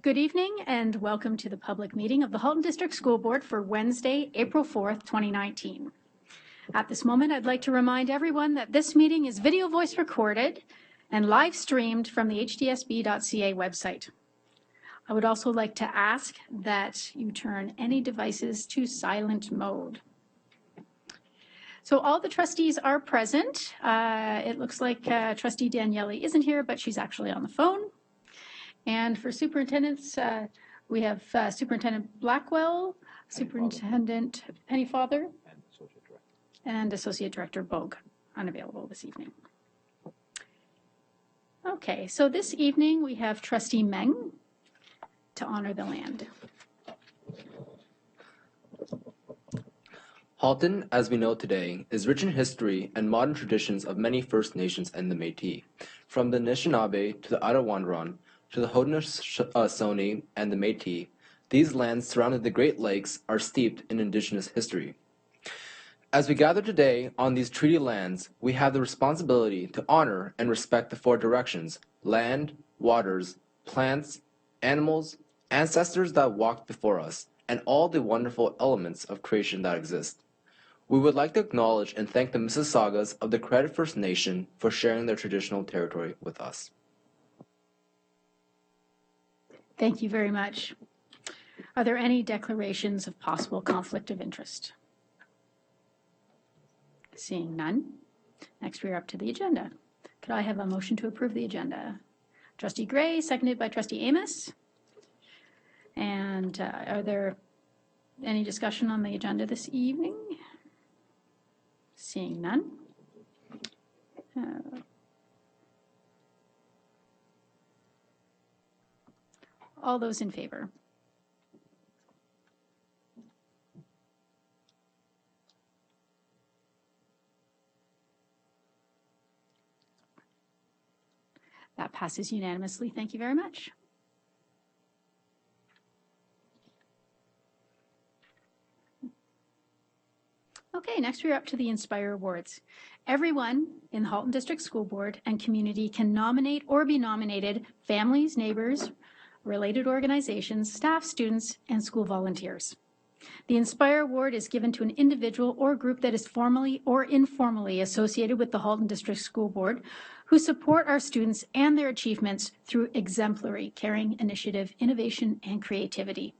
Good evening and welcome to the public meeting of the Halton District School Board for Wednesday, April 4th, 2019. At this moment, I'd like to remind everyone that this meeting is video voice recorded and live streamed from the hdsb.ca website. I would also like to ask that you turn any devices to silent mode. So all the trustees are present. It looks like Trustee Daniele isn't here, but she's actually on the phone. And for superintendents, we have Superintendent Blackwell, Superintendent Pennyfather, and Associate Director Bogue, unavailable this evening. Okay, so this evening we have Trustee Meng to honor the land. Halton, as we know today, is rich in history and modern traditions of many First Nations and the Métis, from the Anishinaabe to the Arawandron, to the Haudenosaunee and the Métis. These lands surrounding the Great Lakes are steeped in Indigenous history. As we gather today on these treaty lands, we have the responsibility to honor and respect the four directions: land, waters, plants, animals, ancestors that walked before us, and all the wonderful elements of creation that exist. We would like to acknowledge and thank the Mississaugas of the Credit First Nation for sharing their traditional territory with us. Thank you very much. Are there any declarations of possible conflict of interest? Seeing none. Next, we're up to the agenda. Could I have a motion to approve the agenda? Trustee Gray, seconded by Trustee Amos. And are there any discussion on the agenda this evening? Seeing none. All those in favor? That passes unanimously. Thank you very much. Okay, next we're up to the Inspire Awards. Everyone in the Halton District School Board and community can nominate or be nominated families, neighbors, related organizations, staff, students, and school volunteers. The Inspire Award is given to an individual or group that is formally or informally associated with the Halton District School Board who support our students and their achievements through exemplary caring, initiative, innovation, and creativity.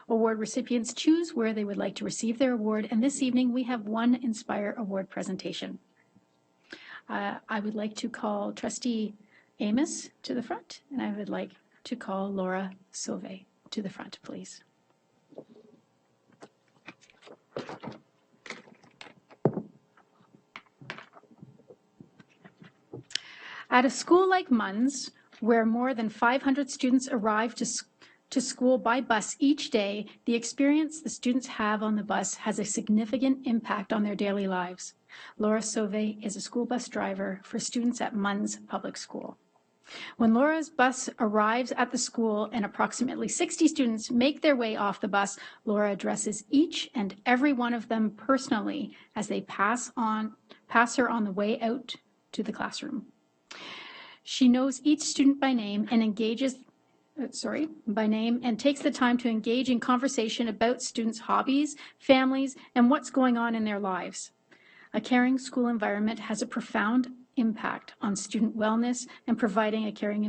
Award recipients choose where they would like to receive their award, and this evening we have one Inspire Award presentation. I would like to call Trustee Amos to the front, and I would like to call Laura Sauvé to the front, please. At a school like Munns, where more than 500 students arrive to school by bus each day, the experience the students have on the bus has a significant impact on their daily lives. Laura Sauvé is a school bus driver for students at Munns Public School. When Laura's bus arrives at the school and approximately 60 students make their way off the bus, Laura addresses each and every one of them personally as they pass her on the way out to the classroom. She knows each student by name and takes the time to engage in conversation about students' hobbies, families, and what's going on in their lives. A caring school environment has a profound impact on student wellness, and providing a caring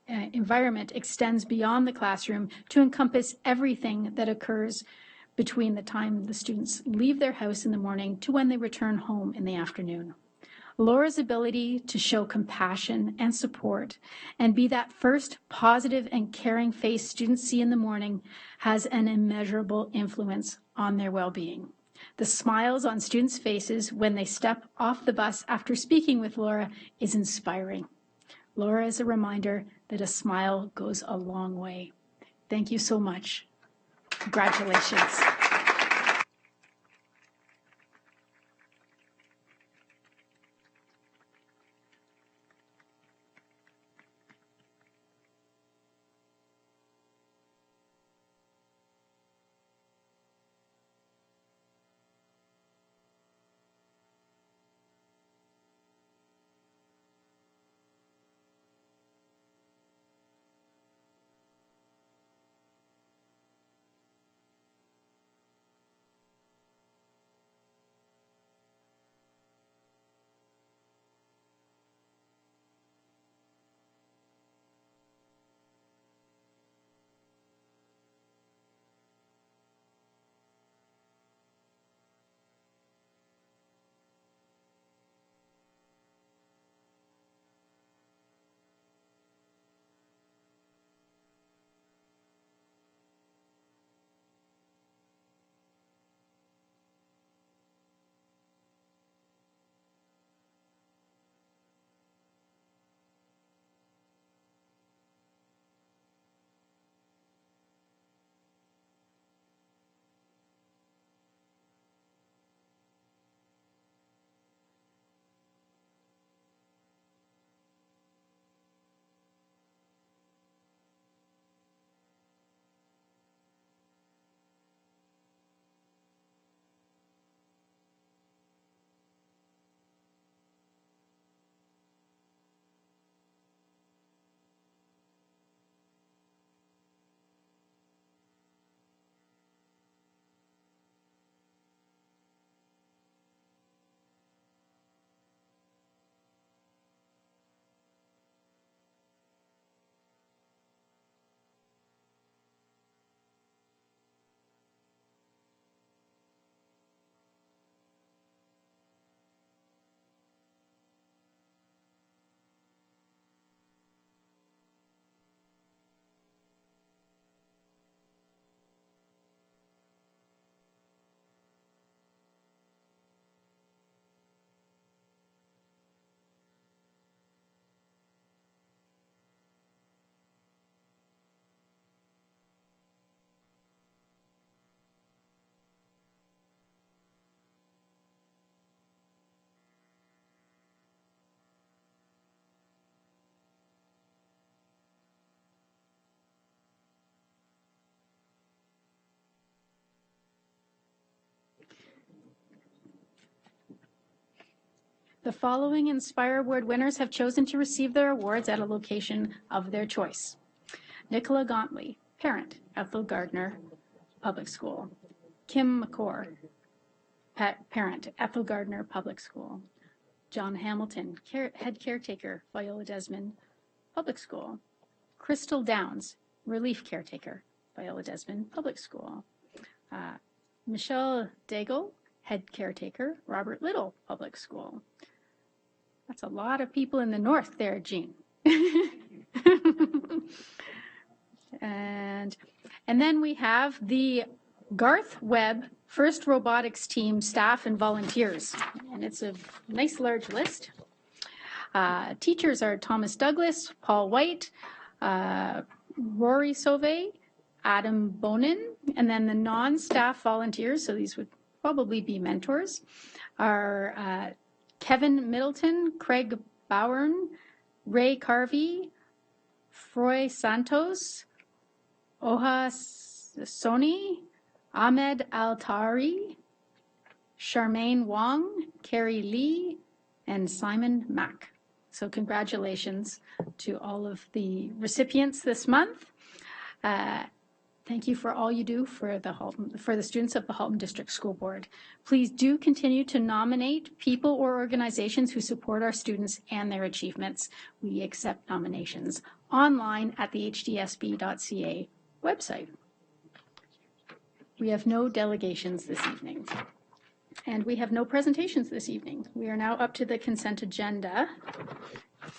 environment extends beyond the classroom to encompass everything that occurs between the time the students leave their house in the morning to when they return home in the afternoon. Laura's ability to show compassion and support and be that first positive and caring face students see in the morning has an immeasurable influence on their well-being. The smiles on students' faces when they step off the bus after speaking with Laura is inspiring. Laura is a reminder that a smile goes a long way. Thank you so much. Congratulations. The following Inspire Award winners have chosen to receive their awards at a location of their choice. Nicola Gauntly, parent, Ethel Gardner Public School. Kim McCord, parent, Ethel Gardner Public School. John Hamilton, head caretaker, Viola Desmond Public School. Crystal Downs, relief caretaker, Viola Desmond Public School. Michelle Daigle, head caretaker, Robert Little Public School. That's a lot of people in the north there, Jean. and then we have the Garth Webb First Robotics Team staff and volunteers, and it's a nice large list. Teachers are Thomas Douglas, Paul White, Rory Sauvé, Adam Bonin, and then the non-staff volunteers, so these would probably be mentors, are Kevin Middleton, Craig Bowern, Ray Carvey, Froy Santos, Oha Soni, Ahmed Altari, Charmaine Wong, Carrie Lee, and Simon Mack. So congratulations to all of the recipients this month. Thank you for all you do for the students of the Halton District School Board. Please do continue to nominate people or organizations who support our students and their achievements. We accept nominations online at the hdsb.ca website. We have no delegations this evening. And we have no presentations this evening. We are now up to the consent agenda.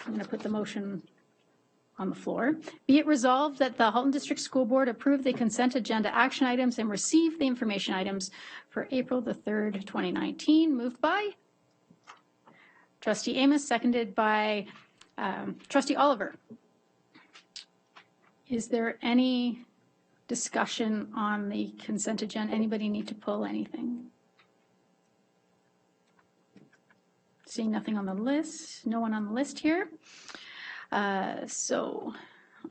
I'm going to put the motion on the floor. Be it resolved that the Halton District School Board approve the consent agenda action items and receive the information items for April the 3rd, 2019. Moved by Trustee Amos, seconded by Trustee Oliver. Is there any discussion on the consent agenda? Anybody need to pull anything? Seeing nothing on the list, no one on the list here. So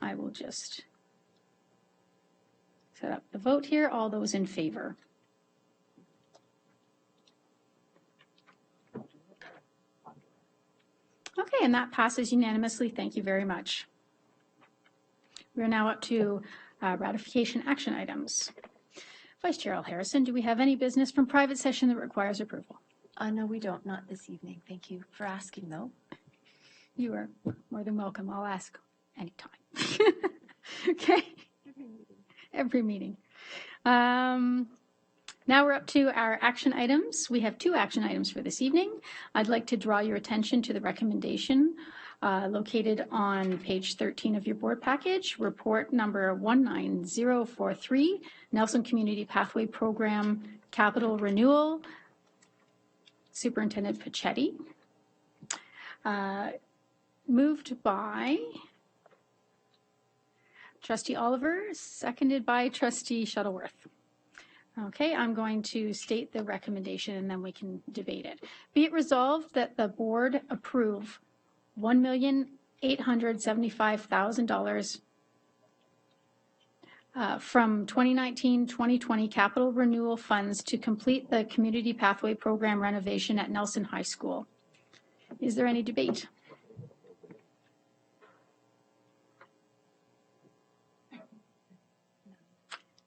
I will just set up the vote here. All those in favor. Okay, and that passes unanimously. Thank you very much. We're now up to ratification action items. Vice Chair Al Harrison, do we have any business from private session that requires approval? No, we don't. Not this evening. Thank you for asking, though. You are more than welcome. I'll ask anytime. Okay. Every meeting. Now we're up to our action items. We have 2 action items for this evening. I'd like to draw your attention to the recommendation located on page 13 of your board package, report number 19043, Nelson Community Pathway Program Capital Renewal, Superintendent Pachetti. Moved by Trustee Oliver, seconded by Trustee Shuttleworth. Okay, I'm going to state the recommendation and then we can debate it. Be it resolved that the board approve $1,875,000 from 2019-2020 capital renewal funds to complete the Community Pathway Program renovation at Nelson High School. Is there any debate?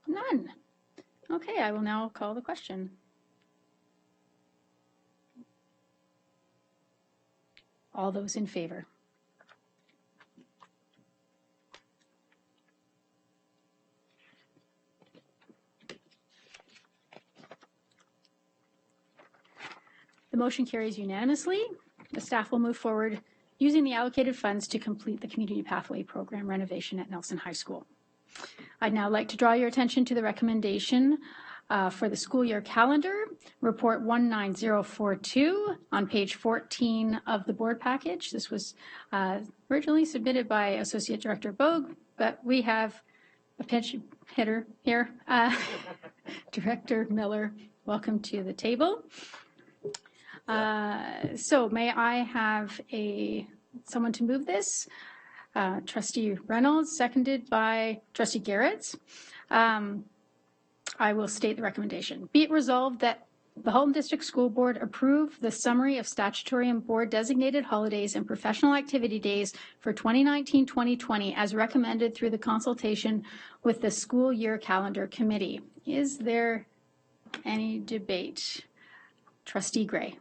None. Okay, I will now call the question. All those in favor? The motion carries unanimously. The staff will move forward using the allocated funds to complete the Community Pathway Program renovation at Nelson High School. I'd now like to draw your attention to the recommendation for the school year calendar, report 19042 on page 14 of the board package. This was originally submitted by Associate Director Bogue, but we have a pinch hitter here. Director Miller, welcome to the table. So may I have someone to move this? Trustee Reynolds, seconded by Trustee Garrett. I will state the recommendation. Be it resolved that The Halton District School Board approved the summary of statutory and board designated holidays and professional activity days for 2019-2020 as recommended through the consultation with the School Year Calendar Committee. Is there any debate? Trustee Gray.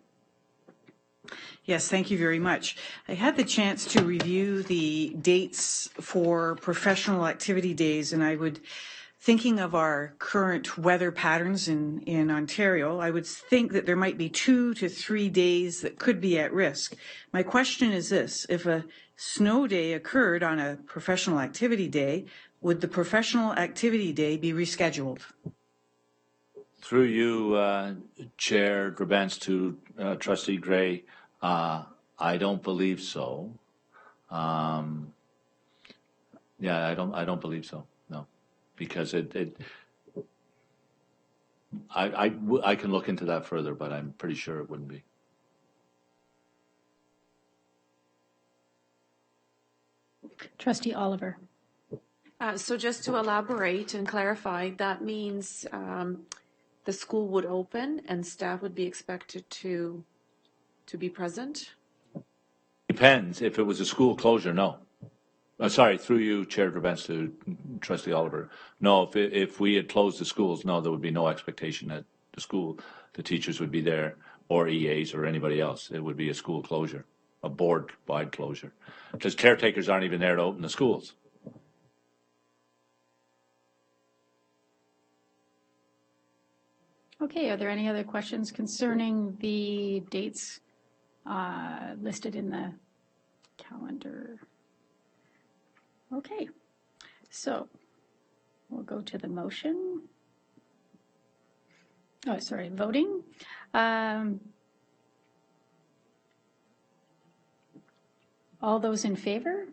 Yes, thank you very much. I had the chance to review the dates for professional activity days, and I would, thinking of our current weather patterns in Ontario, I would think that there might be 2 to 3 days that could be at risk. My question is this: if a snow day occurred on a professional activity day, would the professional activity day be rescheduled? Through you, Chair Drabantz, to Trustee Gray, I don't believe so. Yeah, I don't believe so. No, because I can look into that further, but I'm pretty sure it wouldn't be. Trustee Oliver. So just to elaborate and clarify, that means the school would open and staff would be expected to be present? Depends. If it was a school closure, no. Sorry, through you, Chair Drabantz, to Trustee Oliver. No, if we had closed the schools, no, there would be no expectation that the teachers would be there, or EAs or anybody else. It would be a school closure, a board-wide closure, because caretakers aren't even there to open the schools. Okay, are there any other questions concerning the dates listed in the calendar? Okay, so we'll go to the motion. Oh, sorry, voting. All those in favor?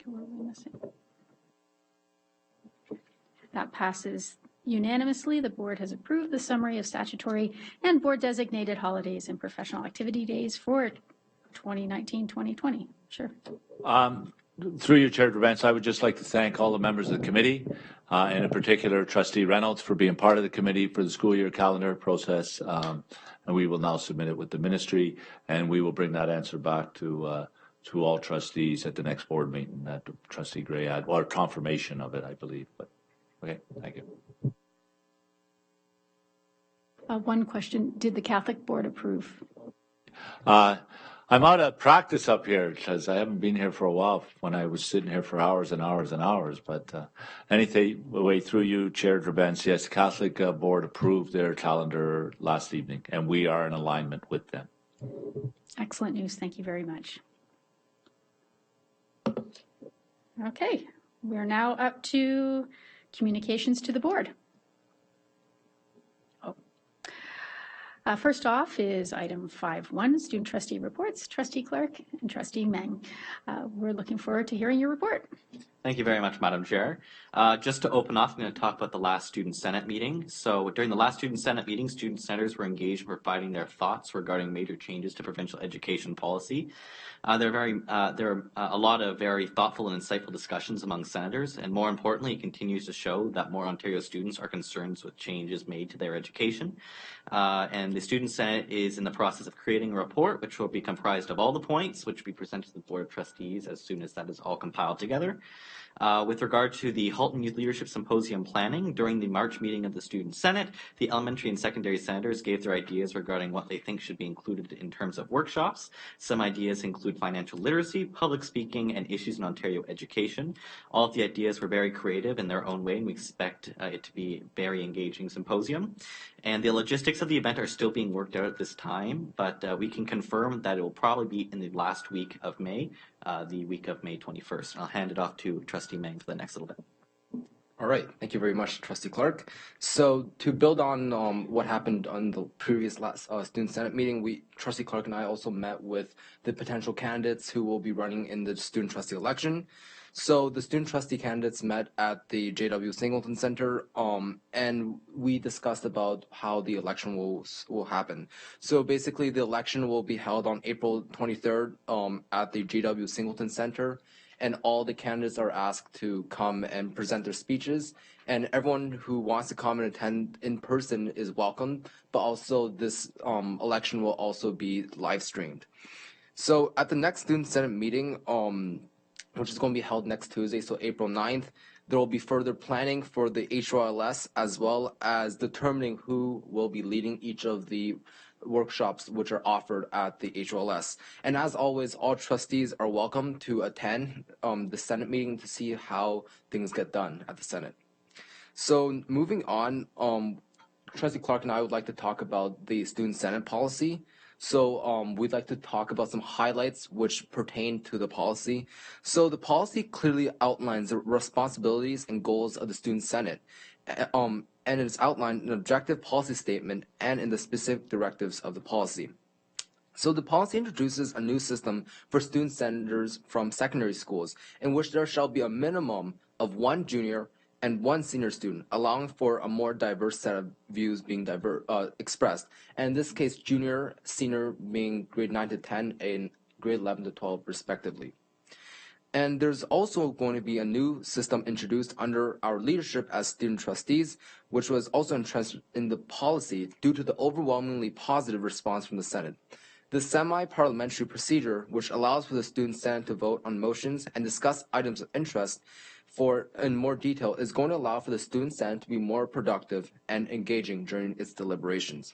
What are we missing? That passes unanimously. The board has approved the summary of statutory and board designated holidays and professional activity days for 2019-2020. Sure. Through you, Chair Drabantz, I would just like to thank all the members of the committee, and in particular Trustee Reynolds, for being part of the committee for the school year calendar process. And we will now submit it with the ministry, and we will bring that answer back to all trustees at the next board meeting that Trustee Gray had, or confirmation of it, I believe. But okay, thank you. One question: did the Catholic board approve? I'm out of practice up here because I haven't been here for a while when I was sitting here for hours and hours and hours. But anything way through you, Chair Drabantz, yes, the Catholic board approved their calendar last evening, and we are in alignment with them. Excellent news. Thank you very much. Okay, we're now up to communications to the board. First off is item 5.1, student trustee reports. Trustee Clark and Trustee Meng. We're looking forward to hearing your report. Thank you very much, Madam Chair. Just to open off, I'm going to talk about the last Student Senate meeting. So during the last Student Senate meeting, student senators were engaged in providing their thoughts regarding major changes to provincial education policy. There are a lot of very thoughtful and insightful discussions among senators, and more importantly, it continues to show that more Ontario students are concerned with changes made to their education. And the Student Senate is in the process of creating a report, which will be comprised of all the points, which will be presented to the Board of Trustees as soon as that is all compiled together. With regard to the Halton Youth Leadership Symposium planning, during the March meeting of the Student Senate, the elementary and secondary senators gave their ideas regarding what they think should be included in terms of workshops. Some ideas include financial literacy, public speaking, and issues in Ontario education. All of the ideas were very creative in their own way, and we expect it to be a very engaging symposium. And the logistics of the event are still being worked out at this time, but we can confirm that it will probably be in the last week of May, the week of May 21st. I'll hand it off to Trustee Meng for the next little bit. All right. Thank you very much, Trustee Clark. So to build on what happened on the previous last Student Senate meeting, Trustee Clark and I also met with the potential candidates who will be running in the student trustee election. So the student trustee candidates met at the JW Singleton Center, and we discussed about how the election will happen. So basically, the election will be held on April 23rd at the JW Singleton Center, and all the candidates are asked to come and present their speeches. And everyone who wants to come and attend in person is welcome. But also, this election will also be live streamed. So at the next Student Senate meeting, which is going to be held next Tuesday, so April 9th, there will be further planning for the HRLS as well as determining who will be leading each of the workshops which are offered at the HRLS. And as always, all trustees are welcome to attend the Senate meeting to see how things get done at the Senate. So moving on, Trustee Clark and I would like to talk about the Student Senate policy. So we'd like to talk about some highlights which pertain to the policy. So the policy clearly outlines the responsibilities and goals of the Student Senate, and it's outlined in an objective policy statement and in the specific directives of the policy. So the policy introduces a new system for student senators from secondary schools, in which there shall be a minimum of one junior and one senior student, allowing for a more diverse set of views being expressed. And in this case, junior, senior being grade 9 to 10 and grade 11 to 12 respectively. And there's also going to be a new system introduced under our leadership as student trustees, which was also entrenched in the policy due to the overwhelmingly positive response from the Senate. The semi-parliamentary procedure, which allows for the Student Senate to vote on motions and discuss items of interest in more detail, is going to allow for the Student Senate to be more productive and engaging during its deliberations.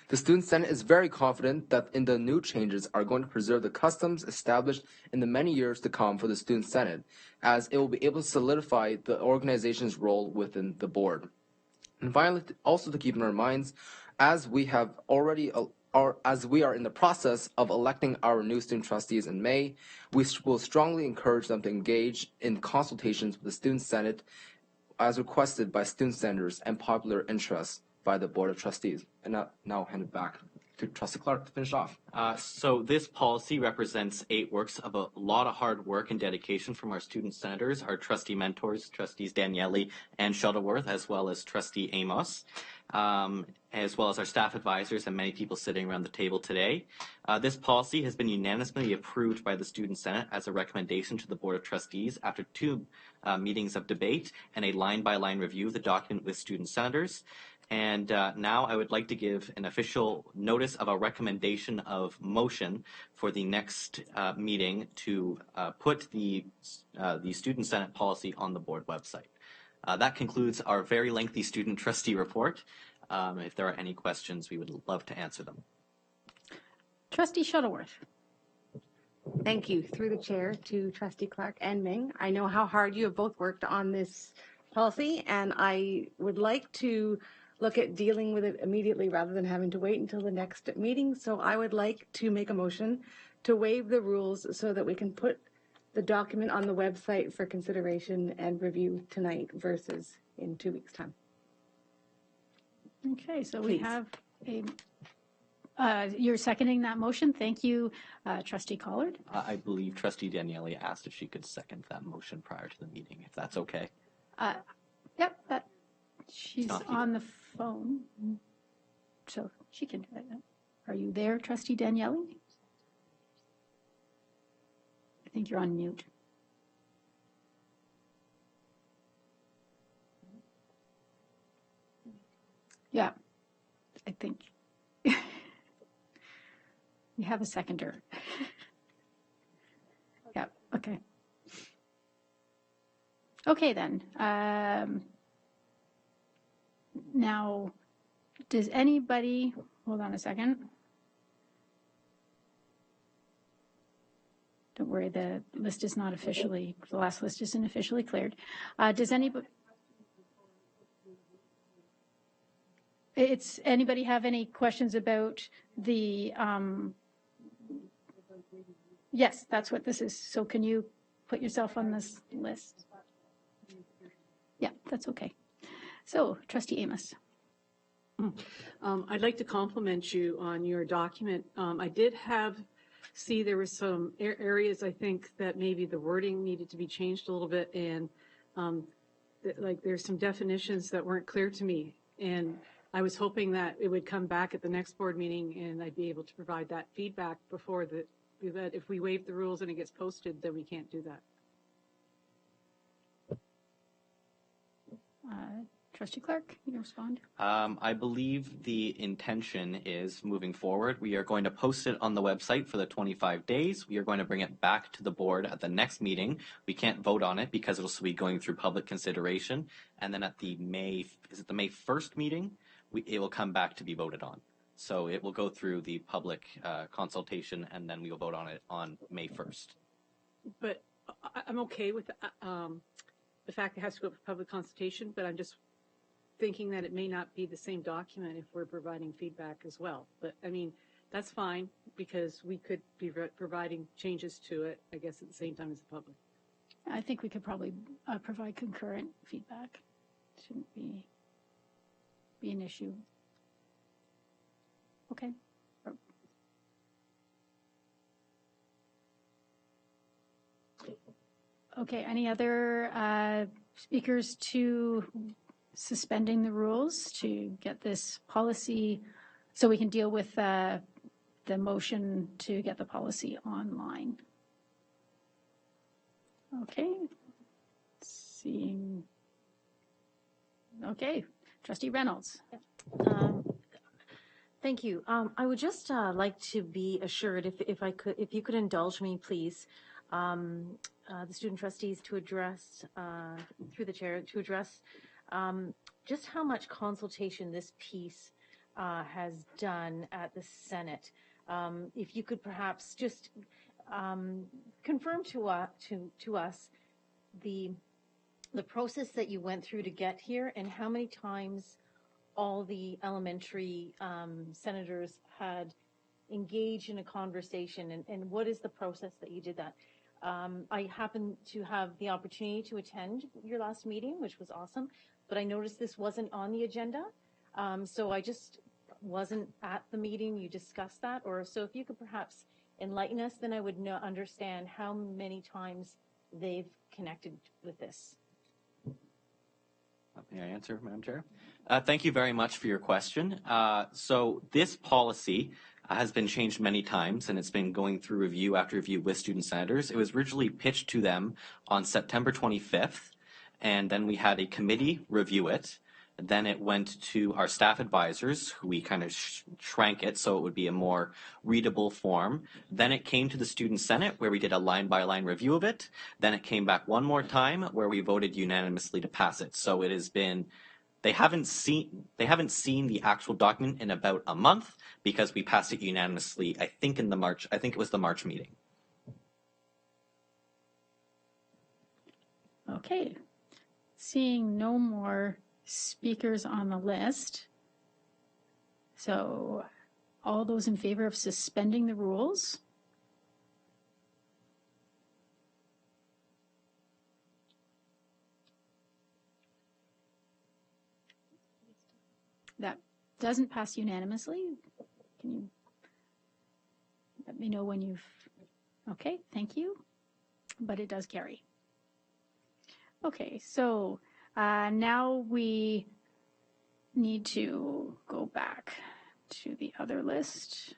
The Student Senate is very confident that the new changes are going to preserve the customs established in the many years to come for the Student Senate, as it will be able to solidify the organization's role within the board. And finally, also to keep in our minds, as we are in the process of electing our new student trustees in May, we will strongly encourage them to engage in consultations with the Student Senate as requested by student senators and popular interest by the Board of Trustees. And now I'll hand it back to Trustee Clark to finish off. So this policy represents 8 works of a lot of hard work and dedication from our student senators, our trustee mentors, Trustees Daniele and Shuttleworth, as well as Trustee Amos, as well as our staff advisors and many people sitting around the table today. This policy has been unanimously approved by the Student Senate as a recommendation to the Board of Trustees after 2 meetings of debate and a line-by-line review of the document with student senators. And now I would like to give an official notice of a recommendation of motion for the next meeting to put the Student Senate policy on the board website. That concludes our very lengthy student trustee report. If there are any questions, we would love to answer them. Trustee Shuttleworth. Thank you. Through the chair to Trustee Clark and Ming. I know how hard you have both worked on this policy, and I would like to look at dealing with it immediately rather than having to wait until the next meeting. So I would like to make a motion to waive the rules so that we can put the document on the website for consideration and review tonight versus in 2 weeks' time. Okay, so Please. we have you're seconding that motion. Thank you, Trustee Collard. I believe Trustee Daniele asked if she could second that motion prior to the meeting, if that's okay. Yep, she's on the phone, so she can do it. Are you there, Trustee Daniele? I think you're on mute. Yeah, I think you have a seconder. Yeah, okay. Okay then. Now, does anybody, hold on a second. Don't worry, the list is not officially, the last list isn't officially cleared. Does anybody have any questions about the, yes, that's what this is. So can you put yourself on this list? Yeah, that's okay. So, Trustee Amos. I'd like to compliment you on your document. I did have see there were some areas I think that maybe the wording needed to be changed a little bit, and like there's some definitions that weren't clear to me, and I was hoping that it would come back at the next board meeting and I'd be able to provide that feedback before that if we waive the rules and it gets posted, then we can't do that. Trustee Clark, you can respond. I believe the intention is moving forward. We are going to post it on the website for the 25 days. We are going to bring it back to the board at the next meeting. We can't vote on it because it'll be going through public consideration. And then at the May 1st meeting, it will come back to be voted on. So it will go through the public consultation, and then we will vote on it on May 1st. But I'm okay with the fact it has to go for public consultation, but I'm just thinking that it may not be the same document if we're providing feedback as well. But I mean, that's fine because we could be providing changes to it, I guess, at the same time as the public. I think we could probably provide concurrent feedback. Shouldn't be an issue. Okay. Okay, any other speakers to suspending the rules to get this policy so we can deal with the motion to get the policy online? Okay, seeing. Okay, Trustee Reynolds. Thank you. I would just like to be assured, if you could indulge me, please, the student trustees to address, through the chair, to address just how much consultation this piece has done at the Senate. If you could perhaps just confirm to us the process that you went through to get here and how many times all the elementary senators had engaged in a conversation, and what is the process that you did that? I happened to have the opportunity to attend your last meeting, which was awesome, but I noticed this wasn't on the agenda, so I just wasn't at the meeting you discussed that, or so if you could perhaps enlighten us, then I would understand how many times they've connected with this. May I answer, Madam Chair? Thank you very much for your question. So this policy has been changed many times, and it's been going through review after review with student senators. It was originally pitched to them on September 25th, and then we had a committee review it. Then it went to our staff advisors, who we kind of shrank it so it would be a more readable form. Then it came to the Student Senate, where we did a line-by-line review of it. Then it came back one more time, where we voted unanimously to pass it. So it has been, they haven't seen the actual document in about a month because we passed it unanimously. I think it was the March meeting. Okay, seeing no more speakers on the list. So all those in favor of suspending the rules? That doesn't pass unanimously. Can you let me know when you've, okay, thank you. But it does carry. Okay, so now we need to go back to the other list.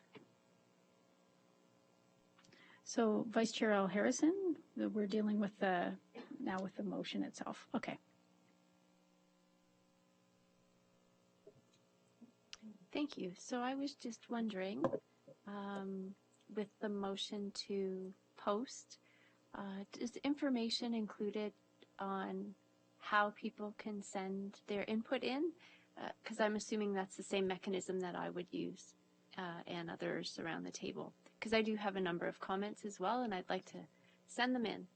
So Vice Chair Al Harrison, we're dealing with now with the motion itself. Okay. Thank you. So I was just wondering, with the motion to post, is information included on how people can send their input in? Because I'm assuming that's the same mechanism that I would use and others around the table. Because I do have a number of comments as well, and I'd like to send them in.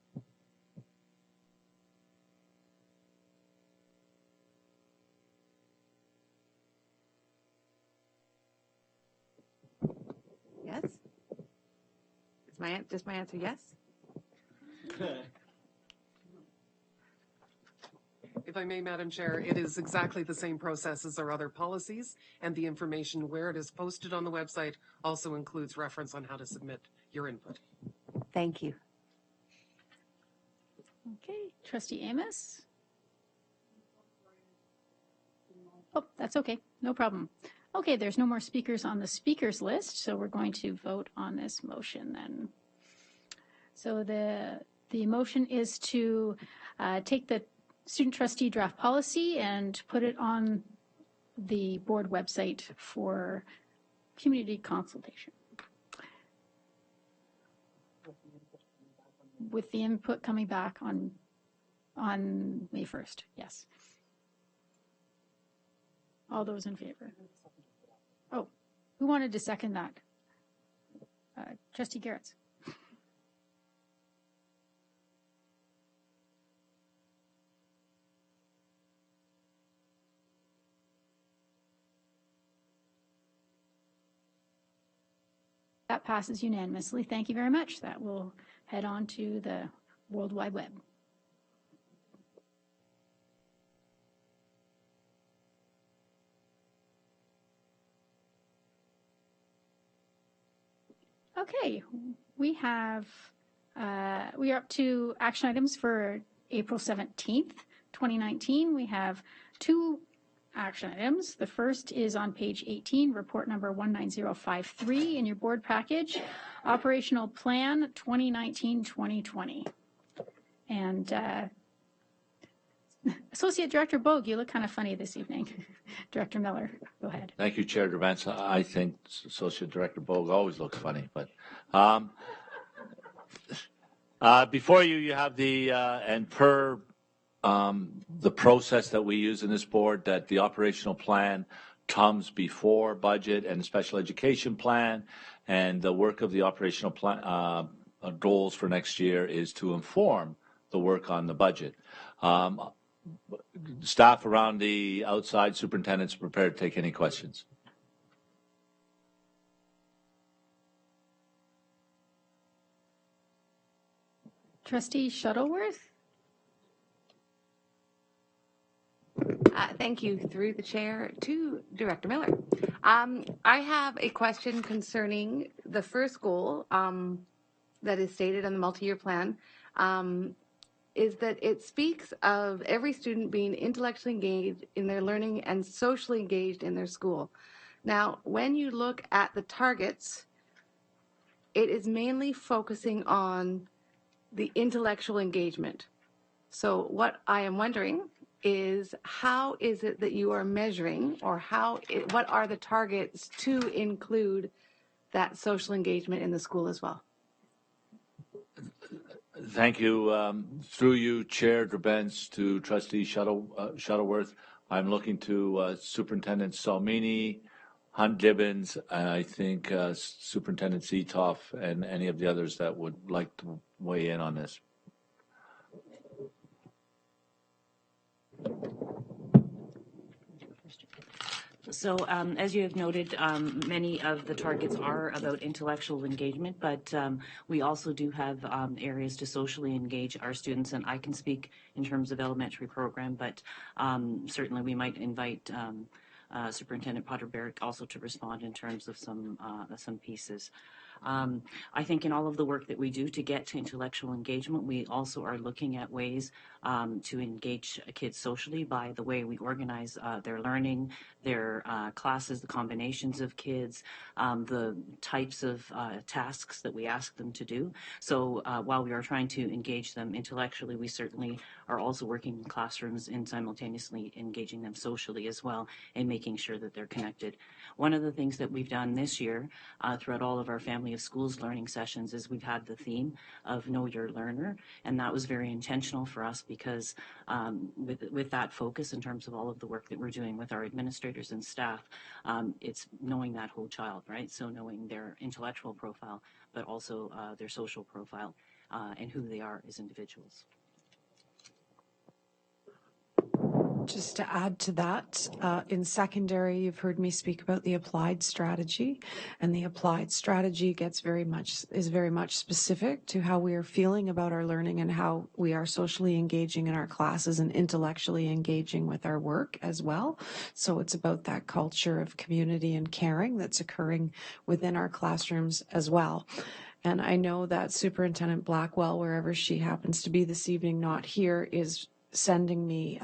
Yes? Is my answer yes? If I may, Madam Chair, it is exactly the same process as our other policies, and the information where it is posted on the website also includes reference on how to submit your input. Thank you. Okay, Trustee Amos? Oh, that's okay, no problem. Okay, there's no more speakers on the speakers list, so we're going to vote on this motion then. So the motion is to take the student trustee draft policy and put it on the board website for community consultation. With the input coming back on May 1st, yes. All those in favor? Oh, who wanted to second that? Trustee Garretts. That passes unanimously. Thank you very much. That will head on to the World Wide Web. Okay, we are up to action items for April 17th, 2019. We have 2 action items. The first is on page 18, report number 19053 in your board package, operational plan 2019-2020. And Associate Director Bogue, you look kind of funny this evening. Director Miller, go ahead. Thank you, Chair Durvance. I think Associate Director Bogue always looks funny, but before you have the, and per the process that we use in this board, that the operational plan comes before budget and the special education plan, and the work of the operational plan goals for next year is to inform the work on the budget. Staff around the outside, superintendents are prepared to take any questions. Trustee Shuttleworth? Thank you. Through the chair to Director Miller. I have a question concerning the first goal that is stated on the multi-year plan, is that it speaks of every student being intellectually engaged in their learning and socially engaged in their school. Now, when you look at the targets, it is mainly focusing on the intellectual engagement. So what I am wondering is, how is it that you are measuring, or what are the targets to include that social engagement in the school as well? Thank you. Through you, Chair Durvance, to Trustee Shuttleworth, I'm looking to Superintendent Salmini, Hunt Gibbons, and I think Superintendent Zetoff, and any of the others that would like to weigh in on this. So as you have noted, many of the targets are about intellectual engagement, but we also do have areas to socially engage our students, and I can speak in terms of elementary program, but certainly we might invite Superintendent Potter-Barrett also to respond in terms of some pieces. I think in all of the work that we do to get to intellectual engagement, we also are looking at ways to engage kids socially by the way we organize their learning, their classes, the combinations of kids, the types of tasks that we ask them to do. So while we are trying to engage them intellectually, we certainly are also working in classrooms and simultaneously engaging them socially as well, and making sure that they're connected. One of the things that we've done this year throughout all of our Family of Schools learning sessions is we've had the theme of Know Your Learner, and that was very intentional for us because with that focus in terms of all of the work that we're doing with our administrators and staff, it's knowing that whole child, right? So knowing their intellectual profile, but also their social profile and who they are as individuals. Just to add to that, in secondary, you've heard me speak about the applied strategy, and the applied strategy is very much specific to how we are feeling about our learning and how we are socially engaging in our classes and intellectually engaging with our work as well. So it's about that culture of community and caring that's occurring within our classrooms as well. And I know that Superintendent Blackwell, wherever she happens to be this evening, not here, is sending me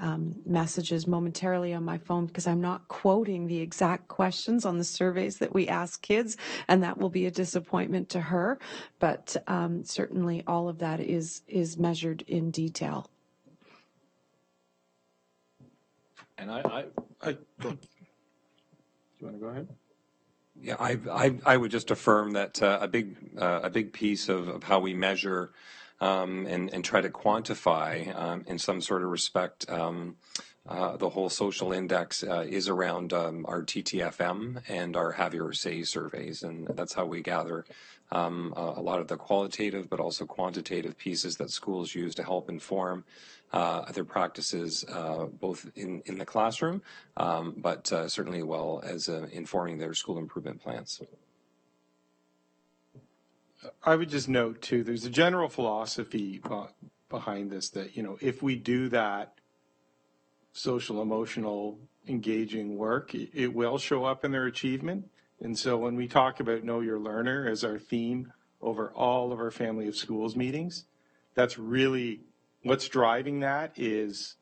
messages momentarily on my phone because I'm not quoting the exact questions on the surveys that we ask kids, and that will be a disappointment to her. But certainly all of that is measured in detail. And I do you want to go ahead? Yeah, I would just affirm that a big piece of how we measure and try to quantify in some sort of respect the whole social index is around our TTFM and our Have Your Say surveys, and that's how we gather a lot of the qualitative but also quantitative pieces that schools use to help inform their practices both in the classroom but certainly well as informing their school improvement plans. I would just note too, there's a general philosophy behind this that, you know, if we do that social, emotional, engaging work, it will show up in their achievement. And so when we talk about Know Your Learner as our theme over all of our family of schools meetings, that's really what's driving that is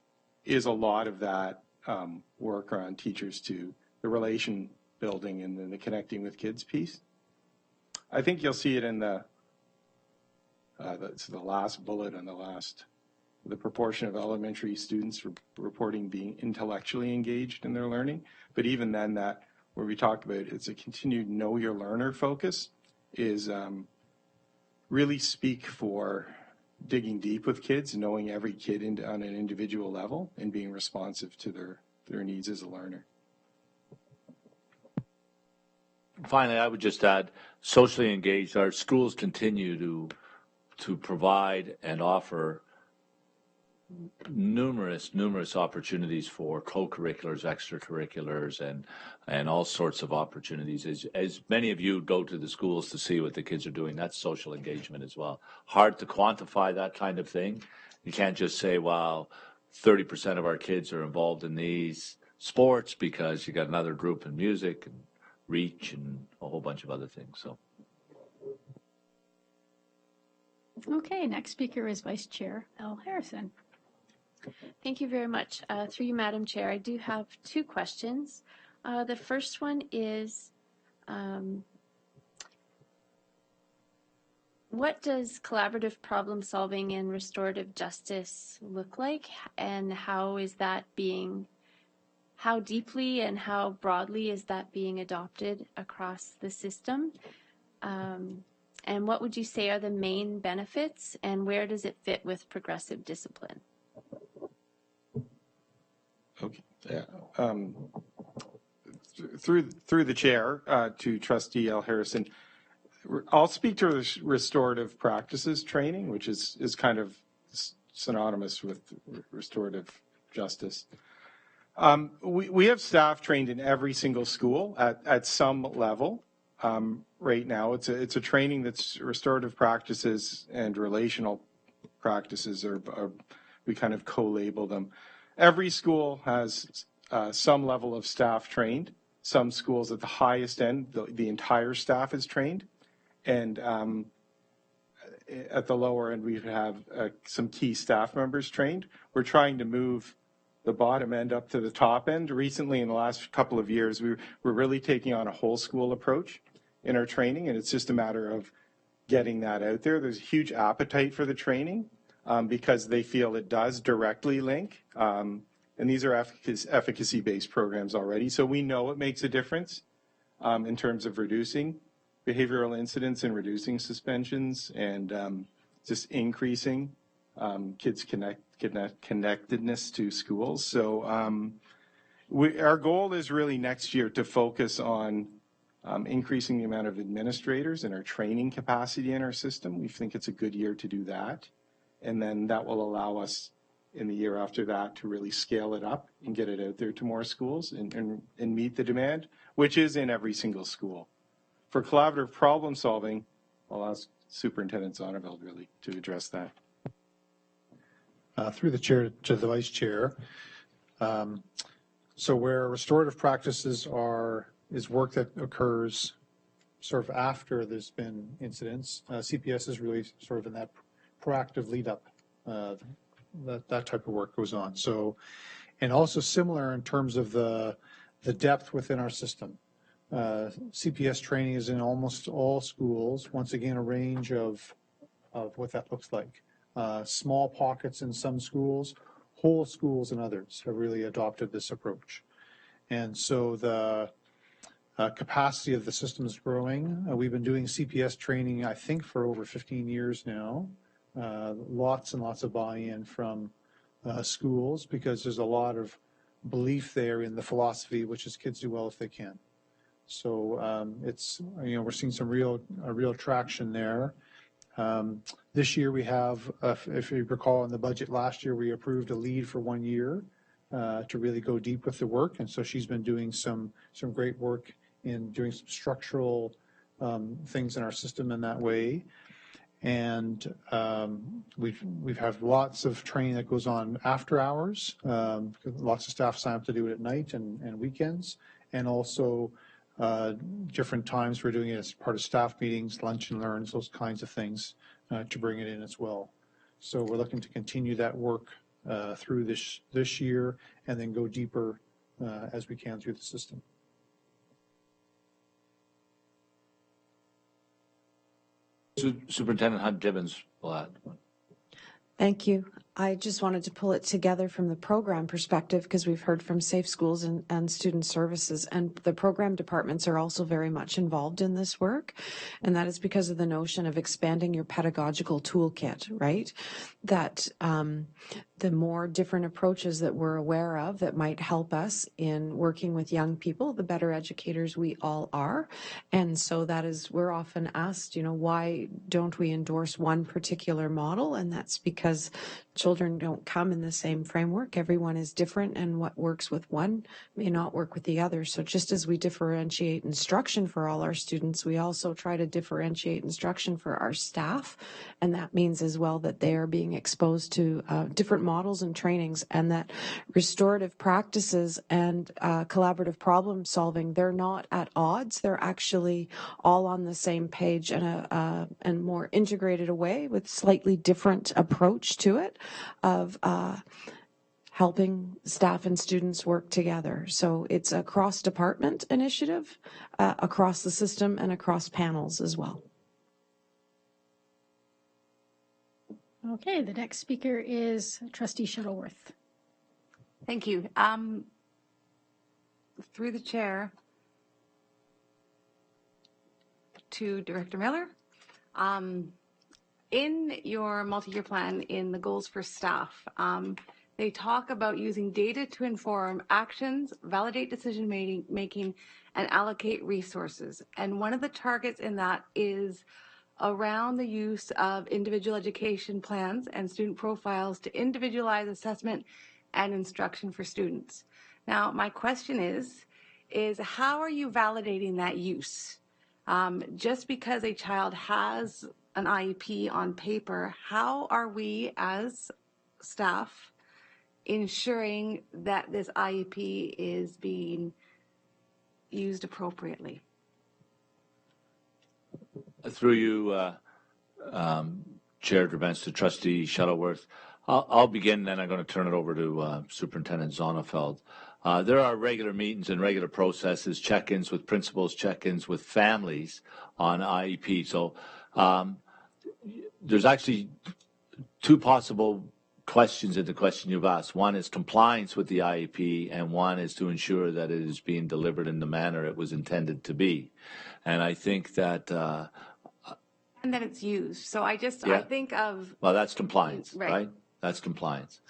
a lot of that work around teachers to the relation building and then the connecting with kids piece. I think you'll see it in the last bullet on the proportion of elementary students reporting being intellectually engaged in their learning. But even then, that where we talked about it's a continued know your learner focus is really speak for digging deep with kids, knowing every kid on an individual level and being responsive to their needs as a learner. Finally, I would just add, socially engaged, our schools continue to provide and offer numerous opportunities for co-curriculars, extracurriculars, and all sorts of opportunities. As many of you go to the schools to see what the kids are doing, that's social engagement as well. Hard to quantify that kind of thing. You can't just say, well, 30% of our kids are involved in these sports because you got another group in music and reach and a whole bunch of other things. So, okay, next speaker is Vice Chair Elle Harrison. Thank you very much. Through you, Madam Chair, I do have two questions. The first one is, what does collaborative problem solving in restorative justice look like, and how deeply and how broadly is that being adopted across the system? And what would you say are the main benefits, and where does it fit with progressive discipline? Okay. Yeah. Through the chair to Trustee Elle Harrison, I'll speak to the restorative practices training, which is kind of synonymous with restorative justice. We have staff trained in every single school at some level. Right now, it's a training that's restorative practices and relational practices, we kind of co-label them. Every school has some level of staff trained. Some schools at the highest end, the entire staff is trained. And at the lower end, we have some key staff members trained. We're trying to move the bottom end up to the top end. Recently, in the last couple of years, we're really taking on a whole school approach in our training, and it's just a matter of getting that out there. There's a huge appetite for the training because they feel it does directly link. And these are efficacy-based programs already, so we know it makes a difference in terms of reducing behavioral incidents and reducing suspensions and just increasing kids' connectedness to schools. So our goal is really next year to focus on increasing the amount of administrators and our training capacity in our system. We think it's a good year to do that. And then that will allow us in the year after that to really scale it up and get it out there to more schools and meet the demand, which is in every single school. For collaborative problem solving, I'll ask Superintendent Zonneveld really to address that. Through the chair to the vice chair. So where restorative practices is work that occurs sort of after there's been incidents. CPS is really sort of in that proactive lead up. That type of work goes on. So, and also similar in terms of the depth within our system. CPS training is in almost all schools. Once again, a range of what that looks like. Small pockets in some schools, whole schools in others have really adopted this approach. And so the capacity of the system is growing. We've been doing CPS training, I think, for over 15 years now. Lots and lots of buy-in from schools because there's a lot of belief there in the philosophy, which is kids do well if they can. So it's, we're seeing some real traction there. This year we have, if you recall in the budget last year, we approved a lead for 1 year to really go deep with the work. And so she's been doing some great work in doing some structural things in our system in that way. And we've had lots of training that goes on after hours. Lots of staff sign up to do it at night and weekends, and also different times we're doing it as part of staff meetings, lunch and learns, those kinds of things to bring it in as well. So we're looking to continue that work through this year and then go deeper as we can through the system. Superintendent Hunt-Gibbons will add. Thank you. I just wanted to pull it together from the program perspective because we've heard from Safe Schools and Student Services, and the program departments are also very much involved in this work. And that is because of the notion of expanding your pedagogical toolkit, right? That the more different approaches that we're aware of that might help us in working with young people, the better educators we all are. And so that is, we're often asked, why don't we endorse one particular model? And that's because children don't come in the same framework. Everyone is different, and what works with one may not work with the other. So just as we differentiate instruction for all our students, we also try to differentiate instruction for our staff. And that means as well that they are being exposed to different models and trainings, and that restorative practices and collaborative problem solving, they're not at odds. They're actually all on the same page in a more integrated way with slightly different approach to it of helping staff and students work together. So it's a cross-department initiative across the system and across panels as well. Okay, the next speaker is Trustee Shuttleworth. Thank you. Through the chair to Director Miller. In your multi-year plan, in the goals for staff, they talk about using data to inform actions, validate decision making, and allocate resources. And one of the targets in that is around the use of individual education plans and student profiles to individualize assessment and instruction for students. Now, my question is how are you validating that use? Just because a child has an IEP on paper, how are we as staff ensuring that this IEP is being used appropriately? Through you, Chair Drabens, to Trustee Shuttleworth, I'll begin, then I'm going to turn it over to Superintendent Zonnefeld. There are regular meetings and regular processes, check-ins with principals, check-ins with families on IEP. So there's actually two possible questions in the question you've asked. One is compliance with the IEP, and one is to ensure that it is being delivered in the manner it was intended to be. And I think that... and that it's used. So I think of... Well, that's compliance, right? That's compliance.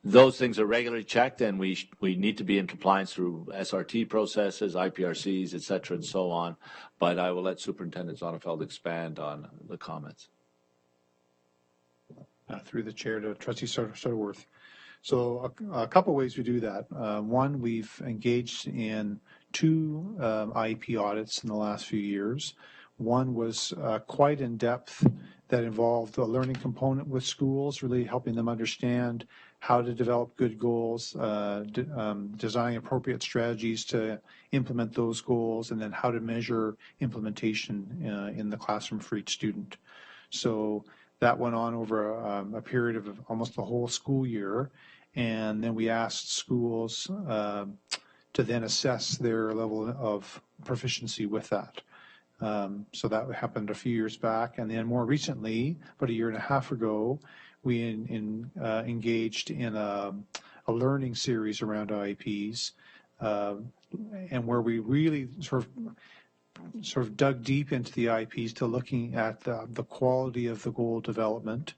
Those things are regularly checked, and we need to be in compliance through SRT processes, IPRCs, et cetera, and so on. But I will let Superintendent Zonnefeld expand on the comments. Through the chair to Trustee Shuttleworth. So a couple ways we do that. One, we've engaged in 2 IEP audits in the last few years. One was quite in depth that involved a learning component with schools, really helping them understand how to develop good goals, designing appropriate strategies to implement those goals, and then how to measure implementation in the classroom for each student. So that went on over a period of almost the whole school year, and then we asked schools to then assess their level of proficiency with that. So that happened a few years back, and then more recently, about a year and a half ago, we engaged in a learning series around IEPs, and where we really sort of dug deep into the IEPs to looking at the quality of the goal development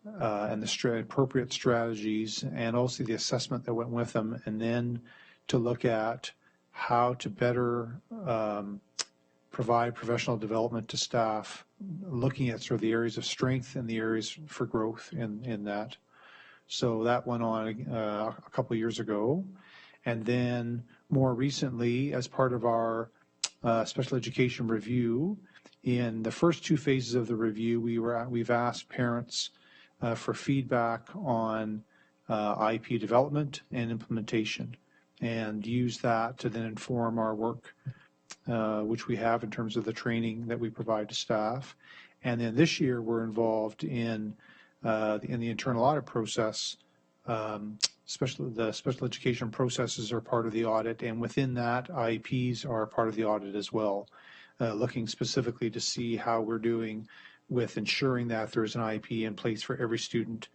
and the appropriate strategies, and also the assessment that went with them, and then to look at how to better provide professional development to staff, looking at sort of the areas of strength and the areas for growth in that. So that went on a couple of years ago. And then more recently, as part of our special education review, in the first two phases of the review, we've asked parents for feedback on IEP development and implementation, and use that to then inform our work, which we have in terms of the training that we provide to staff. And then this year we're involved in the internal audit process. The special education processes are part of the audit, and within that, IEPs are part of the audit as well, looking specifically to see how we're doing with ensuring that there's an IEP in place for every student.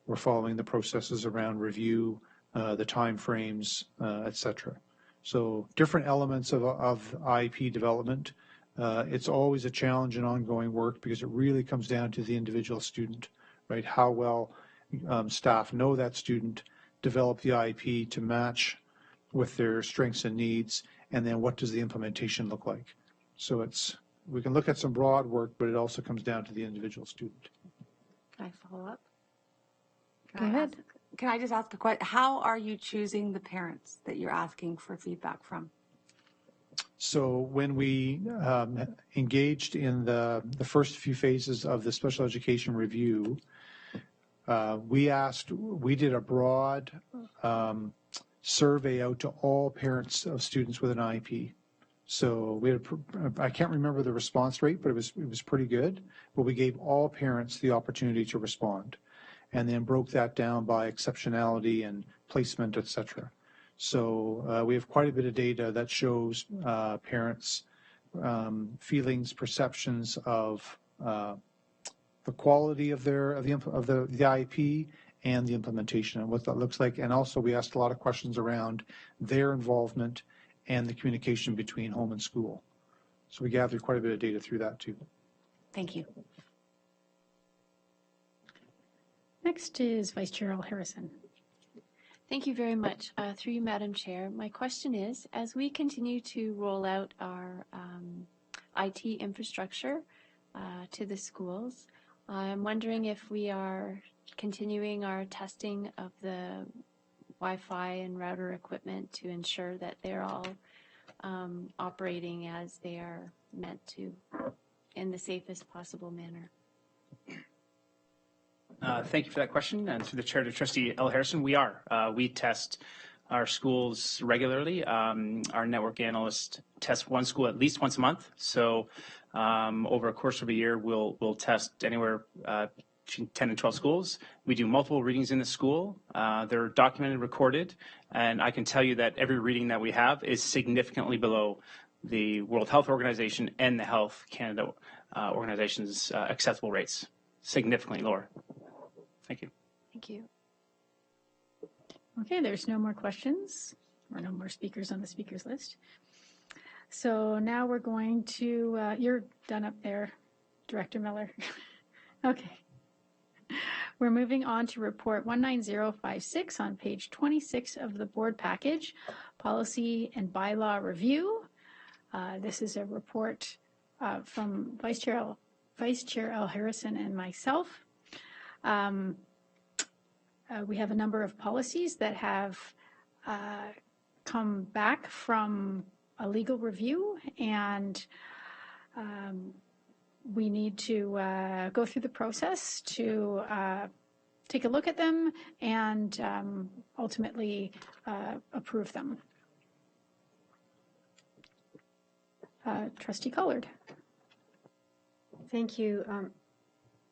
We're following the processes around review, the time frames, et cetera. So different elements of IEP development. It's always a challenge and ongoing work because it really comes down to the individual student, right? How well staff know that student, develop the IEP to match with their strengths and needs, and then what does the implementation look like? So we can look at some broad work, but it also comes down to the individual student. Can I follow up? Go ahead. Can I just ask a question? How are you choosing the parents that you're asking for feedback from? So when we engaged in the first few phases of the special education review, we did a broad survey out to all parents of students with an IEP. So we had I can't remember the response rate, but it was pretty good. But we gave all parents the opportunity to respond, and then broke that down by exceptionality and placement, et cetera. So we have quite a bit of data that shows parents' feelings, perceptions of the quality of the IEP and the implementation and what that looks like. And also we asked a lot of questions around their involvement and the communication between home and school. So we gathered quite a bit of data through that too. Thank you. Next is Vice Chair Al Harrison. Thank you very much. Through you, Madam Chair, my question is, as we continue to roll out our IT infrastructure to the schools, I'm wondering if we are continuing our testing of the Wi-Fi and router equipment to ensure that they're all operating as they are meant to in the safest possible manner. Thank you for that question. And through the chair to Trustee L. Harrison, we are. We test our schools regularly. Our network analyst tests one school at least once a month. So over a course of a year, we'll test anywhere between 10 and 12 schools. We do multiple readings in the school. They're documented, recorded, and I can tell you that every reading that we have is significantly below the World Health Organization and the Health Canada organization's acceptable rates, significantly lower. Thank you. Thank you. Okay, there's no more questions or no more speakers on the speakers list. So now we're going to, you're done up there, Director Miller. Okay. We're moving on to report 19056 on page 26 of the board package, policy and bylaw review. This is a report from Vice Chair Al Harrison and myself. We have a number of policies that have come back from a legal review, and we need to go through the process to take a look at them and ultimately approve them. Trustee Collard. Thank you.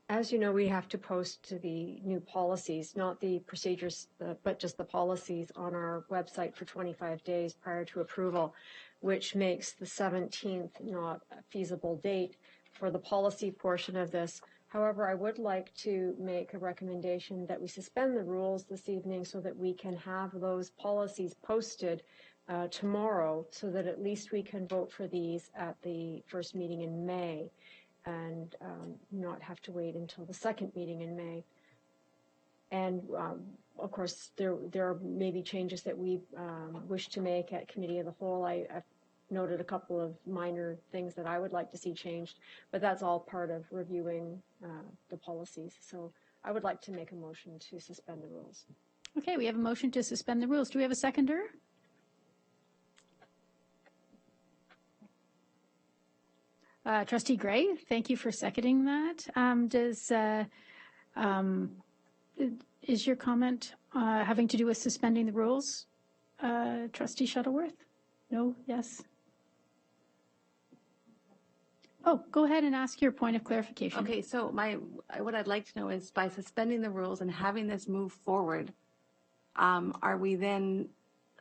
As you know, we have to post the new policies, not the procedures, but just the policies on our website for 25 days prior to approval, which makes the 17th not a feasible date for the policy portion of this. However, I would like to make a recommendation that we suspend the rules this evening so that we can have those policies posted tomorrow, so that at least we can vote for these at the first meeting in May and not have to wait until the second meeting in May. And of course, there are maybe changes that we wish to make at Committee of the Whole. I've noted a couple of minor things that I would like to see changed, but that's all part of reviewing the policies. So I would like to make a motion to suspend the rules. Okay, we have a motion to suspend the rules. Do we have a seconder? Trustee Gray, thank you for seconding that. Is your comment having to do with suspending the rules? Trustee Shuttleworth? No? Yes? Oh, go ahead and ask your point of clarification. Okay, so what I'd like to know is, by suspending the rules and having this move forward, are we then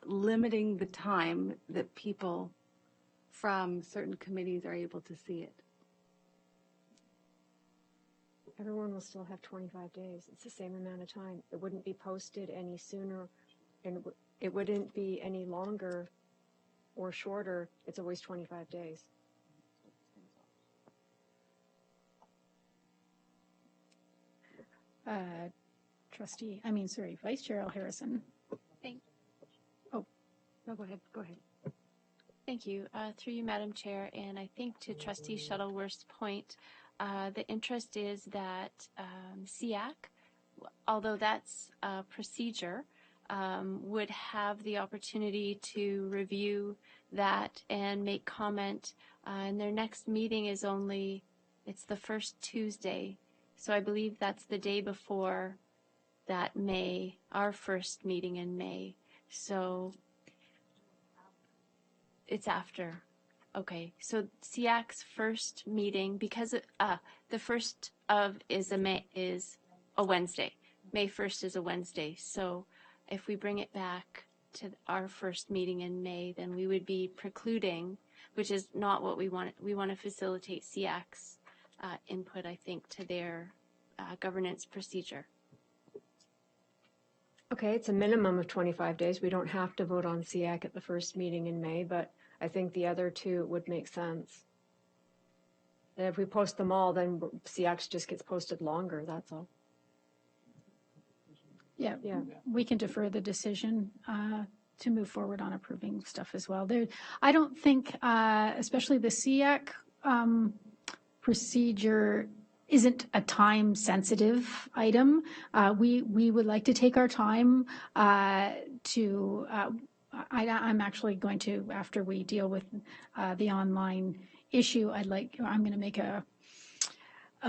limiting the time that people from certain committees are able to see it? Everyone will still have 25 days. It's the same amount of time. It wouldn't be posted any sooner, and it wouldn't be any longer or shorter. It's always 25 days. Vice Chair Harrison. Oh, no, go ahead. Go ahead. Thank you. Through you, Madam Chair, and I think to Trustee Shuttleworth's point, the interest is that SEAC, although that's a procedure, would have the opportunity to review that and make comment. And their next meeting is it's the first Tuesday. So I believe that's the day before that our first meeting in May. So it's after. Okay, so SEAC's first meeting, because the first is a Wednesday. May 1st is a Wednesday. So if we bring it back to our first meeting in May, then we would be precluding, which is not what we want. We want to facilitate SEAC's input, I think, to their governance procedure. Okay, it's a minimum of 25 days. We don't have to vote on SEAC at the first meeting in May, but I think the other two would make sense. And if we post them all, then SEAC just gets posted longer, that's all. Yeah, we can defer the decision to move forward on approving stuff as well. I don't think, especially the SEAC procedure isn't a time-sensitive item. We would like to take our time to. I'm actually going to, after we deal with the online issue, I'm going to make a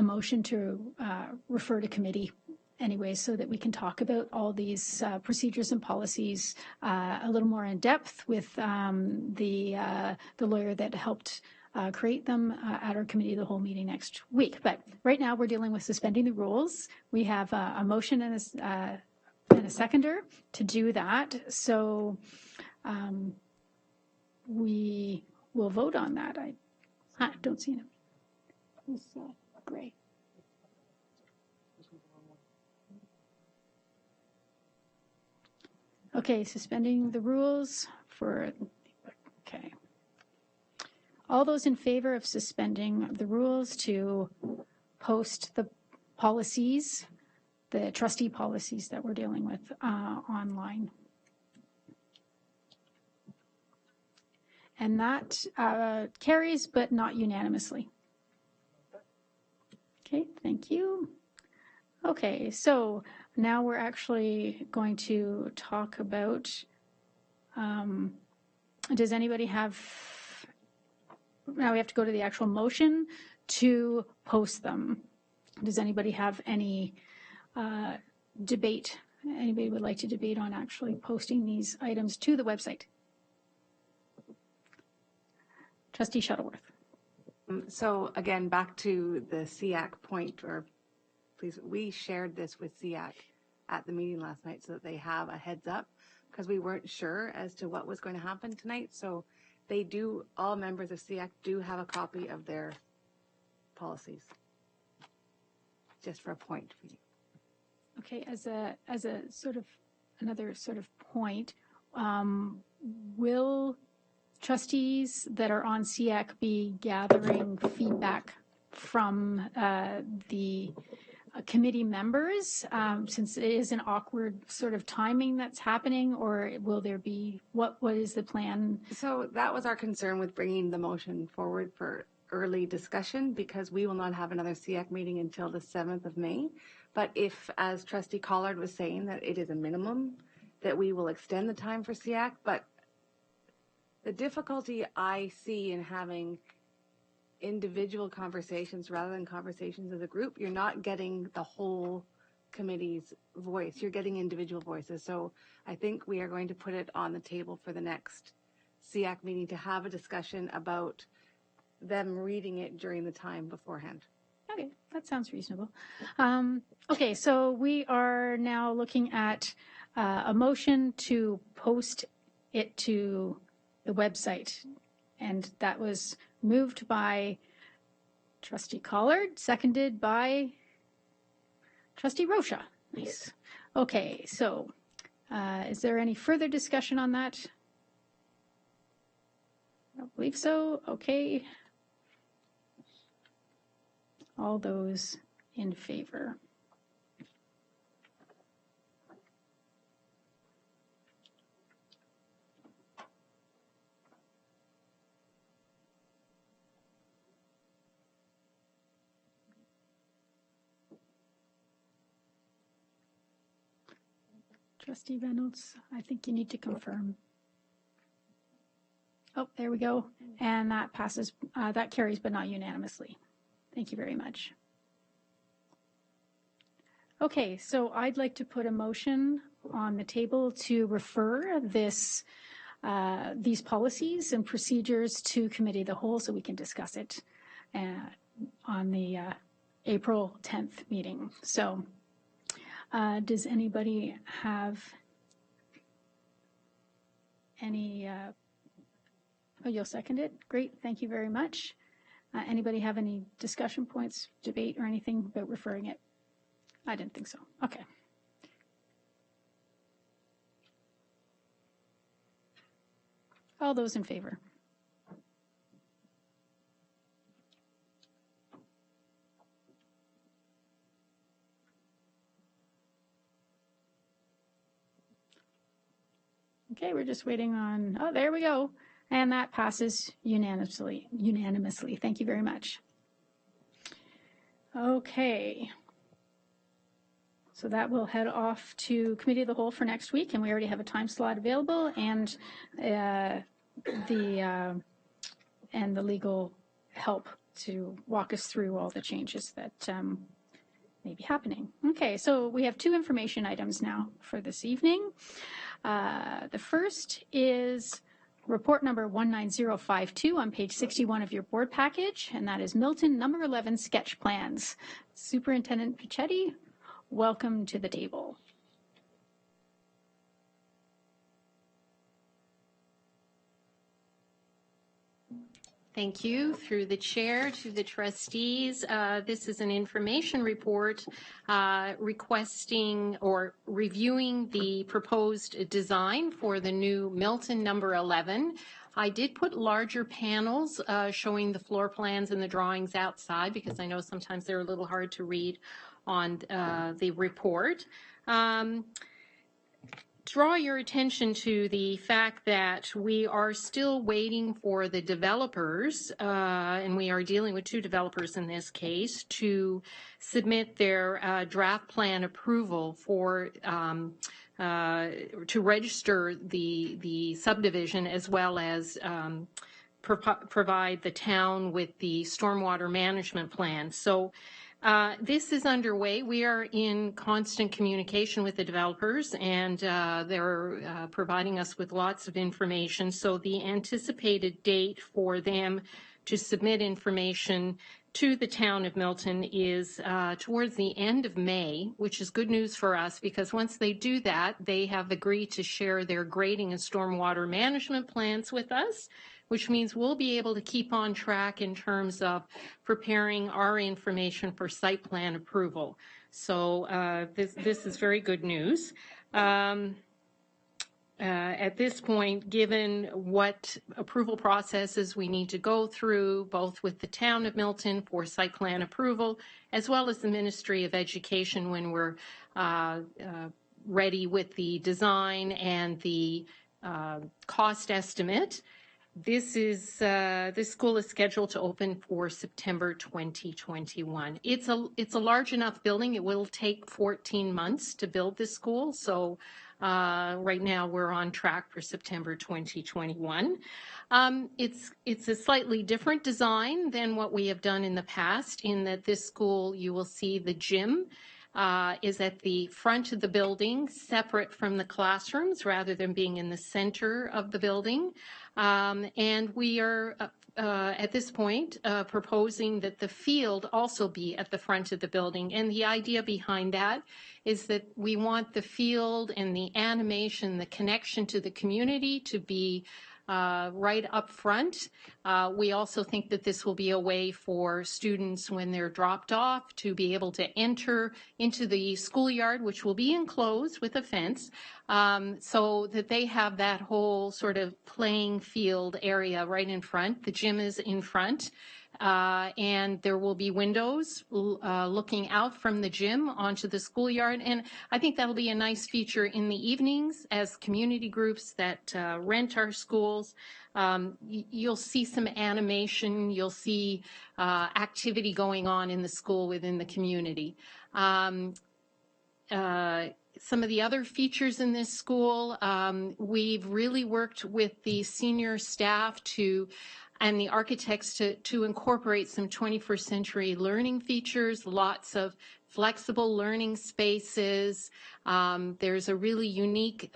motion to refer to committee anyway, so that we can talk about all these procedures and policies a little more in depth with the lawyer that helped create them at our committee of the whole meeting next week. But right now we're dealing with suspending the rules. We have a motion and a seconder to do that. So we will vote on that. I don't see him. It's Gray. Okay, suspending the rules okay. All those in favor of suspending the rules to post the policies, the trustee policies that we're dealing with online. And that carries, but not unanimously. Okay, thank you. Okay, so now we're actually going to talk about, does anybody have, now we have to go to the actual motion to post them. Does anybody have any debate? Anybody would like to debate on actually posting these items to the website? Trustee Shuttleworth. So again, back to the SEAC point, or please, we shared this with SEAC at the meeting last night so that they have a heads up, because we weren't sure as to what was going to happen tonight. So they do, all members of SEAC do have a copy of their policies, just for a point for you. Okay, as a sort of another sort of point, will trustees that are on SEAC be gathering feedback from the committee members, since it is an awkward sort of timing that's happening, or will there be, what is the plan? So that was our concern with bringing the motion forward for early discussion, because we will not have another SEAC meeting until the 7th of May. But if, as Trustee Collard was saying, that it is a minimum, that we will extend the time for SEAC. But the difficulty I see in having individual conversations rather than conversations as a group, you're not getting the whole committee's voice. You're getting individual voices. So I think we are going to put it on the table for the next SEAC meeting to have a discussion about them reading it during the time beforehand. Okay, that sounds reasonable. Okay, so we are now looking at a motion to post it to the website, and that was moved by Trustee Collard, seconded by Trustee Rocha. Nice. Okay, so is there any further discussion on that? I don't believe so. Okay. All those in favor? Trustee Reynolds, I think you need to confirm. Oh, there we go. And that passes, that carries, but not unanimously. Thank you very much. Okay, so I'd like to put a motion on the table to refer this, these policies and procedures to committee of the whole so we can discuss it on the April 10th meeting. So does anybody have any, oh, you'll second it? Great, thank you very much. Anybody have any discussion points, debate, or anything about referring it? I didn't think so. Okay. All those in favor? Okay, we're just waiting on, oh, there we go. And that passes unanimously. Thank you very much. Okay. So that will head off to Committee of the Whole for next week, and we already have a time slot available, and the legal help to walk us through all the changes that may be happening. Okay, so we have two information items now for this evening. The first is report number 19052 on page 61 of your board package, and that is Milton number 11 sketch plans. Superintendent Pichetti, welcome to the table. Thank you. Through the chair to the trustees, this is an information report requesting or reviewing the proposed design for the new Milton number 11. I did put larger panels showing the floor plans and the drawings outside because I know sometimes they're a little hard to read on the report. Draw your attention to the fact that we are still waiting for the developers, and we are dealing with two developers in this case, to submit their draft plan approval for to register the subdivision as well as provide the town with the stormwater management plan. So This is underway. We are in constant communication with the developers, and they're providing us with lots of information. So the anticipated date for them to submit information to the town of Milton is towards the end of May, which is good news for us because once they do that, they have agreed to share their grading and stormwater management plans with us, which means we'll be able to keep on track in terms of preparing our information for site plan approval. So this is very good news. At this point, given what approval processes we need to go through, both with the town of Milton for site plan approval, as well as the Ministry of Education when we're ready with the design and the cost estimate, this school is scheduled to open for September 2021. It's a large enough building. It will take 14 months to build this school. So right now we're on track for September 2021. It's a slightly different design than what we have done in the past in that this school, you will see the gym is at the front of the building, separate from the classrooms rather than being in the center of the building. And we are at this point proposing that the field also be at the front of the building. And the idea behind that is that we want the field and the animation, the connection to the community to be right up front. We also think that this will be a way for students when they're dropped off to be able to enter into the schoolyard, which will be enclosed with a fence, so that they have that whole sort of playing field area right in front. The gym is in front. And there will be windows looking out from the gym onto the schoolyard. And I think that'll be a nice feature in the evenings as community groups that rent our schools. You'll see some animation. You'll see activity going on in the school within the community. Some of the other features in this school, we've really worked with the senior staff and the architects to incorporate some 21st century learning features, lots of flexible learning spaces. There's a really unique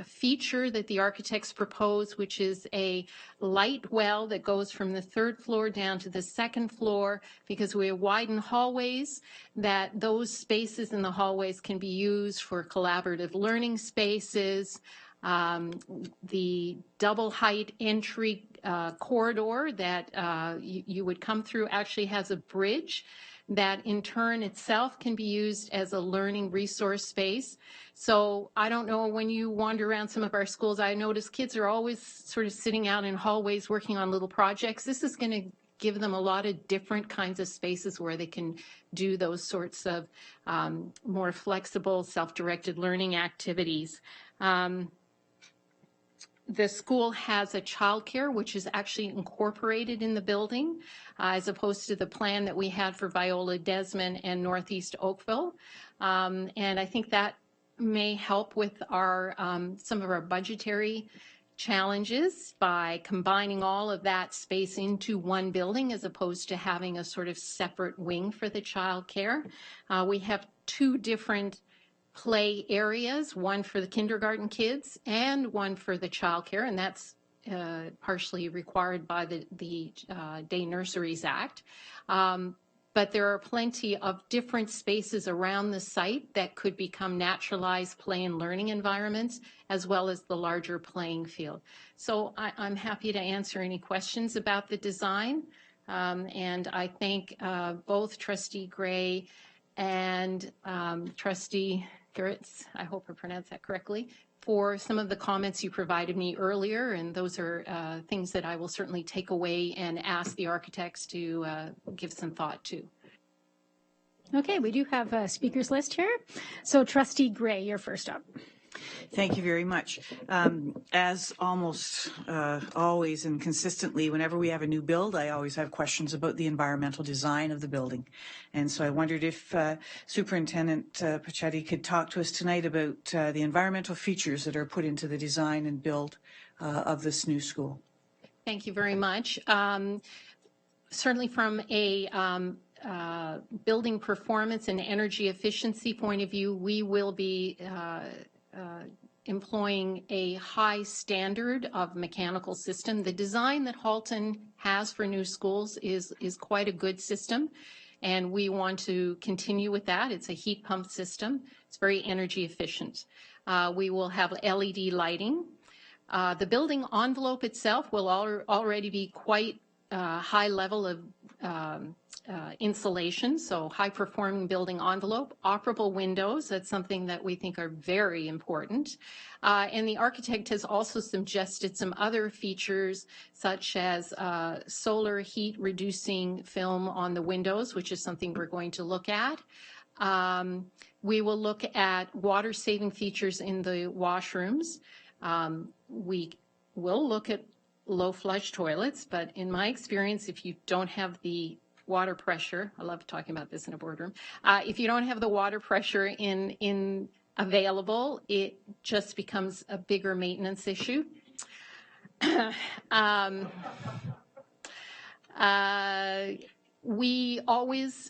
feature that the architects propose, which is a light well that goes from the 3rd floor down to the 2nd floor, because we widen hallways, that those spaces in the hallways can be used for collaborative learning spaces. The double height entry corridor that you would come through actually has a bridge that in turn itself can be used as a learning resource space. So I don't know, when you wander around some of our schools, I notice kids are always sort of sitting out in hallways working on little projects. This is going to give them a lot of different kinds of spaces where they can do those sorts of more flexible, self-directed learning activities. The school has a childcare, which is actually incorporated in the building, as opposed to the plan that we had for Viola Desmond and Northeast Oakville. And I think that may help with our some of our budgetary challenges by combining all of that space into one building as opposed to having a sort of separate wing for the childcare. We have 2 different play areas, one for the kindergarten kids and one for the childcare, and that's partially required by the Day Nurseries Act. But there are plenty of different spaces around the site that could become naturalized play and learning environments, as well as the larger playing field. So I'm happy to answer any questions about the design. And I thank both Trustee Gray and Trustee Gerritz, I hope I pronounced that correctly, for some of the comments you provided me earlier, and those are things that I will certainly take away and ask the architects to give some thought to. Okay, we do have a speakers list here. So Trustee Gray, you're first up. Thank you very much. As almost always and consistently, whenever we have a new build, I always have questions about the environmental design of the building. And so I wondered if Superintendent Pachetti could talk to us tonight about the environmental features that are put into the design and build of this new school. Thank you very much. Certainly from a building performance and energy efficiency point of view, we will be employing a high standard of mechanical system. The design that Halton has for new schools is quite a good system, and we want to continue with that. It's a heat pump system. It's very energy efficient. We will have LED lighting. The building envelope itself will already be quite high level of insulation, so high-performing building envelope, operable windows. That's something that we think are very important. And the architect has also suggested some other features, such as solar heat reducing film on the windows, which is something we're going to look at. We will look at water-saving features in the washrooms. We will look at low flush toilets, but in my experience, if you don't have the water pressure, I love talking about this in a boardroom, if you don't have the water pressure in available, it just becomes a bigger maintenance issue. We always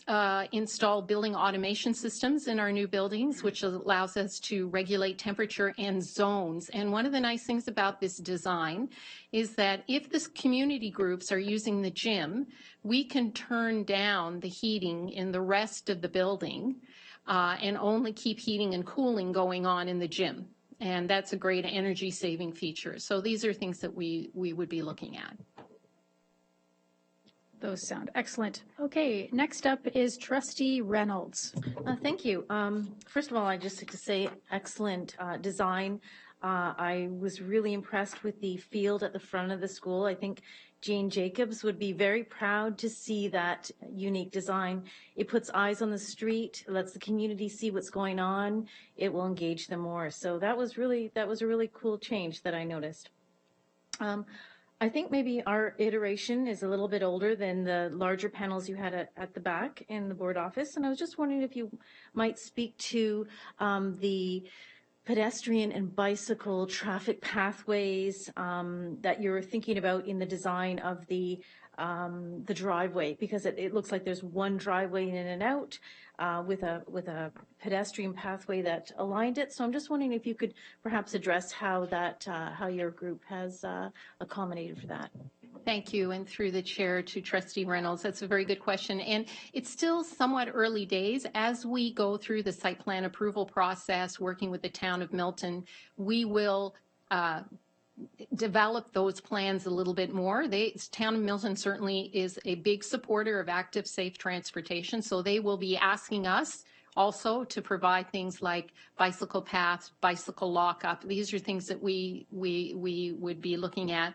install building automation systems in our new buildings, which allows us to regulate temperature and zones. And one of the nice things about this design is that if the community groups are using the gym, we can turn down the heating in the rest of the building and only keep heating and cooling going on in the gym. And that's a great energy saving feature. So these are things that we would be looking at. Those sound excellent. Okay, next up is Trustee Reynolds. Thank you. First of all, I'd just like to say excellent design. I was really impressed with the field at the front of the school. I think Jane Jacobs would be very proud to see that unique design. It puts eyes on the street, lets the community see what's going on. It will engage them more. So that was a really cool change that I noticed. I think maybe our iteration is a little bit older than the larger panels you had at the back in the board office. And I was just wondering if you might speak to the pedestrian and bicycle traffic pathways that you're thinking about in the design of the driveway, because it looks like there's one driveway in and out with a pedestrian pathway that aligned it. So I'm just wondering if you could perhaps address how your group has accommodated for that. Thank you, and through the chair to Trustee Reynolds. That's a very good question, and it's still somewhat early days. As we go through the site plan approval process, working with the town of Milton, we will develop those plans a little bit more. The town of Milton certainly is a big supporter of active, safe transportation, so they will be asking us also to provide things like bicycle paths, bicycle lockup. These are things that we would be looking at.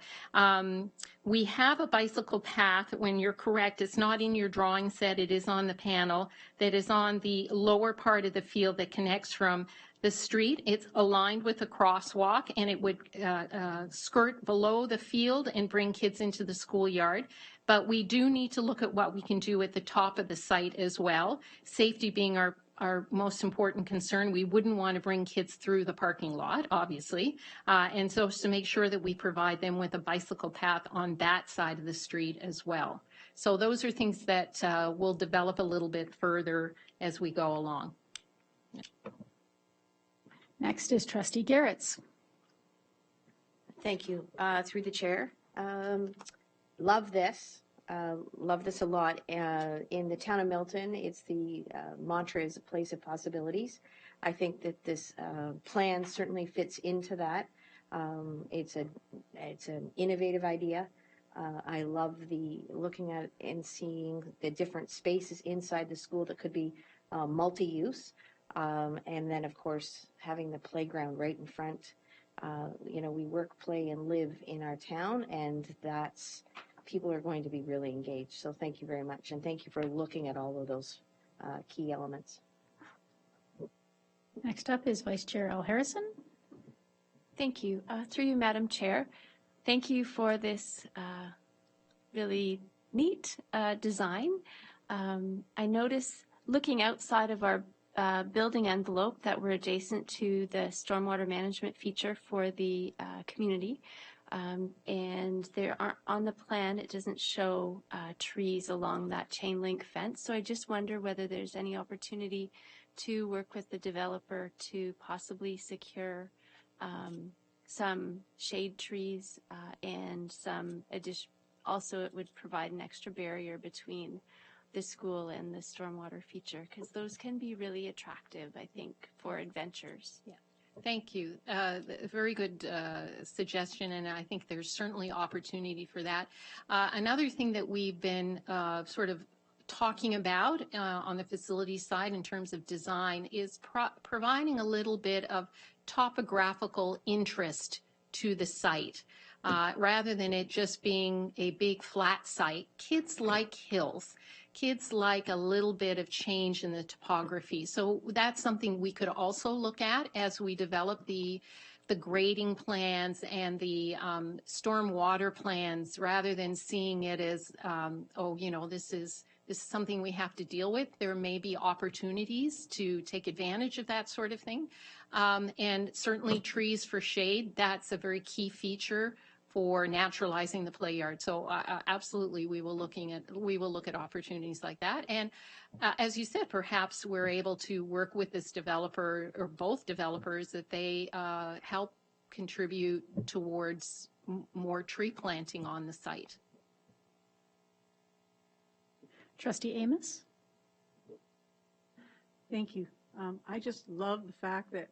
We have a bicycle path, when you're correct, it's not in your drawing set, it is on the panel, that is on the lower part of the field that connects from the street. It's aligned with a crosswalk, and it would skirt below the field and bring kids into the schoolyard. But we do need to look at what we can do at the top of the site as well. Safety being our most important concern. We wouldn't want to bring kids through the parking lot, obviously. And so to make sure that we provide them with a bicycle path on that side of the street as well. So those are things that we'll develop a little bit further as we go along. Next is Trustee Garretts. Thank you. Through the chair. Love this. Love this a lot. In the town of Milton, it's the mantra is a place of possibilities. I think that this plan certainly fits into that. It's an innovative idea. I love the looking at and seeing the different spaces inside the school that could be multi-use. And then, of course, having the playground right in front. We work, play, and live in our town, and people are going to be really engaged. So thank you very much, and thank you for looking at all of those key elements. Next up is Vice Chair Al Harrison. Thank you. Through you, Madam Chair, thank you for this really neat design. I notice, looking outside of our building envelope, that we're adjacent to the stormwater management feature for the community. And there are on the plan, it doesn't show trees along that chain link fence. So I just wonder whether there's any opportunity to work with the developer to possibly secure some shade trees and some addition. Also, it would provide an extra barrier between the school and the stormwater feature, because those can be really attractive, I think, for adventures. Yeah. Thank you. Very good suggestion, and I think there's certainly opportunity for that. Another thing that we've been sort of talking about on the facility side in terms of design is providing a little bit of topographical interest to the site. Rather than it just being a big flat site, kids like hills. Kids like a little bit of change in the topography. So that's something we could also look at as we develop the grading plans and the stormwater plans, rather than seeing it as, oh, you know, this is something we have to deal with. There may be opportunities to take advantage of that sort of thing. And certainly trees for shade, that's a very key feature for naturalizing the play yard. So absolutely, we will look at opportunities like that. And as you said, perhaps we're able to work with this developer or both developers that they help contribute towards more tree planting on the site. Trustee Amos? Thank you. I just love the fact that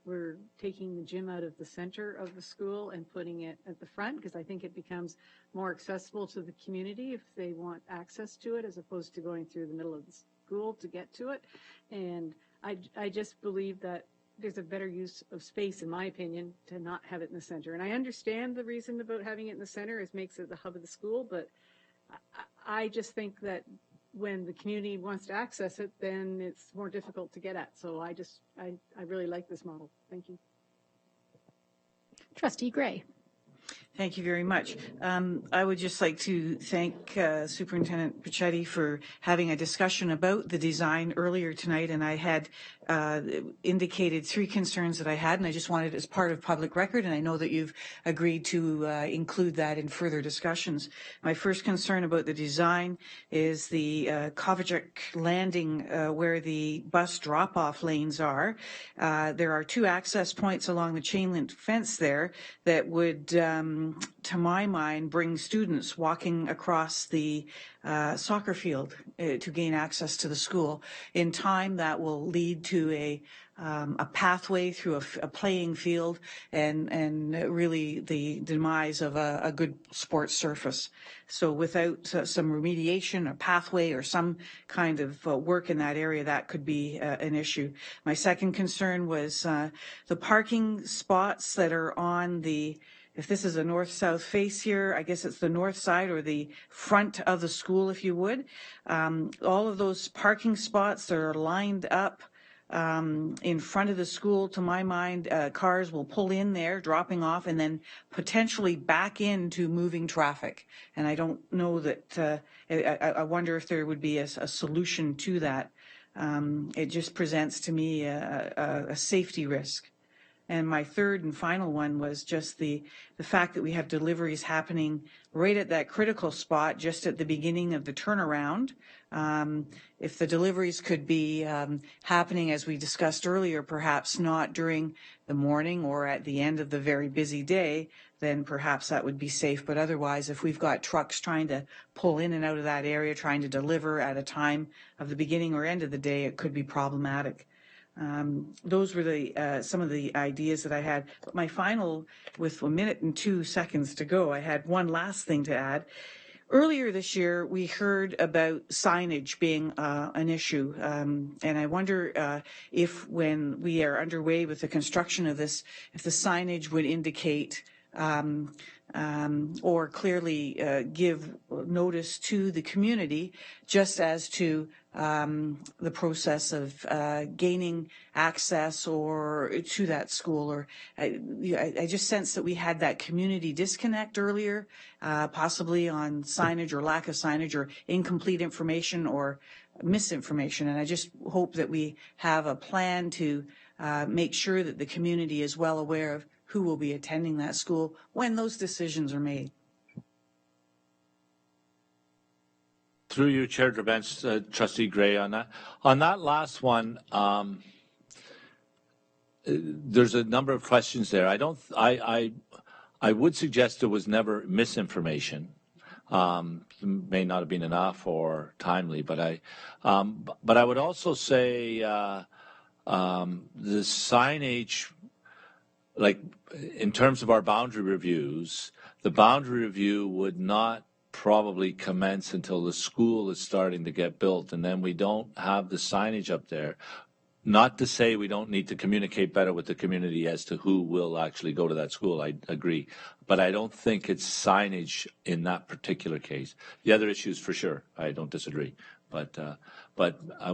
we're taking the gym out of the center of the school and putting it at the front, because I think it becomes more accessible to the community if they want access to it, as opposed to going through the middle of the school to get to it. And I just believe that there's a better use of space, in my opinion, to not have it in the center. And I understand the reason about having it in the center is makes it the hub of the school, but I just think that when the community wants to access it, then it's more difficult to get at. So I really like this model. Thank you. Trustee Gray. Thank you very much. I would just like to thank Superintendent Pichetti for having a discussion about the design earlier tonight, and I had indicated 3 concerns that I had, and I just wanted it as part of public record, and I know that you've agreed to include that in further discussions. My first concern about the design is the Kovacic landing where the bus drop-off lanes are. There are 2 access points along the chain link fence there that would to my mind, bring students walking across the soccer field to gain access to the school. In time, that will lead to a pathway through a playing field and really the demise of a good sports surface. So without some remediation, a pathway, or some kind of work in that area, that could be an issue. My second concern was the parking spots that are on the, if this is a north-south face here, I guess it's the north side or the front of the school, if you would. All of those parking spots that are lined up in front of the school, to my mind, cars will pull in there, dropping off, and then potentially back into moving traffic. And I don't know that, I wonder if there would be a solution to that. It just presents to me a safety risk. And my third and final one was just the fact that we have deliveries happening right at that critical spot, just at the beginning of the turnaround. If the deliveries could be happening, as we discussed earlier, perhaps not during the morning or at the end of the very busy day, then perhaps that would be safe. But otherwise, if we've got trucks trying to pull in and out of that area, trying to deliver at a time of the beginning or end of the day, it could be problematic. Those were the some of the ideas that I had. But my final, with 1 minute and 2 seconds to go, I had one last thing to add. Earlier this year, we heard about signage being an issue, and I wonder if when we are underway with the construction of this, if the signage would indicate or clearly give notice to the community, just as to the process of gaining access or to that school. Or I just sense that we had that community disconnect earlier, possibly on signage or lack of signage or incomplete information or misinformation. And I just hope that we have a plan to make sure that the community is well aware of who will be attending that school when those decisions are made. Through you, Chair Drabens, Trustee Gray, on that last one, there's a number of questions there. I would suggest there was never misinformation. May not have been enough or timely, but I would also say the signage, like in terms of our boundary reviews, the boundary review would not probably commence until the school is starting to get built, and then we don't have the signage up there. Not to say we don't need to communicate better with the community as to who will actually go to that school. I agree. But I don't think it's signage in that particular case. The other issues, for sure, I don't disagree. But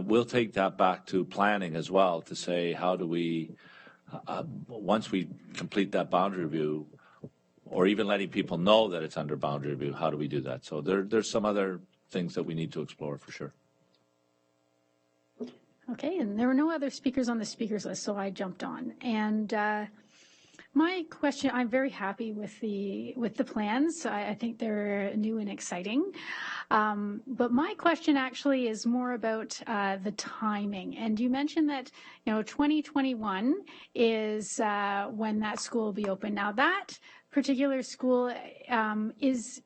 we'll take that back to planning as well to say, how do we, once we complete that boundary review, or even letting people know that it's under boundary review, how do we do that? So there's some other things that we need to explore for sure. Okay, and there were no other speakers on the speakers list, so I jumped on. And my question, I'm very happy with the plans. I think they're new and exciting. But my question actually is more about the timing. And you mentioned that 2021 is when that school will be open. Now that particular school is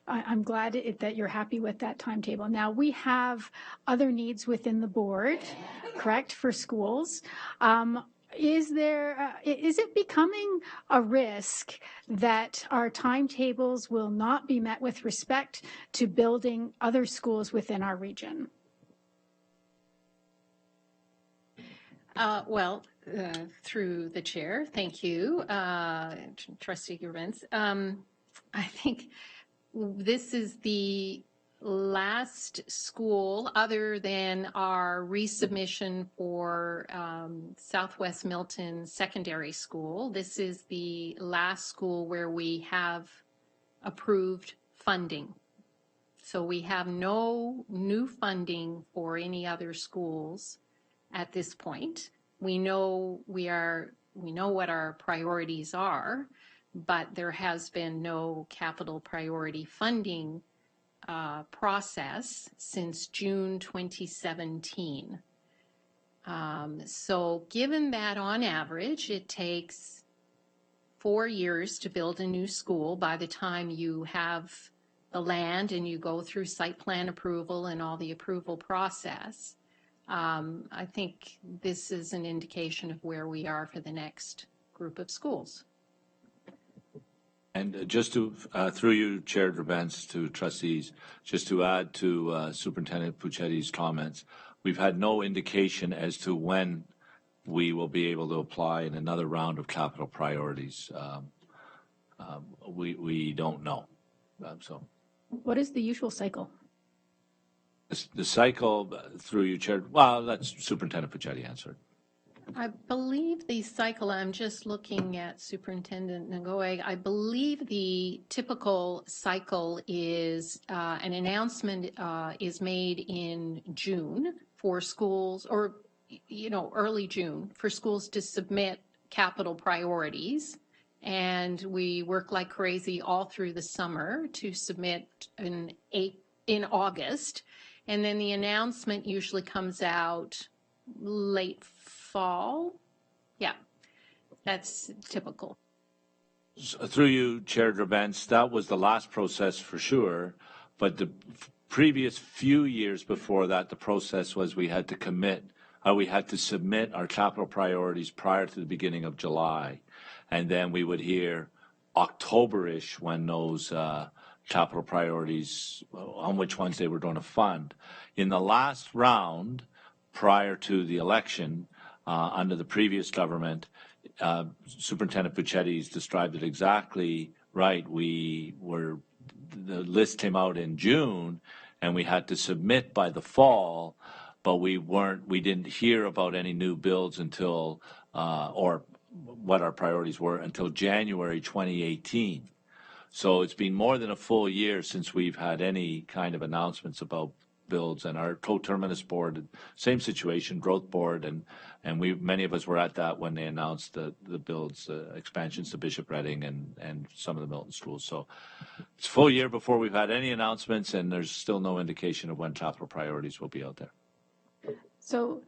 I'm glad that you're happy with that timetable. Now, we have other needs within the board, correct, for schools. Is it becoming a risk that our timetables will not be met with respect to building other schools within our region? Through the chair, thank you, Trustee Gurvens. I think this is the last school, other than our resubmission for Southwest Milton Secondary School. This is the last school where we have approved funding. So we have no new funding for any other schools at this point. We know what our priorities are, but there has been no capital priority funding process since June 2017. So given that on average it takes 4 years to build a new school by the time you have the land and you go through site plan approval and all the approval process, I think this is an indication of where we are for the next group of schools. And just to, through you, Chair Drabens, to trustees, just to add to Superintendent Puccetti's comments, we've had no indication as to when we will be able to apply in another round of capital priorities. We don't know. So, what is the usual cycle? The cycle, through you, Chair, well, that's Superintendent Puccetti answered. I believe the cycle, I'm just looking at Superintendent Ngoe, I believe the typical cycle is an announcement is made in June for schools, or early June, for schools to submit capital priorities. And we work like crazy all through the summer to submit in August. And then the announcement usually comes out late fall. Yeah, that's typical. Through you, Chair Drabens, that was the last process for sure, but the previous few years before that, the process was we had to submit our capital priorities prior to the beginning of July, and then we would hear October-ish when those capital priorities, on which ones they were going to fund. In the last round, prior to the election, under the previous government, Superintendent Puccetti's described it exactly right. The list came out in June, and we had to submit by the fall, but we didn't hear about any new builds until, or what our priorities were, until January 2018. So it's been more than a full year since we've had any kind of announcements about builds, and our co-terminus board, same situation, growth board, and many of us were at that when they announced the builds, expansions to Bishop Redding and some of the Milton schools. So it's a full year before we've had any announcements, and there's still no indication of when capital priorities will be out there. So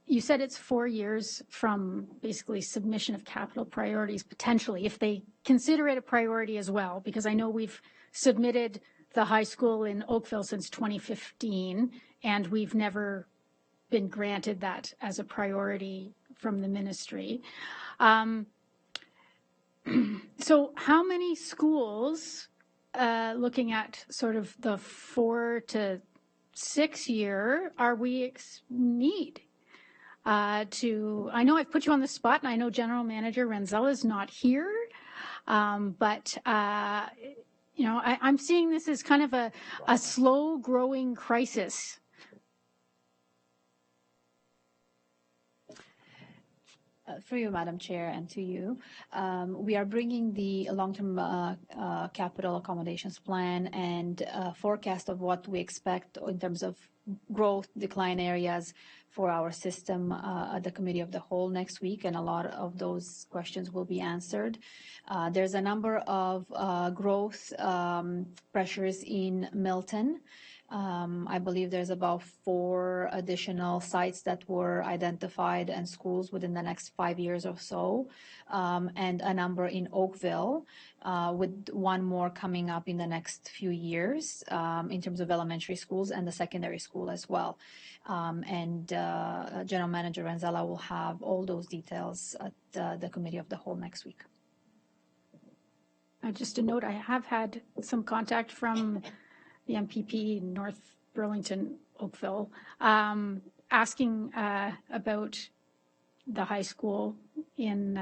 you said it's 4 years from basically submission of capital priorities, potentially, if they consider it a priority as well, because I know we've submitted the high school in Oakville since 2015, and we've never been granted that as a priority from the ministry. So how many schools, looking at sort of the 4 to 6 year, are we need? I know I've put you on the spot, and I know General Manager Renzella is not here, but you know, I'm seeing this as kind of a slow-growing crisis. Through you, Madam Chair, and to you, we are bringing the long-term capital accommodations plan and forecast of what we expect in terms of growth, decline areas for our system at the Committee of the Whole next week, and a lot of those questions will be answered. There's a number of growth pressures in Milton. I believe there's about 4 additional sites that were identified and schools within the next 5 years or so, and a number in Oakville, with 1 more coming up in the next few years in terms of elementary schools and the secondary school as well. And General Manager Renzella will have all those details at the Committee of the Whole next week. Just a note, I have had some contact from the MPP North Burlington Oakville, asking about the high school in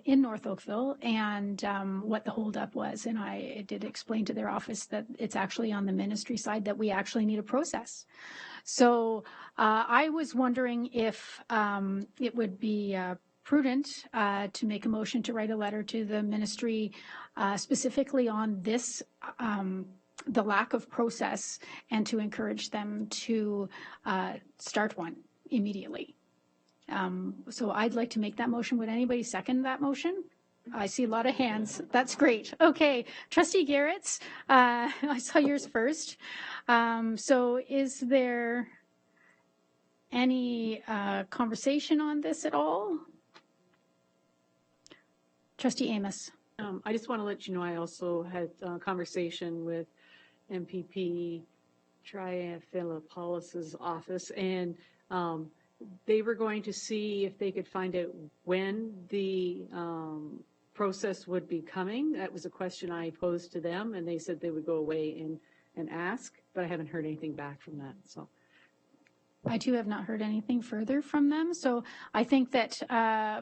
North Oakville and what the holdup was. And I did explain to their office that it's actually on the ministry side that we actually need a process. So I was wondering if it would be prudent to make a motion to write a letter to the ministry specifically on this the lack of process, and to encourage them to start one immediately. So I'd like to make that motion. Would anybody second that motion? I see a lot of hands. That's great. Okay, Trustee Garrett's, I saw yours first. So is there any conversation on this at all? Trustee Amos. I just want to let you know I also had a conversation with MPP Triaphilopoulos' office, and they were going to see if they could find out when the process would be coming. That was a question I posed to them, and they said they would go away and ask, but I haven't heard anything back from that. So I too have not heard anything further from them. So I think that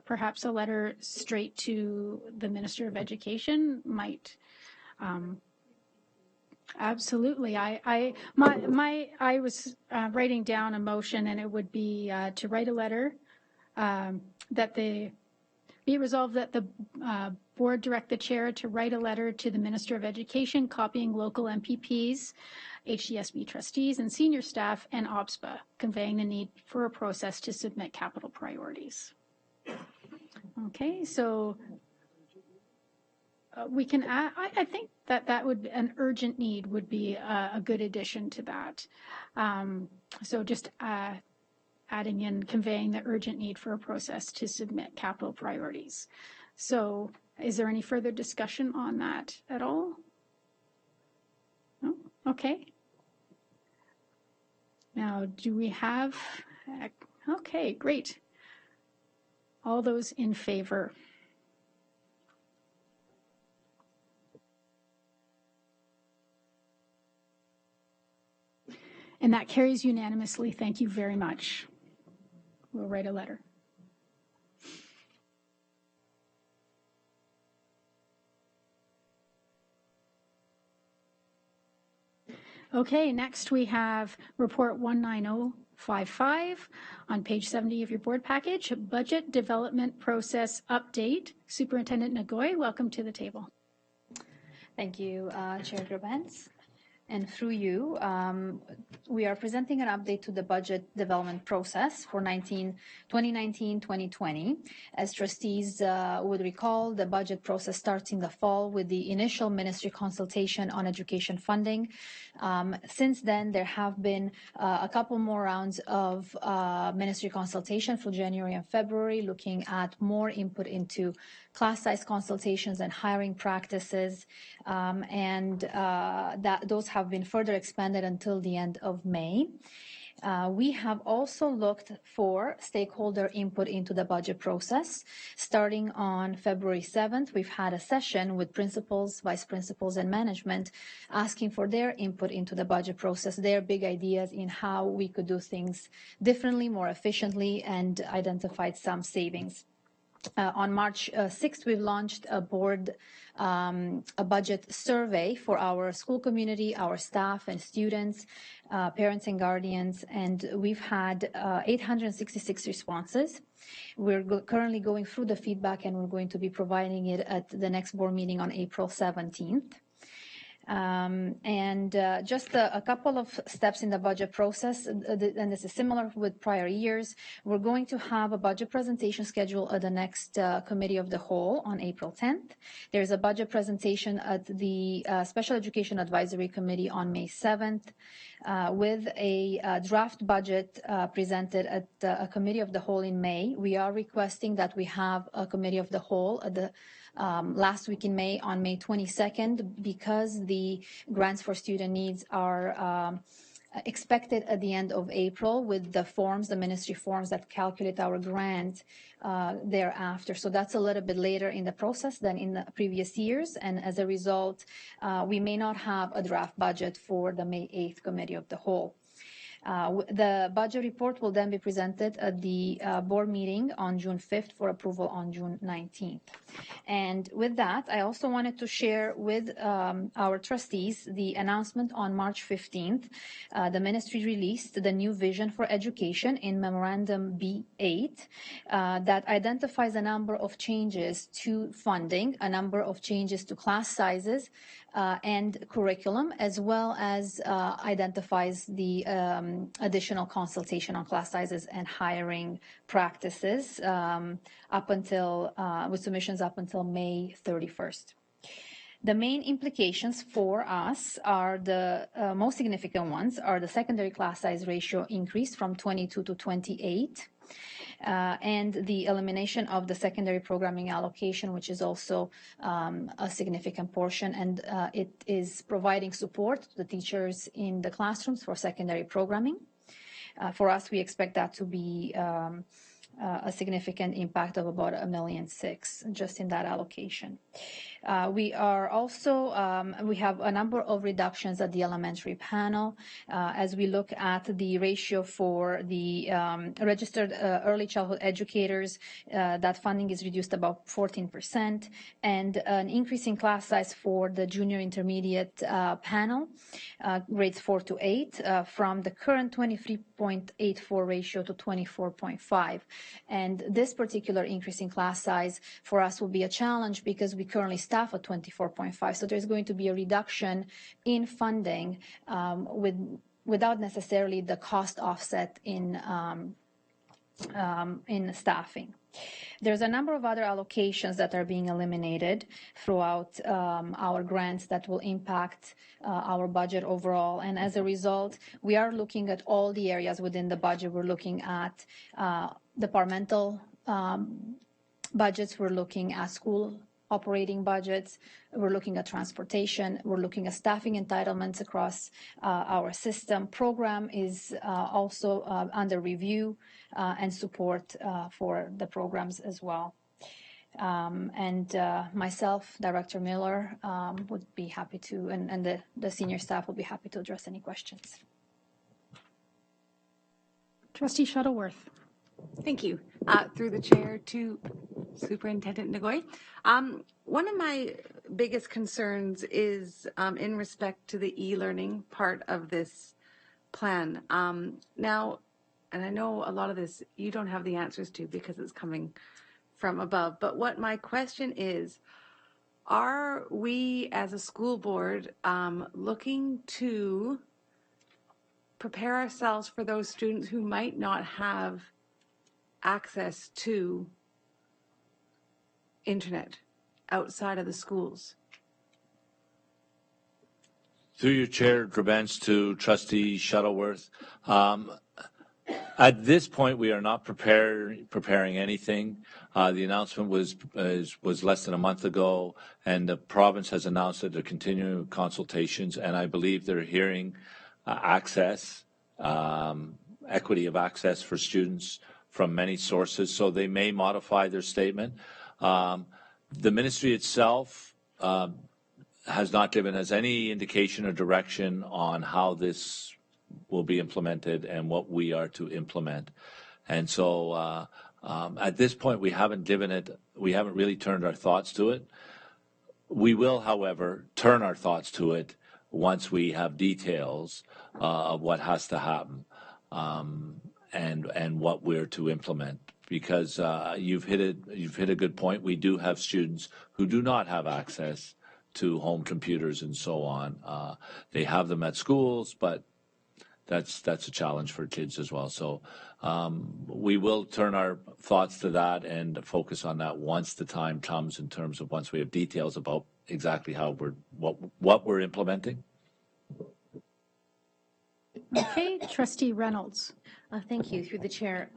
perhaps a letter straight to the Minister of Education might. Absolutely. I was writing down a motion, and it would be to write a letter that be resolved that the board direct the chair to write a letter to the Minister of Education, copying local MPPs, HDSB trustees, and senior staff, and OPSPA, conveying the need for a process to submit capital priorities. Okay, so we can add, I think that would, an urgent need would be a good addition to that. So just adding in, conveying the urgent need for a process to submit capital priorities. So is there any further discussion on that at all? No? Okay. Now, do we have, okay, great. All those in favor? And that carries unanimously. Thank you very much. We'll write a letter. Okay, next we have Report 19055 on page 70 of your board package, Budget Development Process Update. Superintendent Nagoy, welcome to the table. Thank you, Chair Grabans. and through you, we are presenting an update to the budget development process for 2019-2020. As trustees would recall, the budget process starts in the fall with the initial ministry consultation on education funding. Since then, there have been a couple more rounds of ministry consultation for January and February, looking at more input into class size consultations and hiring practices, and those have been further expanded until the end of May. We have also looked for stakeholder input into the budget process. Starting on February 7th, we've had a session with principals, vice principals, and management asking for their input into the budget process, their big ideas in how we could do things differently, more efficiently, and identified some savings. On March 6th, we launched a budget survey for our school community, our staff and students, parents and guardians, and we've had 866 responses. We're currently going through the feedback, and we're going to be providing it at the next board meeting on April 17th. Just a couple of steps in the budget process, and this is similar with prior years. We're going to have a budget presentation scheduled at the next Committee of the Whole on April 10th. There's a budget presentation at the Special Education Advisory Committee on May 7th, with a draft budget presented at a Committee of the Whole in May. We are requesting that we have a Committee of the Whole at the last week in May, on May 22nd, because the grants for student needs are expected at the end of April, with the forms, the ministry forms that calculate our grant thereafter. So that's a little bit later in the process than in the previous years, and as a result, we may not have a draft budget for the May 8th Committee of the Whole. The budget report will then be presented at the board meeting on June 5th for approval on June 19th. And with that, I also wanted to share with our trustees the announcement on March 15th. The ministry released the new vision for education in Memorandum B8 that identifies a number of changes to funding, a number of changes to class sizes, and curriculum, as well as identifies the additional consultation on class sizes and hiring practices up until with submissions up until May 31st. The main implications for us are the most significant ones are the secondary class size ratio increased from 22 to 28. And the elimination of the secondary programming allocation, which is also a significant portion, and it is providing support to the teachers in the classrooms for secondary programming. For us, we expect that to be a significant impact of about $1.6 million just in that allocation. We are also, we have a number of reductions at the elementary panel as we look at the ratio for the registered early childhood educators. That funding is reduced about 14%, and an increase in class size for the junior intermediate panel, grades 4 to 8, from the current 23.84 ratio to 24.5. And this particular increase in class size for us will be a challenge because we currently staff at 24.5. So there's going to be a reduction in funding without necessarily the cost offset in staffing. There's a number of other allocations that are being eliminated throughout our grants that will impact our budget overall. And as a result, we are looking at all the areas within the budget. We're looking at departmental budgets. We're looking at school operating budgets. We're looking at transportation. We're looking at staffing entitlements across our system. Program is also under review and support for the programs as well. And myself, Director Miller, would be happy to, and the senior staff will be happy to address any questions. Trustee Shuttleworth. Thank you. Through the chair to Superintendent Ngoy. One of my biggest concerns is in respect to the e-learning part of this plan. Now, and I know a lot of this you don't have the answers to because it's coming from above, but what my question is, Are we as a school board looking to prepare ourselves for those students who might not have access to internet outside of the schools? Through your chair, Drabens, to Trustee Shuttleworth. At this point, we are not preparing anything. The announcement was less than a month ago, and the province has announced that they're continuing consultations, and I believe they're hearing access, equity of access for students from many sources, so they may modify their statement. The ministry itself has not given us any indication or direction on how this will be implemented and what we are to implement. And so at this point, we haven't really turned our thoughts to it. We will, however, turn our thoughts to it once we have details of what has to happen and what we're to implement. Because you've hit a good point. We do have students who do not have access to home computers and so on. They have them at schools, but that's a challenge for kids as well. So we will turn our thoughts to that and focus on that once the time comes, in terms of once we have details about exactly how what we're implementing. Okay, Trustee Reynolds. Thank you. Through the chair.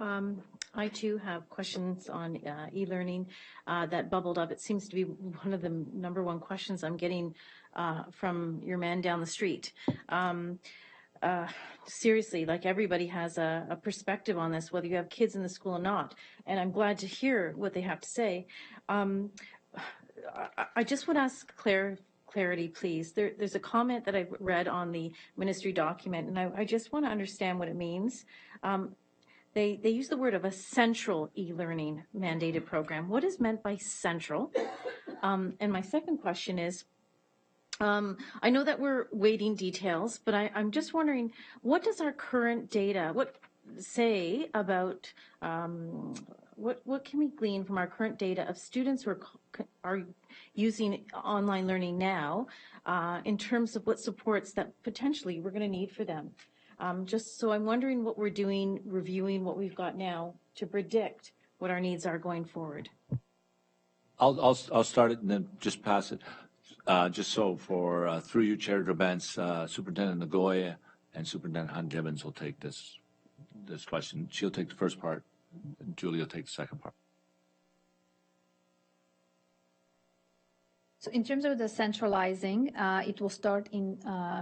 I too have questions on e-learning that bubbled up. It seems to be one of the number one questions I'm getting from your man down the street. Seriously, like, everybody has a perspective on this, whether you have kids in the school or not, and I'm glad to hear what they have to say. I just would ask clarity, please. There's a comment that I've read on the ministry document, and I just want to understand what it means. They use the word of a central e-learning mandated program. What is meant by central? And my second question is, I know that we're waiting details, but I'm just wondering, what does our current data say about what can we glean from our current data of students who are using online learning now in terms of what supports that potentially we're going to need for them? Just so I'm wondering what we're doing, reviewing what we've got now to predict what our needs are going forward. I'll start it and then just pass it. Just so for through you, Chair Drabens, Superintendent Nagoya and Superintendent Hunt-Gibbons will take this question. She'll take the first part, and Julie will take the second part. So in terms of the centralizing, it will start in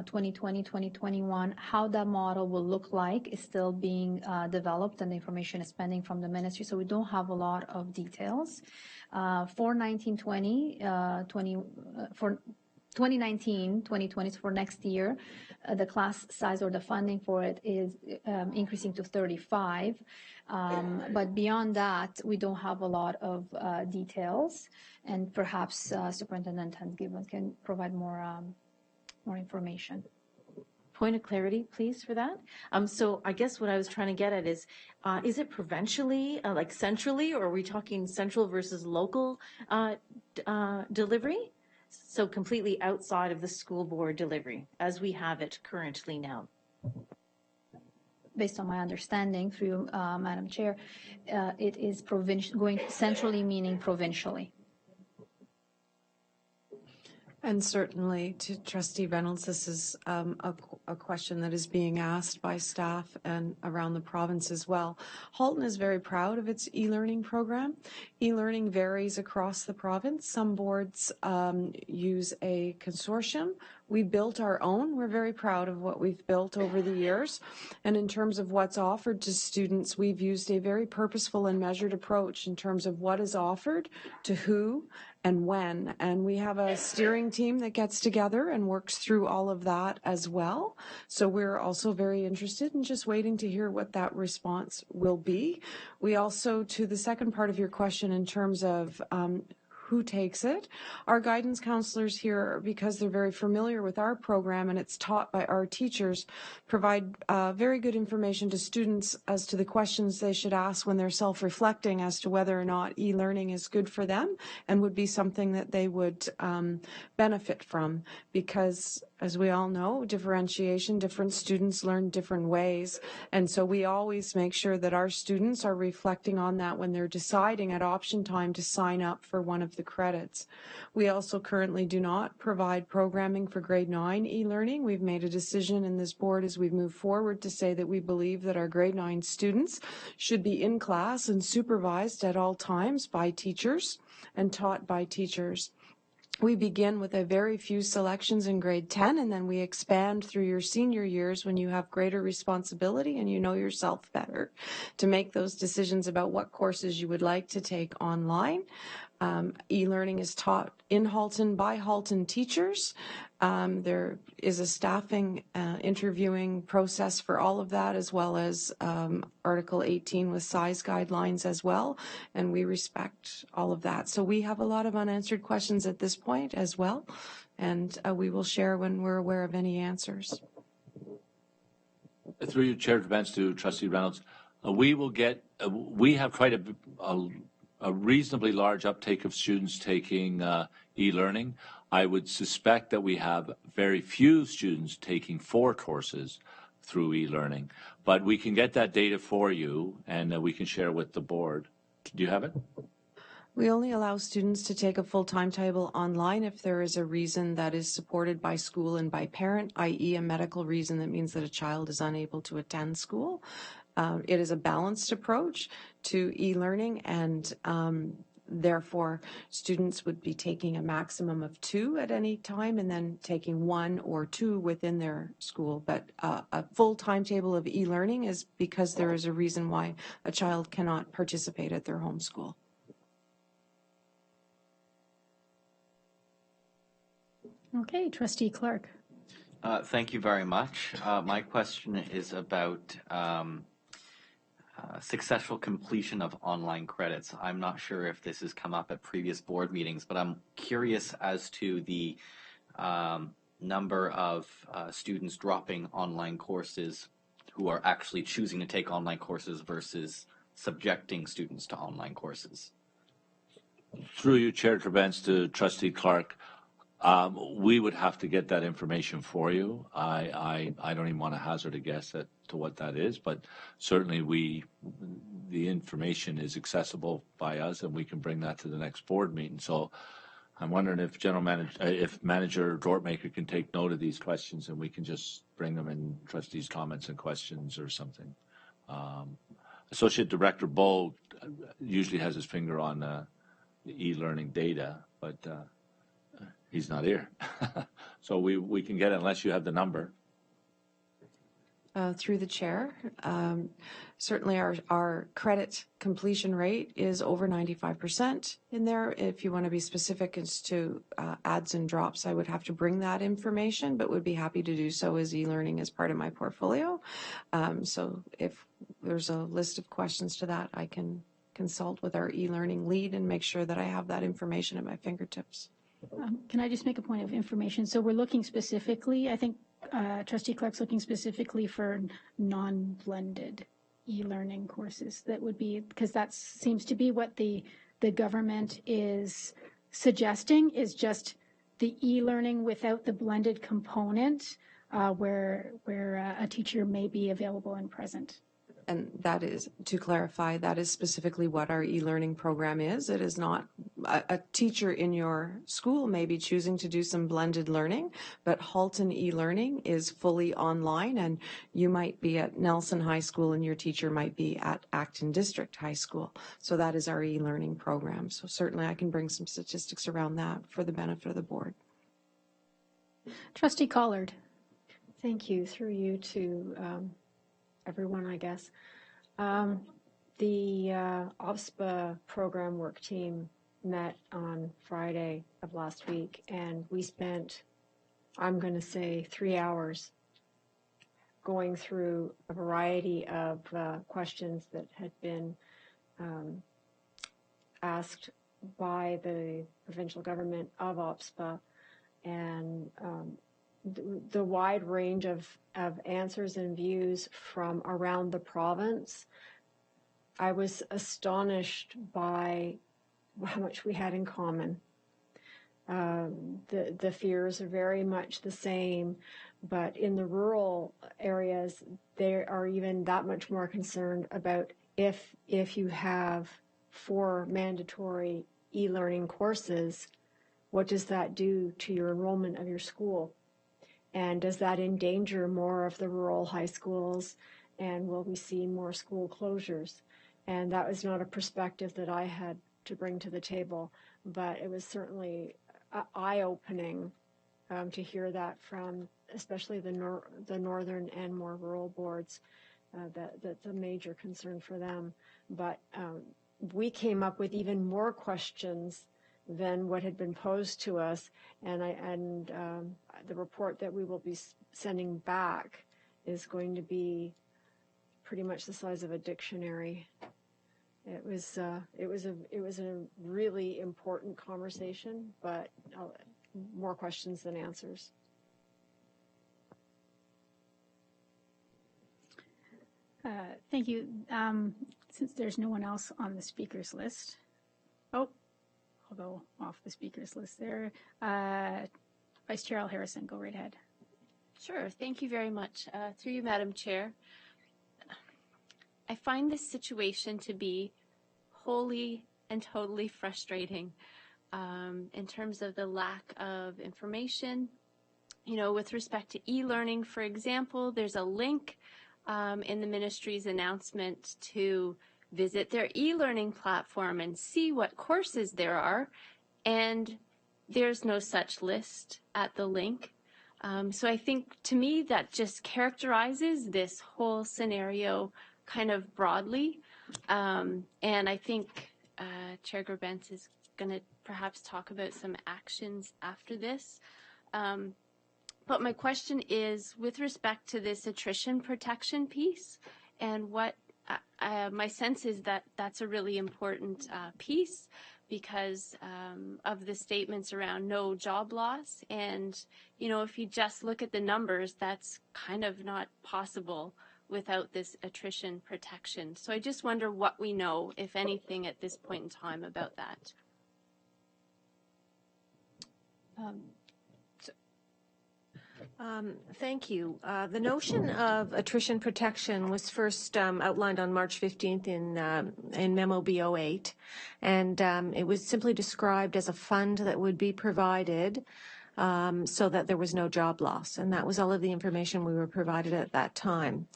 2020, 2021. How that model will look like is still being developed, and the information is pending from the ministry, so we don't have a lot of details. For 2019-2020, so for next year, the class size or the funding for it is increasing to 35. But beyond that, we don't have a lot of details, and perhaps Superintendent Hunt-Gibbons can provide more information. Point of clarity, please, for that. So I guess what I was trying to get at is it provincially, like centrally, or are we talking central versus local delivery? So completely outside of the school board delivery, as we have it currently now. Based on my understanding, through Madam Chair, it is going centrally, meaning provincially. And certainly to Trustee Reynolds, this is a question that is being asked by staff and around the province as well. Halton is very proud of its e-learning program. E-learning varies across the province. Some boards use a consortium. We built our own. We're very proud of what we've built over the years. And in terms of what's offered to students, we've used a very purposeful and measured approach in terms of what is offered, to who, and when. And we have a steering team that gets together and works through all of that as well. So we're also very interested in just waiting to hear what that response will be. We also, to the second part of your question in terms of who takes it. Our guidance counselors here, because they're very familiar with our program and it's taught by our teachers, provide very good information to students as to the questions they should ask when they're self-reflecting as to whether or not e-learning is good for them and would be something that they would benefit from, because as we all know, differentiation, different students learn different ways. And so we always make sure that our students are reflecting on that when they're deciding at option time to sign up for one of the credits. We also currently do not provide programming for grade 9 e-learning. We've made a decision in this board as we've moved forward to say that we believe that our grade 9 students should be in class and supervised at all times by teachers and taught by teachers. We begin with a very few selections in grade 10, and then we expand through your senior years when you have greater responsibility and you know yourself better to make those decisions about what courses you would like to take online. E-learning is taught in Halton by Halton teachers. There is a staffing interviewing process for all of that, as well as Article 18 with size guidelines as well, and we respect all of that. So we have a lot of unanswered questions at this point as well, and we will share when we're aware of any answers. Through your chair of events to Trustee Reynolds, we have quite a reasonably large uptake of students taking e-learning. I would suspect that we have very few students taking 4 courses through e-learning, but we can get that data for you and we can share with the board. Do you have it? We only allow students to take a full timetable online if there is a reason that is supported by school and by parent, i.e. a medical reason that means that a child is unable to attend school. It is a balanced approach to e-learning, and therefore students would be taking a maximum of 2 at any time and then taking 1 or 2 within their school. But a full timetable of e-learning is because there is a reason why a child cannot participate at their home school. Okay, Trustee Clark. Thank you very much. My question is about successful completion of online credits. I'm not sure if this has come up at previous board meetings, but I'm curious as to the number of students dropping online courses who are actually choosing to take online courses versus subjecting students to online courses. Through your chair of events to Trustee Clark, we would have to get that information for you. I don't even want to hazard a guess to what that is, but certainly the information is accessible by us, and we can bring that to the next board meeting. So I'm wondering if if Manager Dortmaker can take note of these questions, and we can just bring them in trustees' comments and questions or something. Associate Director Bull usually has his finger on the e-learning data, but he's not here. So we can get it unless you have the number. Through the chair, certainly our credit completion rate is over 95% in there. If you want to be specific as to adds and drops, I would have to bring that information, but would be happy to do so as e-learning as part of my portfolio. So if there's a list of questions to that, I can consult with our e-learning lead and make sure that I have that information at my fingertips. Can I just make a point of information? So we're looking specifically, I think Trustee Clark's looking specifically for non-blended e-learning courses. That would be, because that seems to be what the government is suggesting, is just the e-learning without the blended component where a teacher may be available and present. And that is, to clarify, that is specifically what our e-learning program is. It is not a teacher in your school may be choosing to do some blended learning, but Halton e-learning is fully online, and you might be at Nelson High School and your teacher might be at Acton District High School. So that is our e-learning program. So certainly I can bring some statistics around that for the benefit of the board. Trustee Collard. Thank you. Through you to everyone, I guess. The OBSPA program work team met on Friday of last week, and we spent, I'm going to say, 3 hours going through a variety of questions that had been asked by the provincial government of OPSPA, and the wide range of answers and views from around the province. I was astonished by how much we had in common. The fears are very much the same, but in the rural areas, they are even that much more concerned about if you have 4 mandatory e-learning courses, what does that do to your enrollment of your school? And does that endanger more of the rural high schools? And will we see more school closures? And that was not a perspective that I had to bring to the table, but it was certainly eye-opening to hear that from especially the northern and more rural boards, that's a major concern for them. But we came up with even more questions than what had been posed to us, and the report that we will be sending back is going to be pretty much the size of a dictionary. It was a really important conversation, but more questions than answers. Thank you. Since there's no one else on the speakers list, I'll go off the speakers list there. Vice Chair Harrison, go right ahead. Sure. Thank you very much. Through you, Madam Chair. I find this situation to be wholly and totally frustrating in terms of the lack of information. You know, with respect to e-learning, for example, there's a link in the ministry's announcement to visit their e-learning platform and see what courses there are, and there's no such list at the link. So I think, to me, that just characterizes this whole scenario kind of broadly, and I think Chair Gerbentz is going to perhaps talk about some actions after this. But my question is, with respect to this attrition protection piece, and what my sense is that that's a really important piece because of the statements around no job loss. And, you know, if you just look at the numbers, that's kind of not possible without this attrition protection. So I just wonder what we know, if anything, at this point in time about that. Thank you. The notion of attrition protection was first outlined on March 15th in Memo B08, and it was simply described as a fund that would be provided so that there was no job loss, and that was all of the information we were provided at that time.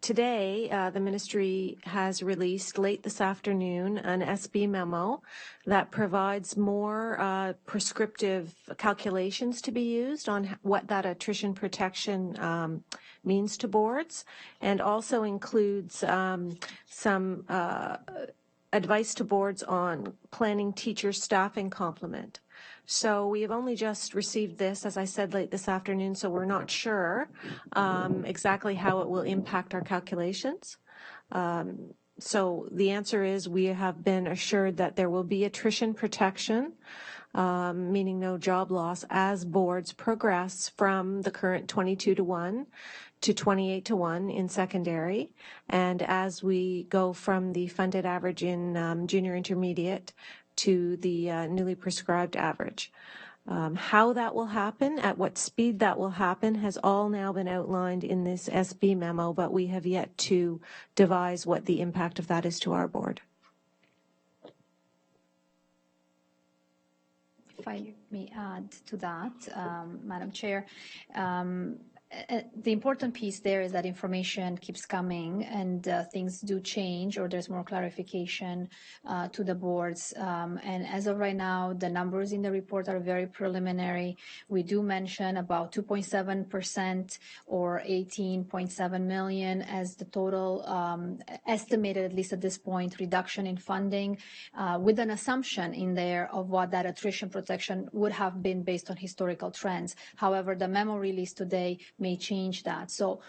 Today, the ministry has released late this afternoon an SB memo that provides more prescriptive calculations to be used on what that attrition protection means to boards, and also includes some advice to boards on planning teacher staffing complement. So we have only just received this, as I said, late this afternoon, so we're not sure exactly how it will impact our calculations. So the answer is we have been assured that there will be attrition protection, meaning no job loss, as boards progress from the current 22-1 to 28-1 in secondary, and as we go from the funded average in junior intermediate to the newly prescribed average. How that will happen, at what speed that will happen, has all now been outlined in this SB memo, but we have yet to devise what the impact of that is to our board. If I may add to that, Madam Chair, the important piece there is that information keeps coming and things do change, or there's more clarification to the boards. And as of right now, the numbers in the report are very preliminary. We do mention about 2.7% or 18.7 million as the total estimated, at least at this point, reduction in funding, with an assumption in there of what that attrition protection would have been based on historical trends. However, the memo released today may change that. So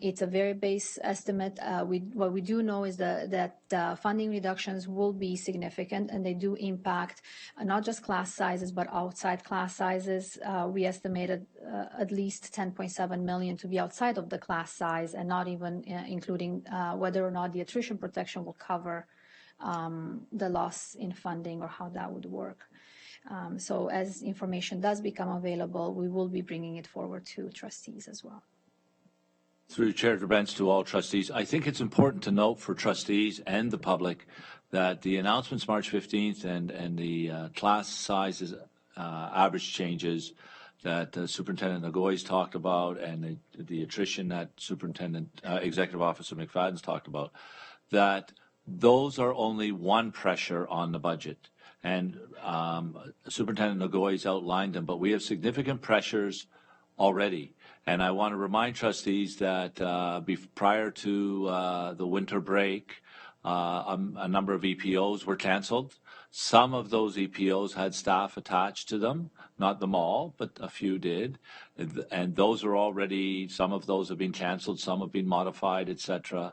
it's a very base estimate. What we do know is that funding reductions will be significant, and they do impact not just class sizes, but outside class sizes. We estimated at least $10.7 million to be outside of the class size, and not even including whether or not the attrition protection will cover the loss in funding or how that would work. So as information does become available, we will be bringing it forward to trustees as well. Through Chair Gerbents to all trustees, I think it's important to note for trustees and the public that the announcements March 15th and the class sizes average changes that Superintendent Nagoy's talked about, and the attrition that Executive Officer McFadden's talked about, that those are only one pressure on the budget. And Superintendent Nagoy's outlined them, but we have significant pressures already. And I want to remind trustees that prior to the winter break, a number of EPOs were canceled. Some of those EPOs had staff attached to them, not them all, but a few did. And those are already, some of those have been canceled, some have been modified, etc.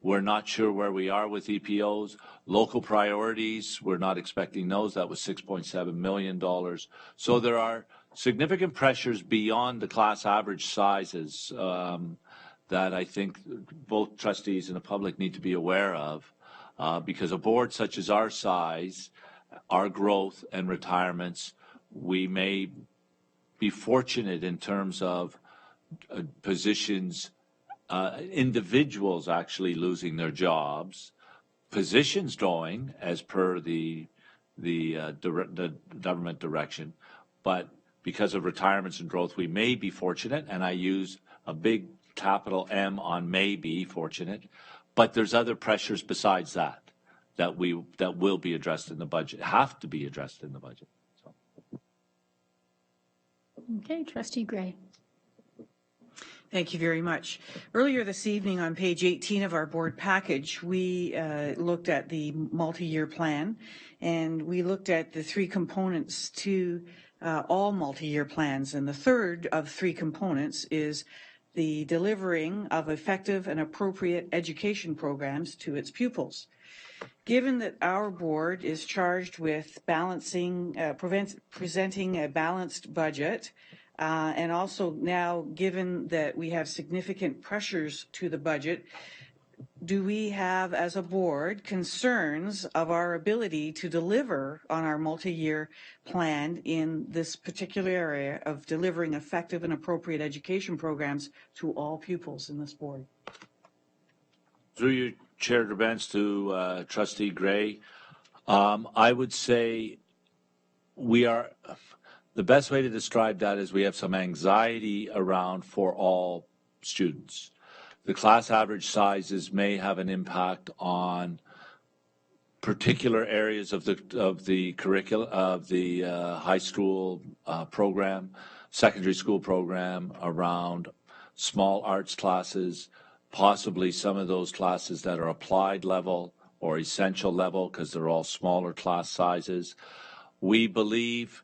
We're not sure where we are with EPOs. Local priorities, we're not expecting those. That was $6.7 million. So there are significant pressures beyond the class average sizes that I think both trustees and the public need to be aware of, because a board such as our size, our growth and retirements, we may be fortunate in terms of positions, individuals actually losing their jobs, positions growing as per the government direction, but because of retirements and growth, we may be fortunate, and I use a big capital M on may be fortunate, but there's other pressures besides that will be addressed in the budget, have to be addressed in the budget. So. Okay, Trustee Gray. Thank you very much. Earlier this evening on page 18 of our board package, we looked at the multi-year plan, and we looked at the three components to all multi-year plans. And the third of three components is the delivering of effective and appropriate education programs to its pupils. Given that our board is charged with balancing, presenting a balanced budget, and also now given that we have significant pressures to the budget, do we have as a board concerns of our ability to deliver on our multi-year plan in this particular area of delivering effective and appropriate education programs to all pupils in this board? Through you, Chair Gerbents, to Trustee Gray, I would say the best way to describe that is we have some anxiety around for all students. The class average sizes may have an impact on particular areas of the curriculum of the high school program, secondary school program, around small arts classes, possibly some of those classes that are applied level or essential level because they're all smaller class sizes. We believe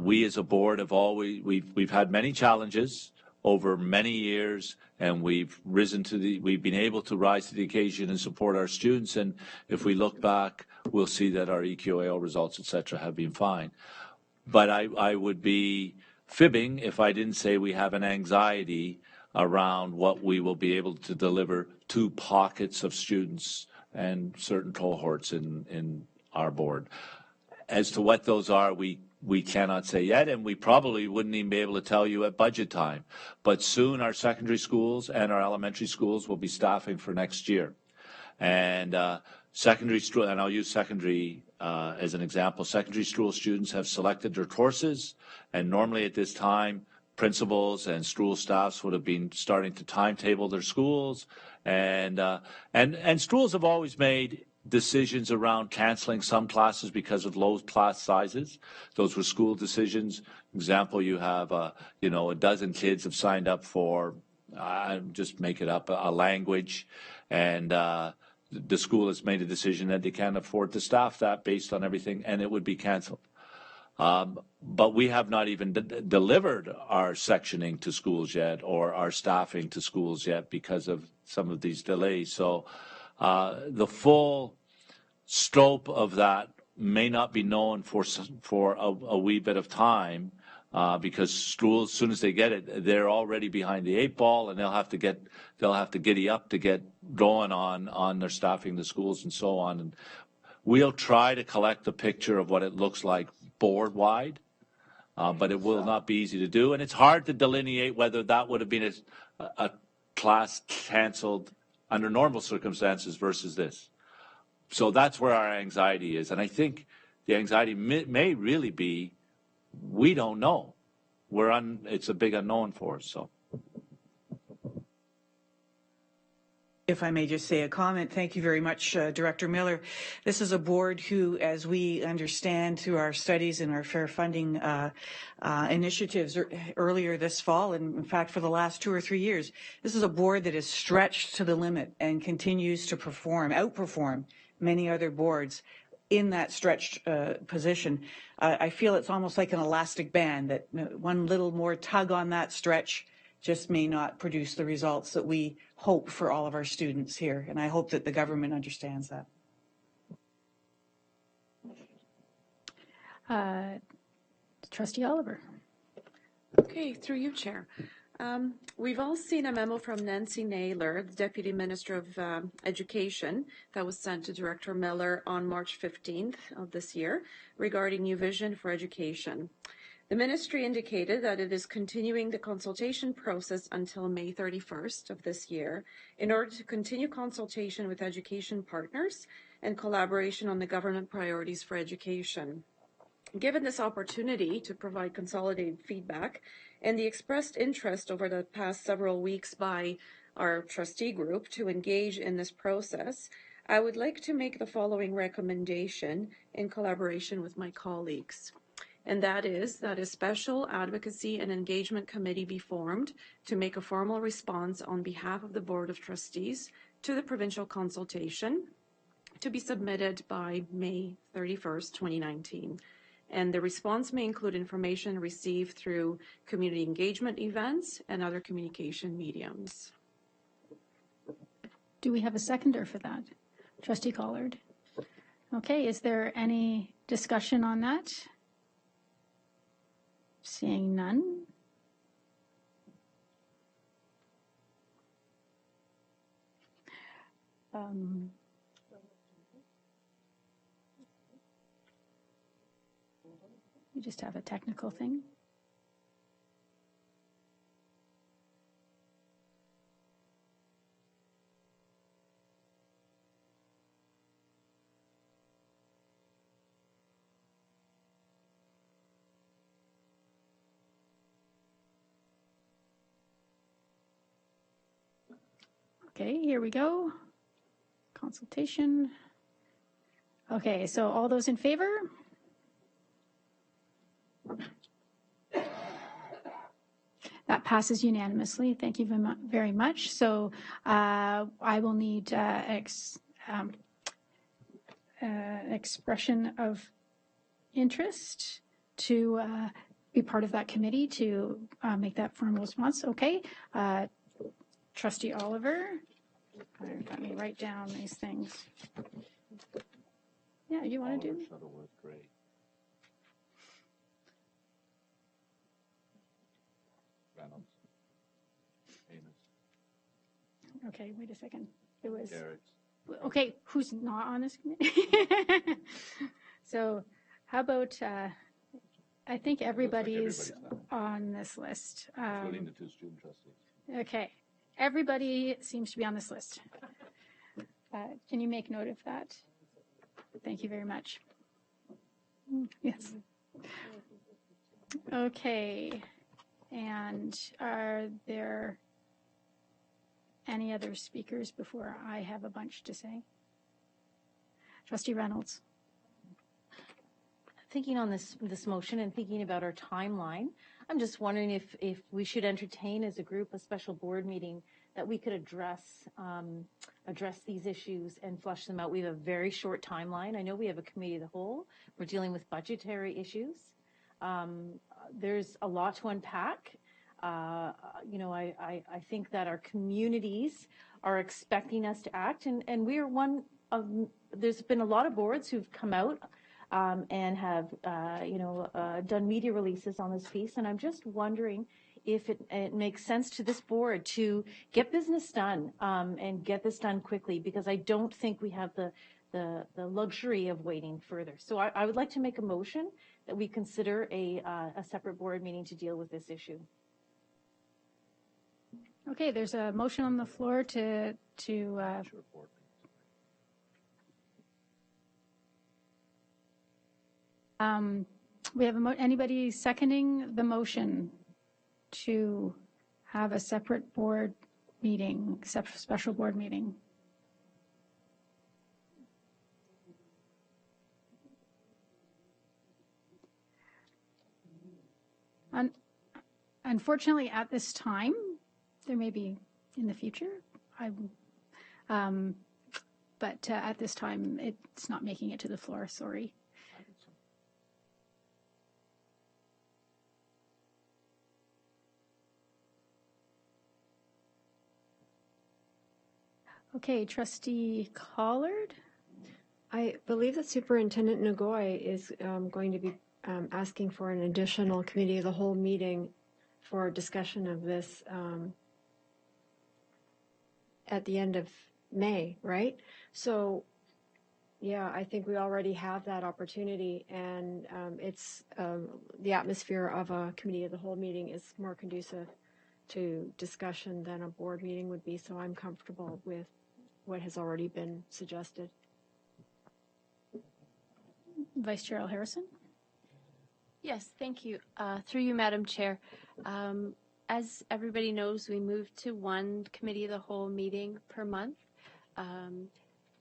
we as a board we've had many challenges over many years, and we've been able to rise to the occasion and support our students. And if we look back, we'll see that our EQAO results, et cetera, have been fine. But I would be fibbing if I didn't say we have an anxiety around what we will be able to deliver to pockets of students and certain cohorts in our board. As to what those are, we cannot say yet, and we probably wouldn't even be able to tell you at budget time. But soon our secondary schools and our elementary schools will be staffing for next year. And secondary school, and I'll use secondary as an example, secondary school students have selected their courses, and normally at this time, principals and school staffs would have been starting to timetable their schools, and schools have always made decisions around canceling some classes because of low class sizes. Those were school decisions. Example, you have a dozen kids have signed up for, just make it up, a language, and the school has made a decision that they can't afford to staff that based on everything, and it would be canceled. But we have not even delivered our sectioning to schools yet or our staffing to schools yet because of some of these delays. So the full scope of that may not be known for a wee bit of time because schools, as soon as they get it, they're already behind the 8 ball, and they'll have to giddy up to get going on their staffing the schools and so on. And we'll try to collect a picture of what it looks like board wide, but it will not be easy to do, and it's hard to delineate whether that would have been a class canceled under normal circumstances versus this. So that's where our anxiety is. And I think the anxiety may really be, we don't know. It's a big unknown for us. So. If I may just say a comment, thank you very much, Director Miller. This is a board who, as we understand through our studies and our fair funding initiatives earlier this fall, and in fact for the last 2 or 3 years, this is a board that is stretched to the limit and continues to outperform many other boards in that stretched position. I feel it's almost like an elastic band, that one little more tug on that stretch just may not produce the results that we hope for all of our students here. And I hope that the government understands that. Trustee Oliver. Okay, through you, Chair. We've all seen a memo from Nancy Naylor, the Deputy Minister of Education, that was sent to Director Miller on March 15th of this year regarding new vision for education. The ministry indicated that it is continuing the consultation process until May 31st of this year in order to continue consultation with education partners and collaboration on the government priorities for education. Given this opportunity to provide consolidated feedback and the expressed interest over the past several weeks by our trustee group to engage in this process, I would like to make the following recommendation in collaboration with my colleagues. And that is that a special advocacy and engagement committee be formed to make a formal response on behalf of the Board of Trustees to the provincial consultation to be submitted by May 31st, 2019. And the response may include information received through community engagement events and other communication mediums. Do we have a seconder for that? Trustee Collard. Okay, is there any discussion on that? Seeing none. We just have a technical thing. Okay, here we go. Consultation. Okay, so all those in favor? That passes unanimously. Thank you very much. So I will need expression of interest to be part of that committee to make that formal response. Okay. Trustee Oliver, let me write down these things. Yeah, you want to do? Great. Okay, wait a second. It was okay. Who's not on this committee? So, how about? I think everybody's on this list, including the 2 student trustees. Okay. Everybody seems to be on this list. Can you make note of that? Thank you very much. Yes. Okay. And are there any other speakers before I have a bunch to say? Trustee Reynolds. Thinking on this motion and thinking about our timeline, I'm just wondering if we should entertain as a group a special board meeting that we could address these issues and flush them out. We have a very short timeline. I know we have a committee of the whole. We're dealing with budgetary issues. There's a lot to unpack. I think that our communities are expecting us to act, and we are one of, there's been a lot of boards who've come out and have, done media releases on this piece, and I'm just wondering if it makes sense to this board to get business done and get this done quickly, because I don't think we have the luxury of waiting further. So I would like to make a motion that we consider a separate board meeting to deal with this issue. Okay, there's a motion on the floor to we have anybody seconding the motion to have a separate board meeting, special board meeting? Unfortunately, at this time, there may be in the future, but at this time, it's not making it to the floor, sorry. Okay, Trustee Collard? I believe that Superintendent Ngoy is going to be asking for an additional committee of the whole meeting for discussion of this at the end of May, right? So, yeah, I think we already have that opportunity, and it's the atmosphere of a committee of the whole meeting is more conducive to discussion than a board meeting would be, so I'm comfortable with what has already been suggested. Vice Chair Harrison? Yes, thank you. Through you, Madam Chair. As everybody knows, we moved to one committee of the whole meeting per month.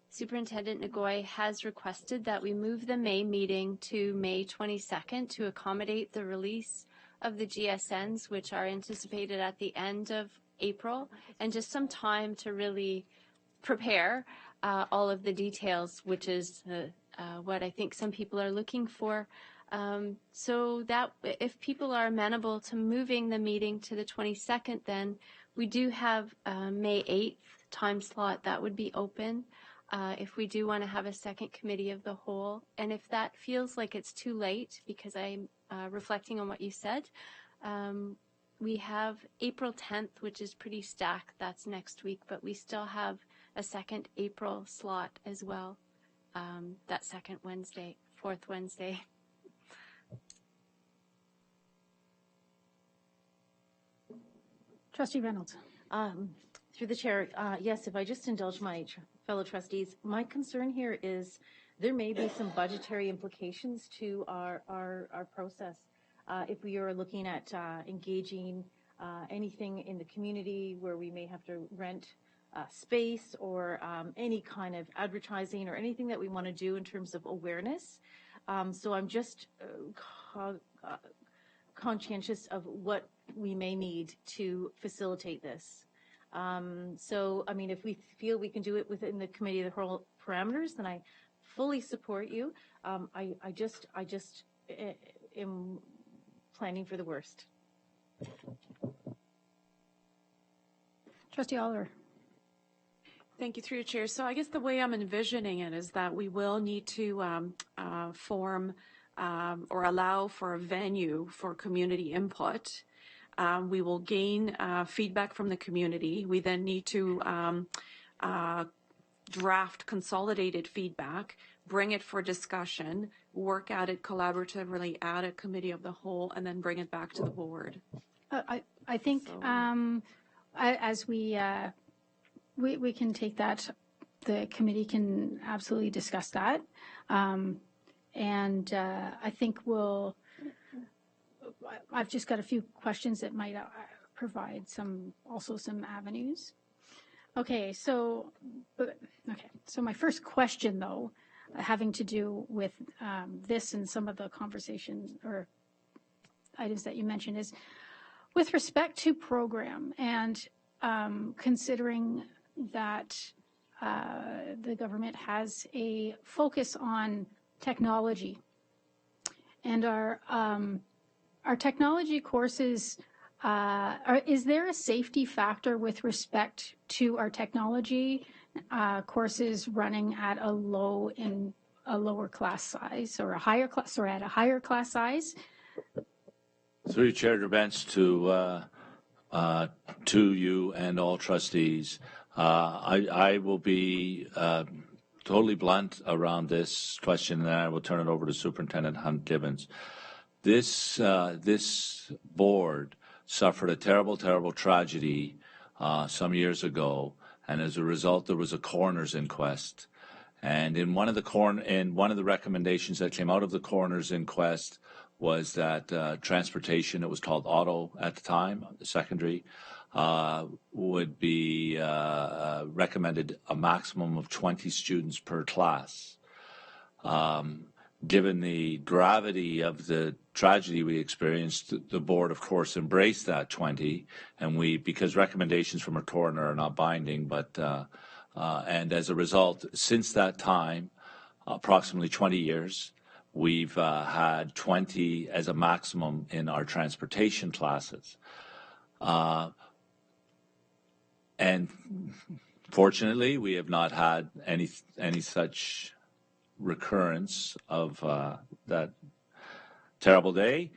Superintendent Ngoy has requested that we move the May meeting to May 22nd to accommodate the release of the GSNs, which are anticipated at the end of April, and just some time to really prepare all of the details, which is what I think some people are looking for. So that if people are amenable to moving the meeting to the 22nd, then we do have May 8th time slot that would be open if we do want to have a second committee of the whole. And if that feels like it's too late, because I'm reflecting on what you said, we have April 10th, which is pretty stacked. That's next week, but we still have a second April slot as well. That second Wednesday, fourth Wednesday. Trustee Reynolds. Through the chair, yes, if I just indulge my fellow trustees, my concern here is there may be some budgetary implications to our process. If we are looking at engaging anything in the community where we may have to rent space or any kind of advertising or anything that we want to do in terms of awareness. So I'm just conscientious of what we may need to facilitate this. So, I mean, if we feel we can do it within the committee of the whole parameters, then I fully support you. I just am planning for the worst. Trustee Oliver. Thank you, through your chair. So I guess the way I'm envisioning it is that we will need to form or allow for a venue for community input. We will gain feedback from the community. We then need to draft consolidated feedback, bring it for discussion, work at it collaboratively at a committee of the whole, and then bring it back to the board. I think as we can take that, the committee can absolutely discuss that. And I think I've just got a few questions that might provide also some avenues. Okay, so my first question, though, having to do with this and some of the conversation or items that you mentioned is with respect to program and considering that the government has a focus on technology And our technology courses, is there a safety factor with respect to our technology courses running at a lower class size or a higher class, or at a higher class size? Through Chair Durvance to you and all trustees, I will be totally blunt around this question, and then I will turn it over to Superintendent Hunt-Gibbons. This board suffered a terrible tragedy some years ago, and as a result, there was a coroner's inquest. And in one of the recommendations that came out of the coroner's inquest was that transportation, it was called auto at the time, secondary, would be recommended a maximum of 20 students per class. Given the gravity of the tragedy we experienced, the board, of course, embraced that 20, and because recommendations from a coroner are not binding, but and as a result, since that time, approximately 20 years, we've had 20 as a maximum in our transportation classes. And fortunately, we have not had any such recurrence of that terrible day.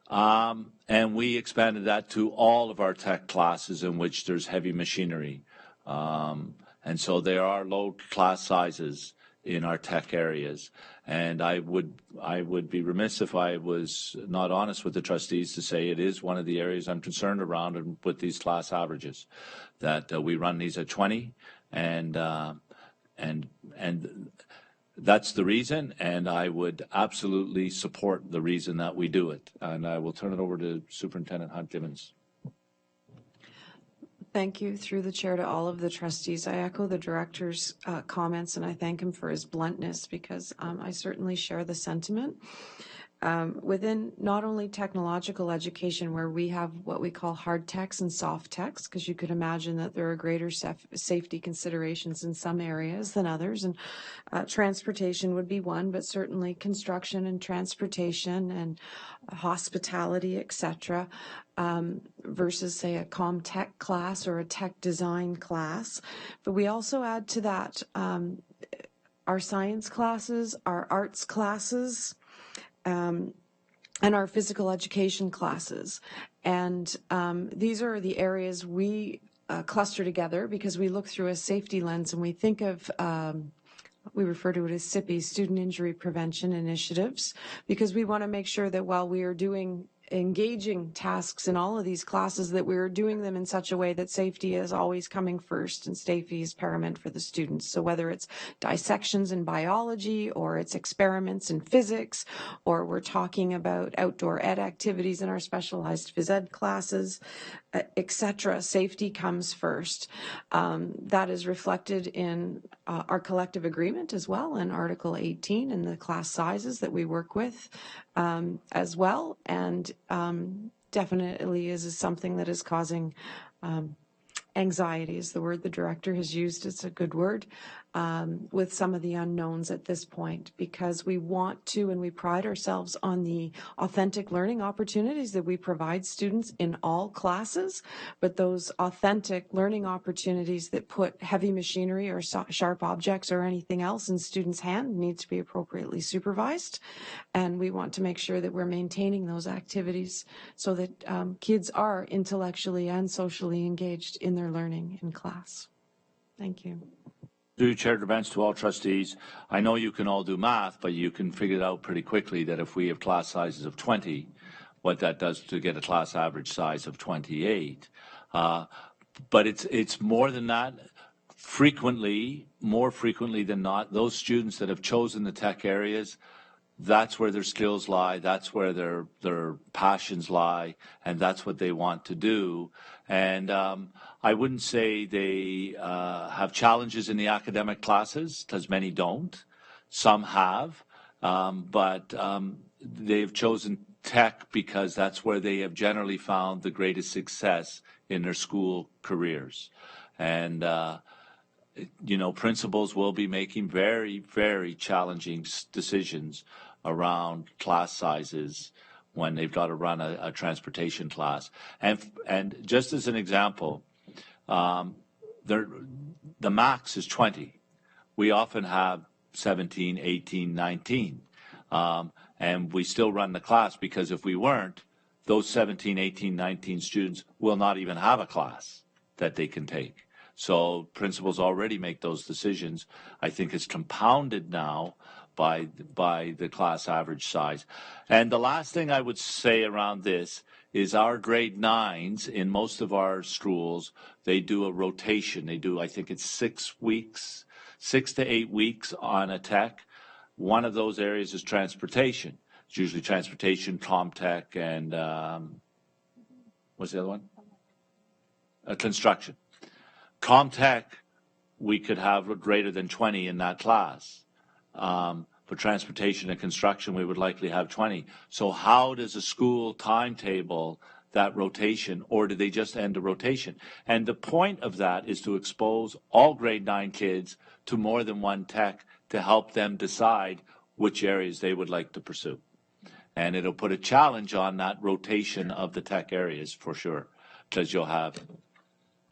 And we expanded that to all of our tech classes in which there's heavy machinery. And so there are low class sizes in our tech areas. And I would be remiss if I was not honest with the trustees to say it is one of the areas I'm concerned around and with these class averages, that we run these at 20, and that's the reason, and I would absolutely support the reason that we do it. And I will turn it over to Superintendent Hunt-Gibbons. Thank you, through the chair, to all of the trustees. I echo the director's comments, and I thank him for his bluntness, because I certainly share the sentiment. Within not only technological education, where we have what we call hard techs and soft techs, because you could imagine that there are greater safety considerations in some areas than others, and transportation would be one, but certainly construction and transportation and hospitality, etc., versus, say, a comm tech class or a tech design class. But we also add to that our science classes, our arts classes, and our physical education classes. And these are the areas we cluster together because we look through a safety lens, and we think of we refer to it as SIPI, Student Injury Prevention Initiatives, because we want to make sure that while we are doing engaging tasks in all of these classes, that we're doing them in such a way that safety is always coming first and safety is paramount for the students. So whether it's dissections in biology, or it's experiments in physics, or we're talking about outdoor ed activities in our specialized phys ed classes, etc., safety comes first. That is reflected in our collective agreement as well, in Article 18, and the class sizes that we work with as well, and definitely is something that is causing anxiety is the word the director has used. It's a good word, with some of the unknowns at this point, because we want to, and we pride ourselves on the authentic learning opportunities that we provide students in all classes, but those authentic learning opportunities that put heavy machinery or sharp objects or anything else in students' hand need to be appropriately supervised. And we want to make sure that we're maintaining those activities so that kids are intellectually and socially engaged in their learning in class. Thank you. Through Chair Durvance, to all trustees, I know you can all do math, but you can figure it out pretty quickly that if we have class sizes of 20, what that does to get a class average size of 28. But it's more than that. More frequently than not, those students that have chosen the tech areas, that's where their skills lie, that's where their passions lie, and that's what they want to do. And I wouldn't say they have challenges in the academic classes, because many don't. Some have, but they've chosen tech because that's where they have generally found the greatest success in their school careers. And principals will be making very, very challenging decisions around class sizes when they've got to run a transportation class. And just as an example, the max is 20. We often have 17, 18, 19. And we still run the class because if we weren't, those 17, 18, 19 students will not even have a class that they can take. So principals already make those decisions. I think it's compounded now by the class average size. And the last thing I would say around this is our grade 9s in most of our schools, they do a rotation. They do, I think it's 6 weeks, 6 to 8 weeks on a tech. One of those areas is transportation. It's usually transportation, ComTech, and what's the other one? Construction. ComTech, we could have greater than 20 in that class. For transportation and construction, we would likely have 20. So how does a school timetable that rotation, or do they just end a rotation? And the point of that is to expose all grade 9 kids to more than one tech to help them decide which areas they would like to pursue. And it'll put a challenge on that rotation of the tech areas for sure, because you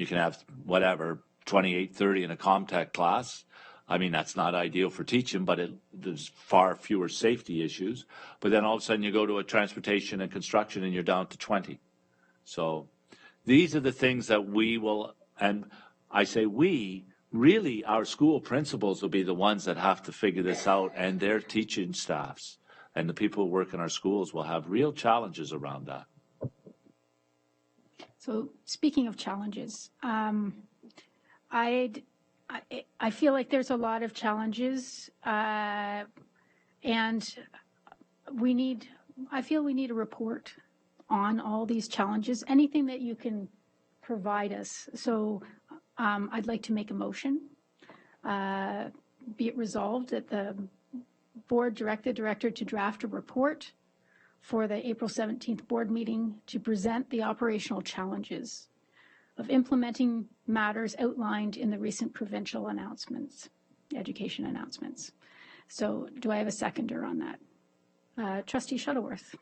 can have whatever, 28, 30 in a ComTech class. I mean, that's not ideal for teaching, but there's far fewer safety issues. But then all of a sudden you go to a transportation and construction and you're down to 20. So these are the things that we will, and I say we, really our school principals will be the ones that have to figure this out, and their teaching staffs and the people who work in our schools will have real challenges around that. So speaking of challenges, I feel like there's a lot of challenges, and I feel we need a report on all these challenges, anything that you can provide us. So I'd like to make a motion. Be it resolved that the board direct the director to draft a report for the April 17th board meeting to present the operational challenges of implementing matters outlined in the recent provincial announcements, education announcements. So do I have a seconder on that? Trustee Shuttleworth,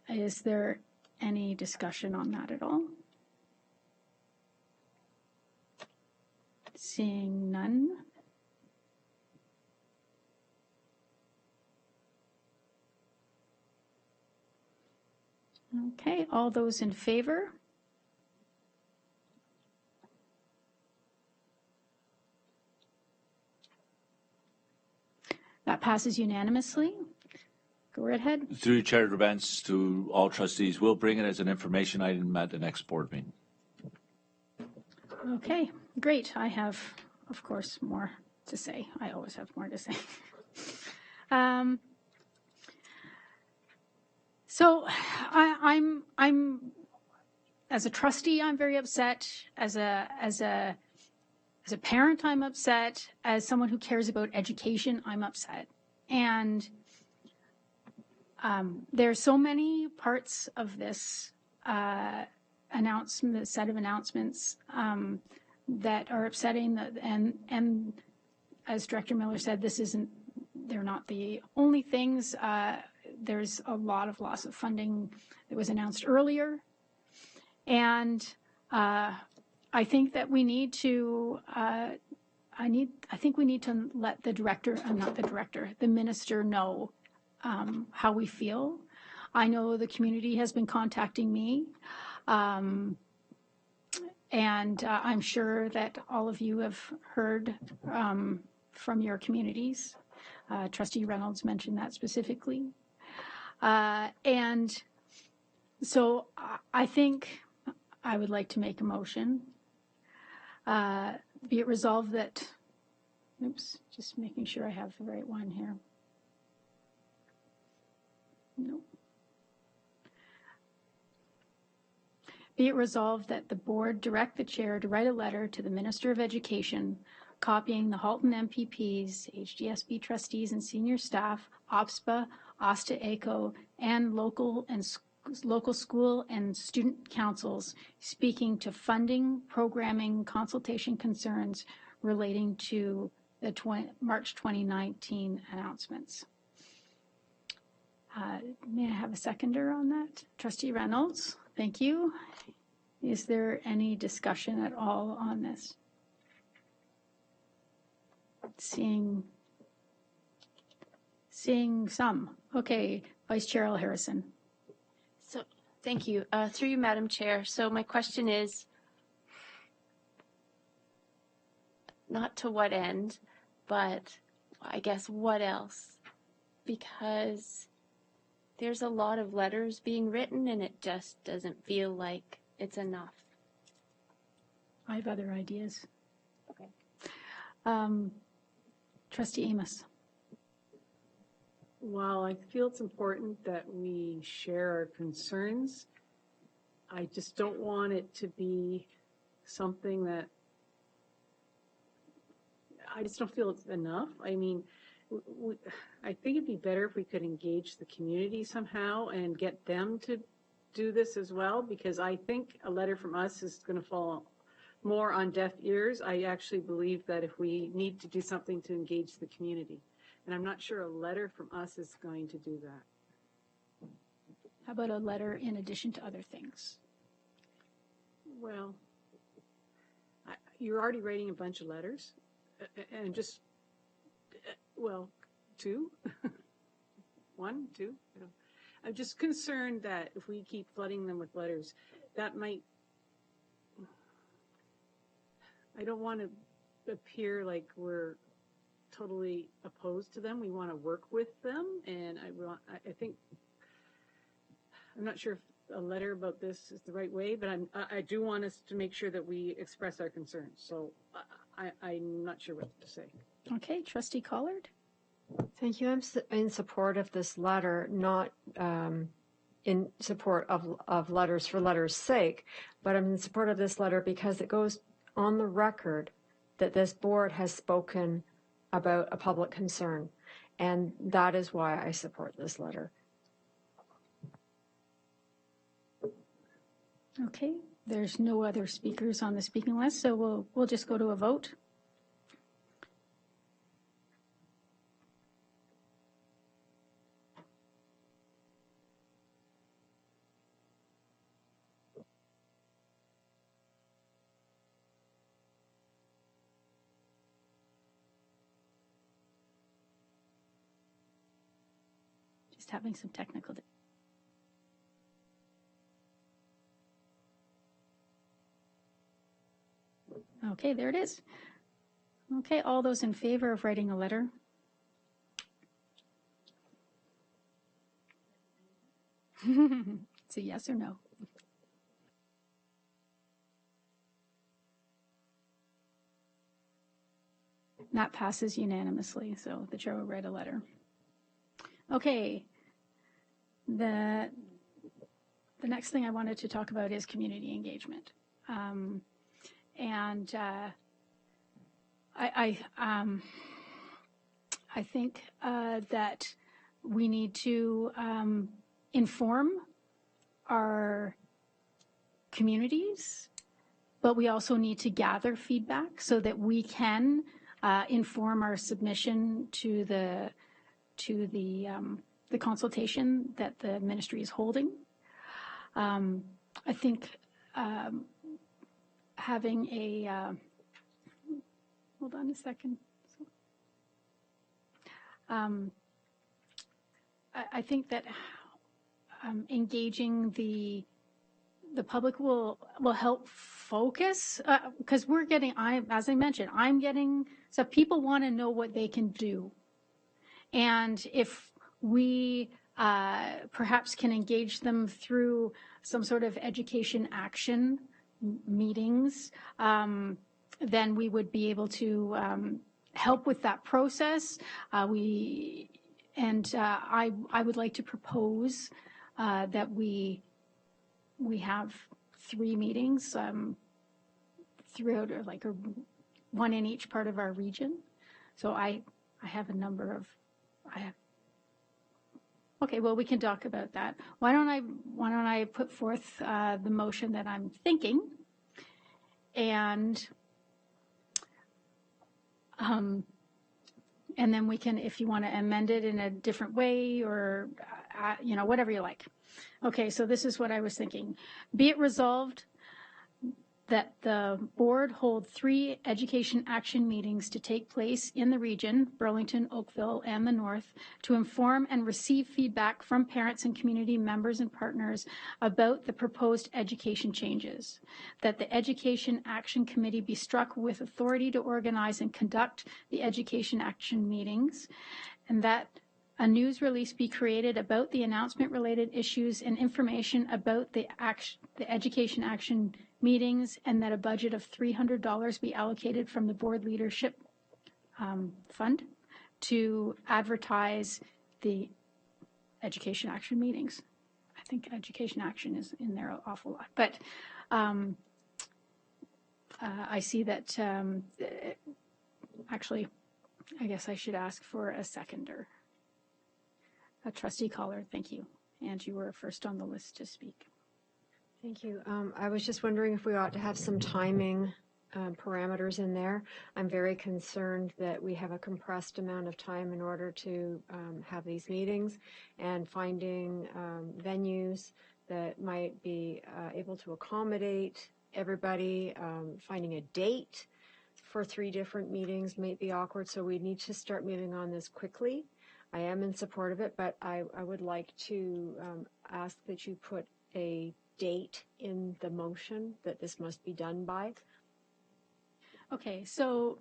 is there any discussion on that at all? Seeing none. Okay, all those in favor? That passes unanimously. Go right ahead. Through Chair events to all trustees, we'll bring it as an information item at the next board meeting. Okay, great. I have, of course, more to say. I always have more to say. So I'm as a trustee, I'm very upset. As a parent, I'm upset. As someone who cares about education, I'm upset. And there's so many parts of this announcement, set of announcements that are upsetting. And as Director Miller said, they're not the only things. There's a lot of loss of funding that was announced earlier. And I think that we need to, I think we need to let the director, the minister know how we feel. I know the community has been contacting me, and I'm sure that all of you have heard from your communities. Trustee Reynolds mentioned that specifically. And so I think I would like to make a motion. Be it resolved that, oops, just making sure I have the right one here. No. Be it resolved that the board direct the chair to write a letter to the Minister of Education copying the Halton MPPs, HDSB trustees and senior staff, OPSPA, OSTA ACO, and local school and student councils speaking to funding, programming, consultation concerns relating to the March 2019 announcements. May I have a seconder on that? Trustee Reynolds, thank you. Is there any discussion at all on this? Seeing some. Okay, Vice Chair Harrison. So, thank you. Through you, Madam Chair. So my question is, not to what end, but I guess what else? Because there's a lot of letters being written and it just doesn't feel like it's enough. I have other ideas. Okay. Trustee Amos. While I feel it's important that we share our concerns, I just don't want it to be something that I just don't feel it's enough. I mean, I think it'd be better if we could engage the community somehow and get them to do this as well, because I think a letter from us is going to fall more on deaf ears. I actually believe that if we need to do something to engage the community, and I'm not sure a letter from us is going to do that. How about a letter in addition to other things? Well, you're already writing a bunch of letters, and just, well, 2, 1, 2. I'm just concerned that if we keep flooding them with letters, that might, I don't want to appear like we're totally opposed to them. We want to work with them, and I think, I'm not sure if a letter about this is the right way, but I do want us to make sure that we express our concerns. So I'm not sure what to say. Okay, Trustee Collard. Thank you. I'm in support of this letter, not in support of letters for letters' sake, but I'm in support of this letter because it goes on the record that this board has spoken about a public concern, and that is why I support this letter. Okay, there's no other speakers on the speaking list, so we'll just go to a vote. Just having some technical. Okay, there it is. Okay, all those in favor of writing a letter? It's a yes or no. That passes unanimously, so the chair will write a letter. Okay, the next thing I wanted to talk about is community engagement. I think that we need to inform our communities, but we also need to gather feedback so that we can inform our submission to the consultation that the ministry is holding. I think having a hold on a second. I think that engaging the public will help focus, because we're getting, as I mentioned, I'm getting, so people want to know what they can do. And if we perhaps can engage them through some sort of education action meetings, then we would be able to help with that process. I would like to propose that we have 3 meetings throughout, or like one in each part of our region. So I have a number of, okay, well, we can talk about that. Why don't I put forth the motion that I'm thinking, and then we can, if you want to amend it in a different way or whatever you like. Okay, so this is what I was thinking. Be it resolved that the board hold 3 education action meetings to take place in the region, Burlington, Oakville, and the North, to inform and receive feedback from parents and community members and partners about the proposed education changes. That the Education Action Committee be struck with authority to organize and conduct the education action meetings, and that a news release be created about the announcement-related issues and information about the education action meetings, and that a budget of $300 be allocated from the board leadership fund to advertise the education action meetings. I think education action is in there an awful lot, but I see that actually, I guess I should ask for a seconder. Trustee Collard, thank you. And you were first on the list to speak. Thank you. I was just wondering if we ought to have some timing parameters in there. I'm very concerned that we have a compressed amount of time in order to have these meetings, and finding venues that might be able to accommodate everybody. Finding a date for 3 different meetings may be awkward, so we need to start moving on this quickly. I am in support of it, but I would like to ask that you put a date in the motion that this must be done by. Okay, so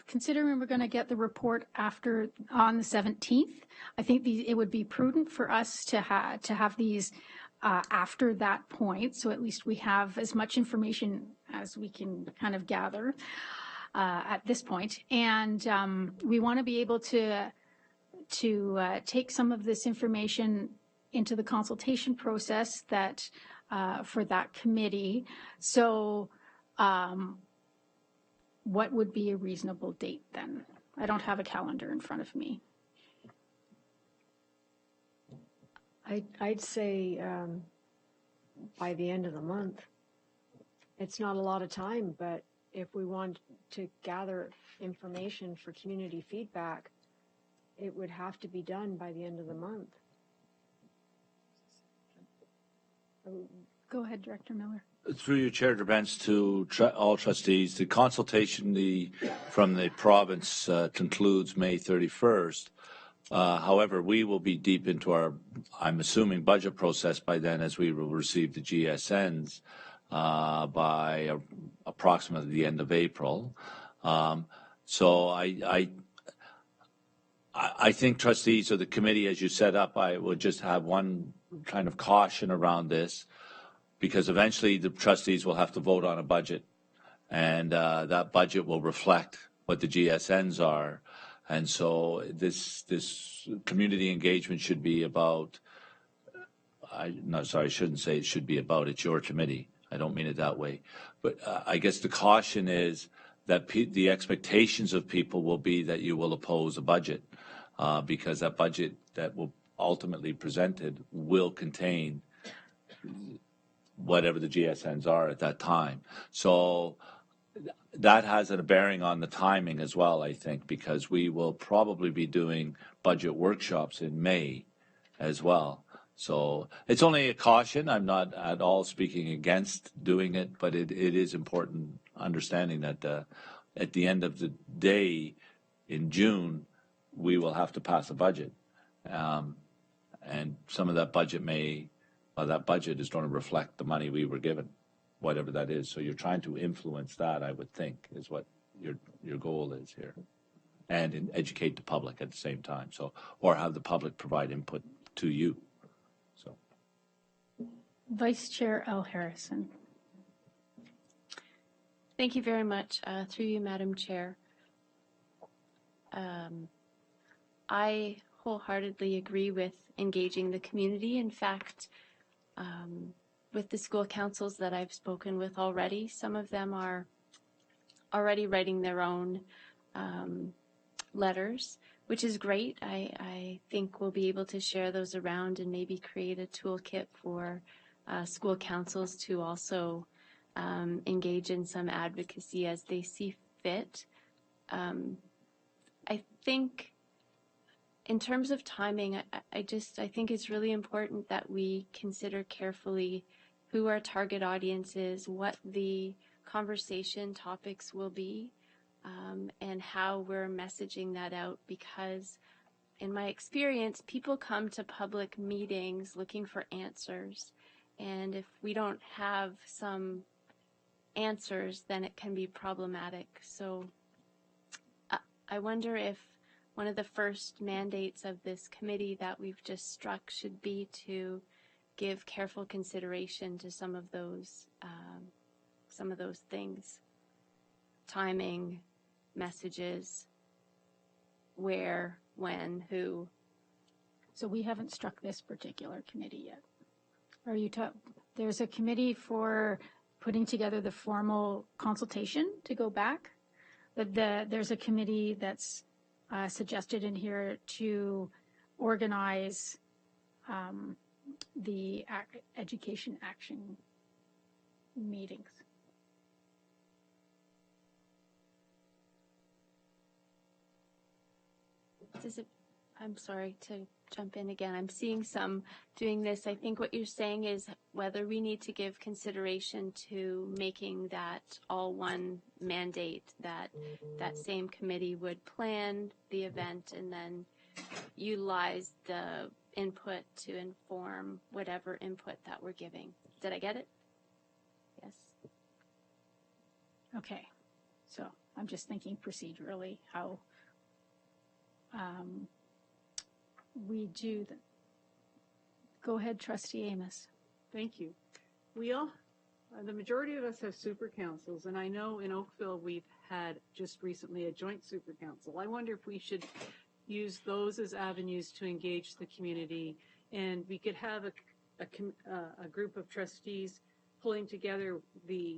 considering we're going to get the report on the 17th, I think it would be prudent for us to have these after that point, so at least we have as much information as we can kind of gather at this point. And we want to be able to take some of this information into the consultation process that for that committee. So what would be a reasonable date then? I don't have a calendar in front of me. I'd say by the end of the month. It's not a lot of time, but if we want to gather information for community feedback, it would have to be done by the end of the month. Go ahead, Director Miller. Through your chair, Debents, to all trustees, the consultation from the province concludes May 31st. However, we will be deep into our, I'm assuming, budget process by then, as we will receive the GSNs by approximately the end of April. So I think trustees of the committee, as you set up, I would just have one kind of caution around this, because eventually the trustees will have to vote on a budget, and that budget will reflect what the GSNs are. And so this community engagement should be about, I shouldn't say it should be about, it's your committee. I don't mean it that way. But I guess the caution is that the expectations of people will be that you will oppose a budget, because that budget that will ultimately presented will contain whatever the GSNs are at that time. So that has a bearing on the timing as well, I think, because we will probably be doing budget workshops in May as well. So it's only a caution. I'm not at all speaking against doing it, but it is important understanding that at the end of the day in June, we will have to pass a budget. And some of that budget is going to reflect the money we were given, whatever that is. So you're trying to influence that, I would think, is what your goal is here. And educate the public at the same time. So, or have the public provide input to you. So, Vice Chair L. Harrison. Thank you very much. Through you, Madam Chair. I wholeheartedly agree with engaging the community. In fact, with the school councils that I've spoken with already, some of them are already writing their own letters, which is great. I think we'll be able to share those around and maybe create a toolkit for school councils to also engage in some advocacy as they see fit. I think in terms of timing, I think it's really important that we consider carefully who our target audience is, what the conversation topics will be, and how we're messaging that out, because in my experience, people come to public meetings looking for answers, and if we don't have some answers, then it can be problematic. So I wonder if one of the first mandates of this committee that we've just struck should be to give careful consideration to some of those things: timing, messages, where, when, who. So we haven't struck this particular committee yet. Are you there's a committee for putting together the formal consultation to go back, but there's a committee that's suggested in here to organize the education action meetings. I'm sorry to jump in again. I'm seeing some doing this. I think what you're saying is whether we need to give consideration to making that all one mandate, that same committee would plan the event and then utilize the input to inform whatever input that we're giving. Did I get it? Yes. Okay. So I'm just thinking procedurally how we do the. Go ahead, Trustee Amos. Thank you. We all, the majority of us have super councils, and I know in Oakville we've had just recently a joint super council. I wonder if we should use those as avenues to engage the community, and we could have a group of trustees pulling together the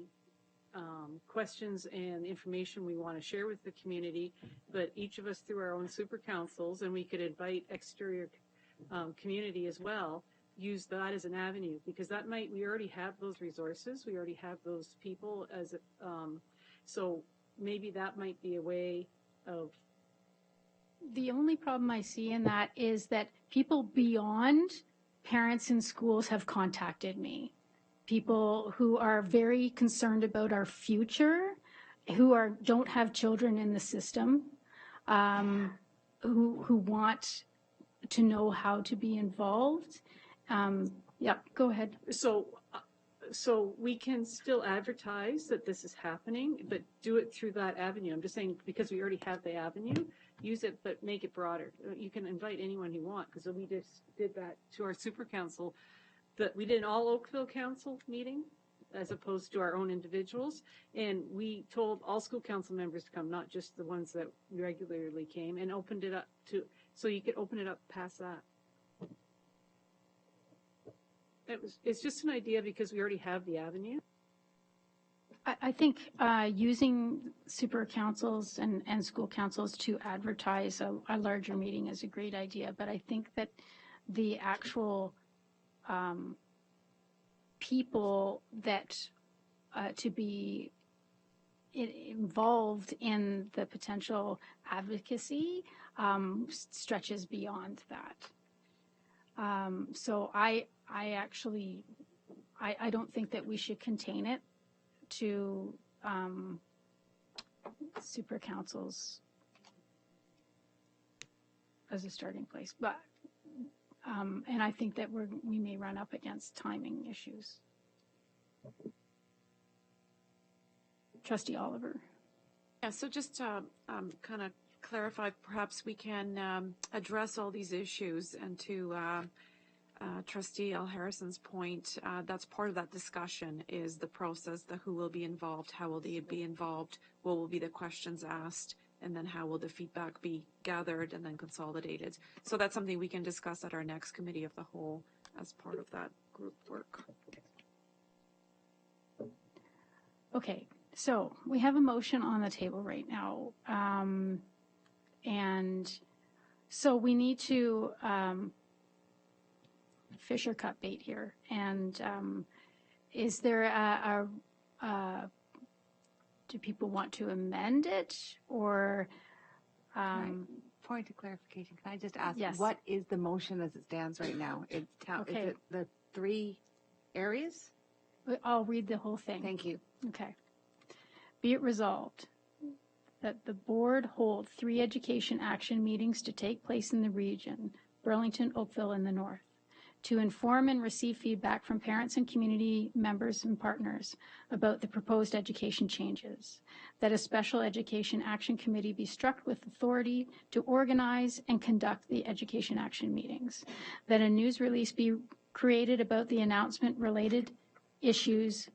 questions and information we want to share with the community, but each of us through our own super councils, and we could invite exterior community as well, use that as an avenue, because that might, we already have those resources, we already have those people as so maybe that might be a way of. The only problem I see in that is that people beyond parents in schools have contacted me. People who are very concerned about our future, who don't have children in the system, who want to know how to be involved. Yeah, go ahead. So we can still advertise that this is happening, but do it through that avenue. I'm just saying, because we already have the avenue, use it, but make it broader. You can invite anyone you want, because we just did that to our super council. That we did an all Oakville Council meeting as opposed to our own individuals, and we told all school council members to come, not just the ones that regularly came, and opened it up to, so you could open it up past that. It's just an idea because we already have the avenue. I think using super councils and school councils to advertise a larger meeting is a great idea, but I think that the actual people that to be involved in the potential advocacy stretches beyond that. So I don't think that we should contain it to super councils as a starting place, but and I think that we may run up against timing issues. Trustee Oliver. Yeah, so just to kind of clarify, perhaps we can address all these issues, and to Trustee L. Harrison's point, that's part of that discussion is the process, the who will be involved, how will they be involved, what will be the questions asked, and then how will the feedback be gathered and then consolidated. So that's something we can discuss at our next committee of the whole as part of that group work. Okay, so we have a motion on the table right now. And so we need to fish or cut bait here. And is there do people want to amend it, or Point of clarification. Can I just ask, Yes. what is the motion as it stands right now? It's Okay. Is it the 3 areas? I'll read the whole thing. Thank you. Okay. Be it resolved that the board hold 3 education action meetings to take place in the region, Burlington, Oakville, and the North, to inform and receive feedback from parents and community members and partners about the proposed education changes, that a special education action committee be struck with authority to organize and conduct the education action meetings, that a news release be created about the announcement related issues,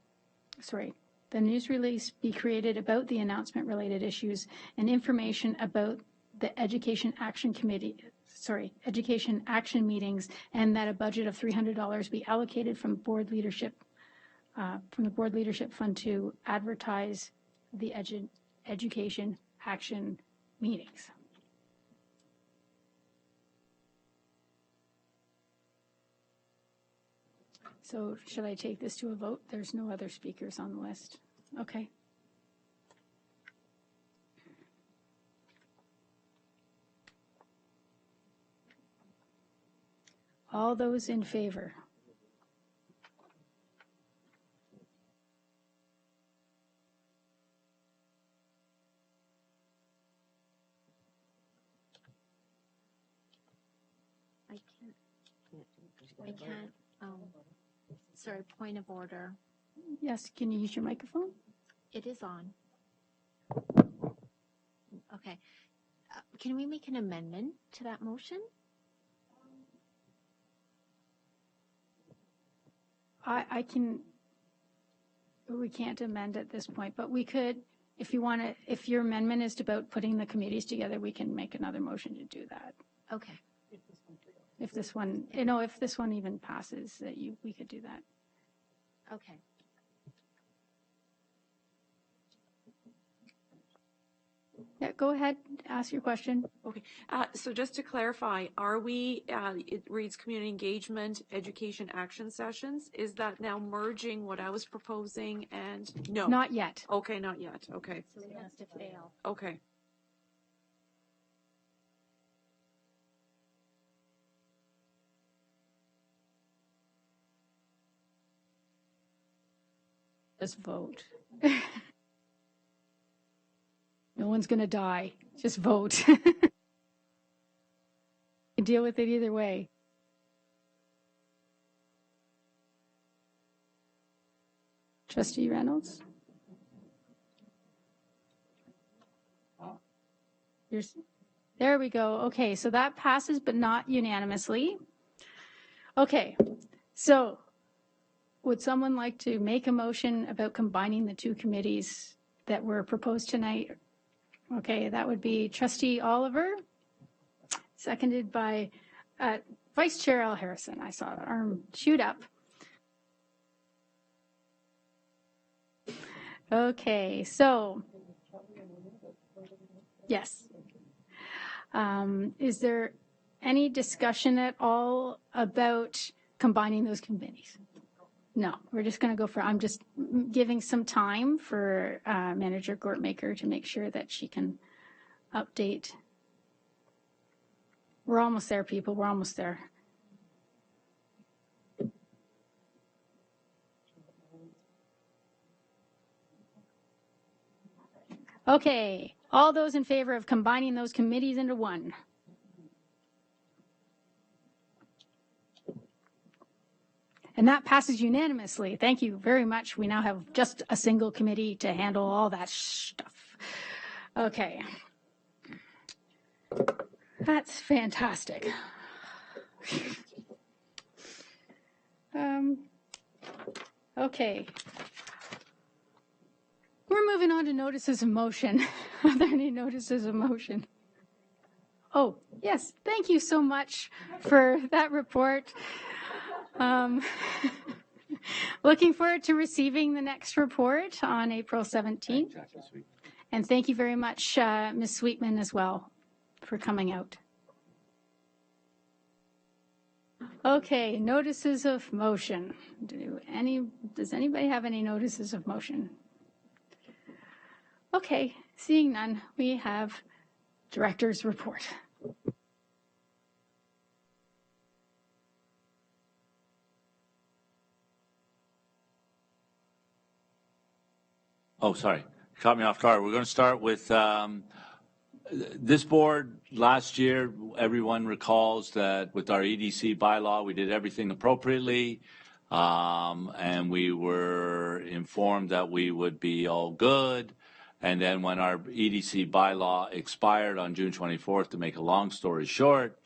the news release be created about the announcement related issues and information about the education action meetings, and that a budget of $300 be allocated from the board leadership fund to advertise the education action meetings. So should I take this to a vote? There's no other speakers on the list. Okay. All those in favor? I can't, sorry, point of order. Yes, can you use your microphone? It is on. Okay. Can we make an amendment to that motion? We can't amend at this point, but we could, if you want to, if your amendment is about putting the committees together, we can make another motion to do that. Okay. If this one, if this one even passes, we could do that. Okay. Yeah, go ahead, ask your question. Okay, so just to clarify, it reads community engagement, education action sessions. Is that now merging what I was proposing and no? Not yet. Okay, not yet, okay. So it has to fail. Okay. Just vote. No one's going to die. Just vote. You can deal with it either way. Trustee Reynolds? There we go. Okay, so that passes, but not unanimously. Okay, so would someone like to make a motion about combining the 2 committees that were proposed tonight? Okay, that would be Trustee Oliver, seconded by Vice Chair Al Harrison. I saw the arm shoot up. Okay, so, yes. Is there any discussion at all about combining those committees? No, we're just going to go for, I'm just giving some time for Manager Gortmaker to make sure that she can update. We're almost there, people. We're almost there. Okay, all those in favor of combining those committees into one? And that passes unanimously. Thank you very much. We now have just a single committee to handle all that stuff. Okay. That's fantastic. Okay. We're moving on to notices of motion. Are there any notices of motion? Oh, yes. Thank you so much for that report. Looking forward to receiving the next report on April 17th. And thank you very much, Ms. Sweetman, as well, for coming out. Okay, notices of motion. Does anybody have any notices of motion? Okay, seeing none, we have Director's report. Oh, sorry. Caught me off guard. We're going to start with this board. Last year, everyone recalls that with our EDC bylaw, we did everything appropriately. And we were informed that we would be all good. And then when our EDC bylaw expired on June 24th, to make a long story short,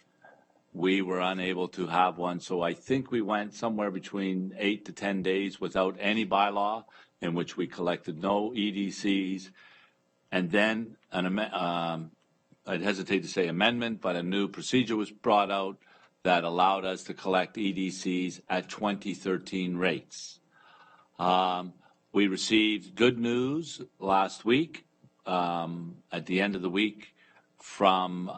we were unable to have one. So I think we went somewhere between 8 to 10 days without any bylaw, in which we collected no EDCs. And then I'd hesitate to say amendment, but a new procedure was brought out that allowed us to collect EDCs at 2013 rates. We received good news last week, at the end of the week, from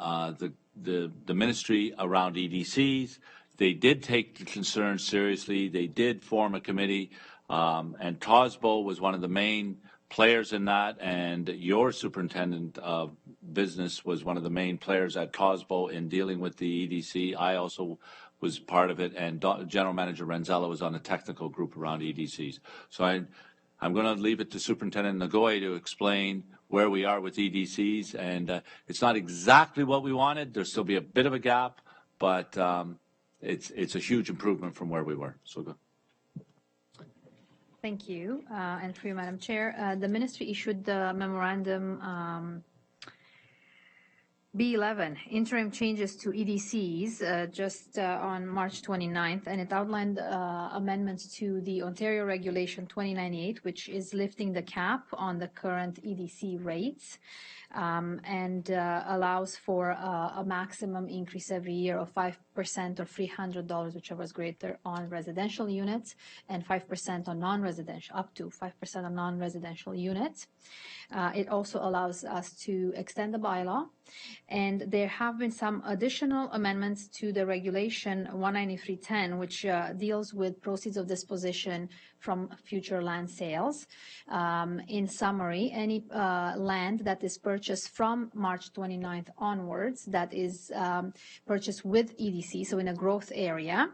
the ministry around EDCs. They did take the concern seriously. They did form a committee, and COSBO was one of the main players in that, and your superintendent of business was one of the main players at COSBO in dealing with the EDC. I also was part of it, and General Manager Renzella was on the technical group around EDCs. So I'm going to leave it to Superintendent Nagoy to explain where we are with EDCs, and it's not exactly what we wanted. There'll still be a bit of a gap, but it's a huge improvement from where we were. So go. Thank you. And through you, Madam Chair, the ministry issued the memorandum B11, interim changes to EDCs, just on March 29th, and it outlined amendments to the Ontario Regulation 2098, which is lifting the cap on the current EDC rates, and allows for a maximum increase every year of 5% or $300, whichever is greater, on residential units, and 5% on non-residential, up to 5% on non-residential units. It also allows us to extend the bylaw, and there have been some additional amendments to the Regulation 19310, which deals with proceeds of disposition from future land sales. In summary, any land that is purchased from March 29th onwards, that is purchased with EDC, so in a growth area,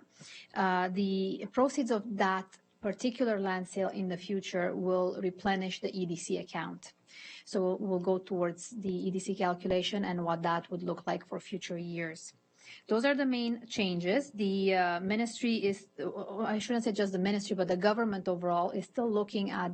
the proceeds of that particular land sale in the future will replenish the EDC account. So we'll go towards the EDC calculation and what that would look like for future years. Those are the main changes. The ministry is, I shouldn't say just the ministry, but the government overall is still looking at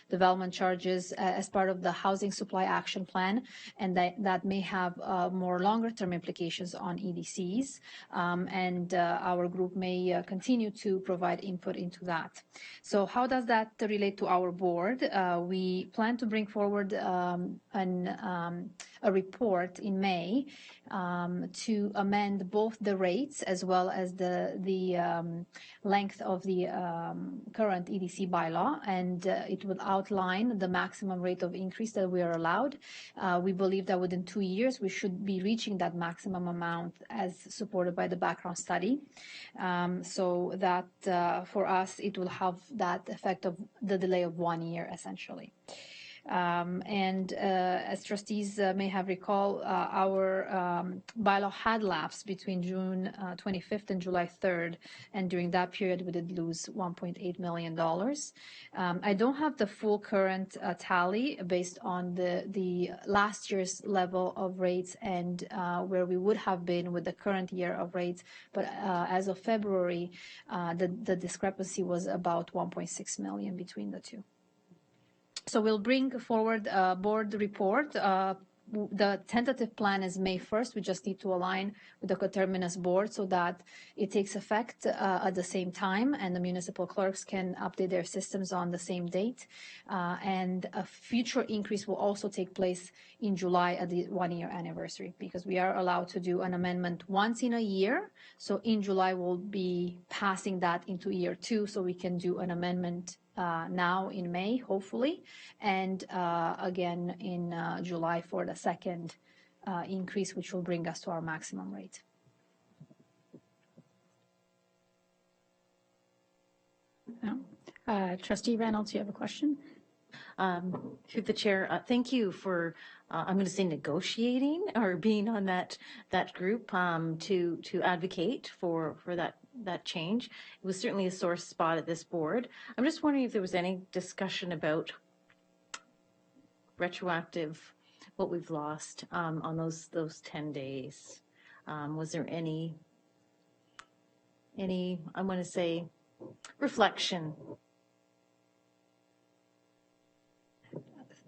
development charges as part of the Housing Supply Action Plan, and that may have more longer-term implications on EDCs, and our group may continue to provide input into that. So how does that relate to our board? We plan to bring forward a report in May to amend both the rates as well as the length of the current EDC bylaw, and it will outline the maximum rate of increase that we are allowed. We believe that within 2 years we should be reaching that maximum amount as supported by the background study. So that for us it will have that effect of the delay of 1 year essentially. And as trustees may have recalled, our bylaw had lapsed between June 25th and July 3rd, and during that period we did lose $1.8 million. I don't have the full current tally based on the last year's level of rates and where we would have been with the current year of rates, but as of February, the discrepancy was about $1.6 million between the two. So we'll bring forward a board report. The tentative plan is May 1st. We just need to align with the coterminous board so that it takes effect at the same time, and the municipal clerks can update their systems on the same date. And a future increase will also take place in July at the 1-year anniversary, because we are allowed to do an amendment once in a year. So in July, we'll be passing that into year 2, so we can do an amendment now in May, hopefully, and again in July for the second increase, which will bring us to our maximum rate. Trustee Reynolds, you have a question? Through the chair, thank you for, I'm going to say negotiating or being on that group to advocate for that change. It was certainly a sore spot at this board. I'm just wondering if there was any discussion about retroactive, what we've lost on those 10 days. Was there any, I want to say, reflection?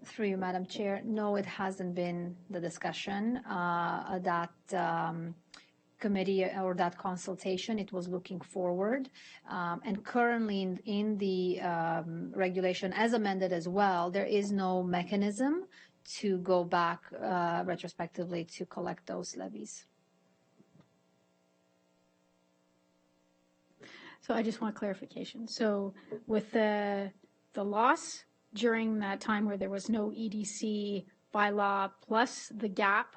Through you, Madam Chair, no, it hasn't been the discussion. That committee or that consultation, it was looking forward. And currently in the regulation as amended as well, there is no mechanism to go back retrospectively to collect those levies. So I just want clarification. So with the loss during that time where there was no EDC bylaw plus the gap,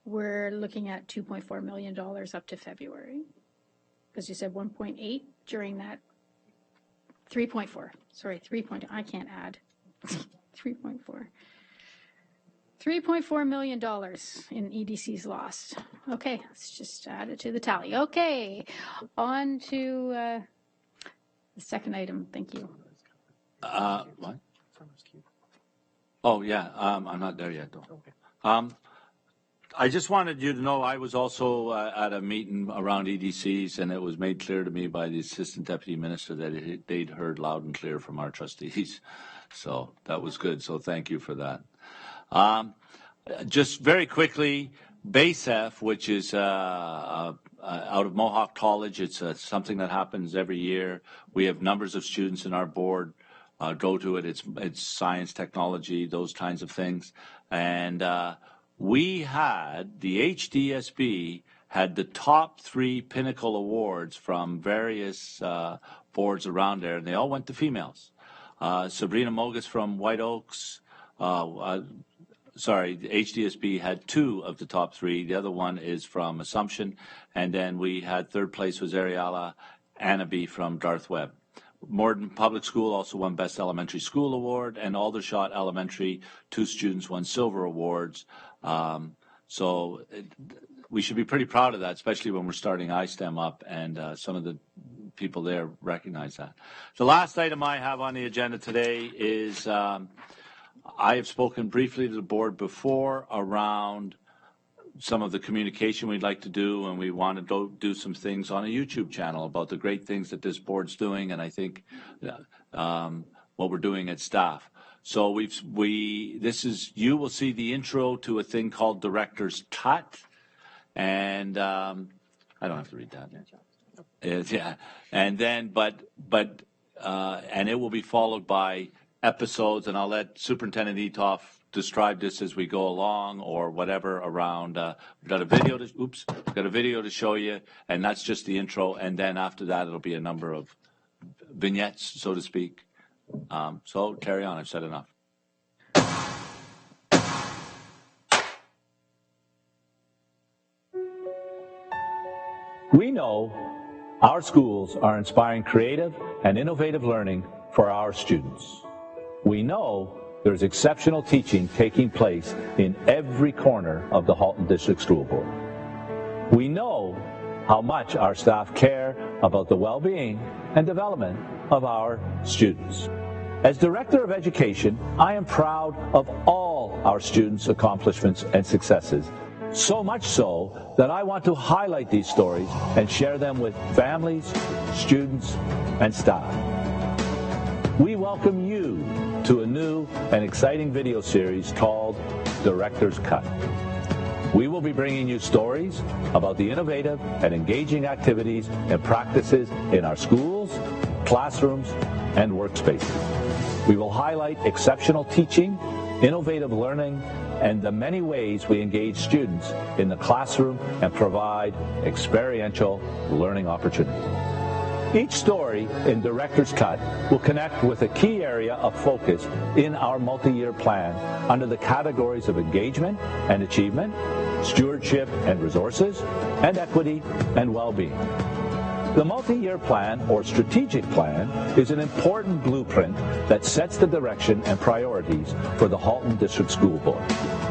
we're looking at $2.4 million up to February. Because you said 1.8 during that 3.4. Sorry, 3. I can't add. 3.4. $3.4 million in EDC's lost. Okay, let's just add it to the tally. Okay, on to the second item. Thank you. What? Oh, yeah, I'm not there yet, though. I just wanted you to know I was also at a meeting around EDCs, and it was made clear to me by the Assistant Deputy Minister that they'd heard loud and clear from our trustees. So that was good, so thank you for that. Just very quickly, BASEF, which is out of Mohawk College, it's something that happens every year. We have numbers of students in our board go to it. It's science, technology, those kinds of things. And we had, the HDSB had the top 3 pinnacle awards from various boards around there, and they all went to females. Sabrina Mogus from White Oaks, the HDSB had 2 of the top 3. The other one is from Assumption. And then we had third place was Ariella Anaby from Darth Webb. Morden Public School also won Best Elementary School Award, and Aldershot Elementary, 2 students won silver awards. We should be pretty proud of that, especially when we're starting iSTEM up, and some of the people there recognize that. The last item I have on the agenda today is I have spoken briefly to the board before around some of the communication we'd like to do, and we want to do some things on a YouTube channel about the great things that this board's doing, and I think what we're doing at staff. So you will see the intro to a thing called Director's Cut, and I don't have to read that. Yeah, and then and it will be followed by episodes, and I'll let Superintendent Etoff describe this as we go along or whatever around. We've got a video to show you, and that's just the intro, and then after that it'll be a number of vignettes, so to speak. So carry on, I've said enough. We know our schools are inspiring creative and innovative learning for our students. We know there's exceptional teaching taking place in every corner of the Halton District School Board. We know how much our staff care about the well-being and development of our students. As Director of Education, I am proud of all our students' accomplishments and successes, so much so that I want to highlight these stories and share them with families, students, and staff. We welcome you to a new and exciting video series called Director's Cut. We will be bringing you stories about the innovative and engaging activities and practices in our schools, classrooms, and workspaces. We will highlight exceptional teaching, innovative learning, and the many ways we engage students in the classroom and provide experiential learning opportunities. Each story in Director's Cut will connect with a key area of focus in our multi-year plan under the categories of engagement and achievement, stewardship and resources, and equity and well-being. The multi-year plan, or strategic plan, is an important blueprint that sets the direction and priorities for the Halton District School Board.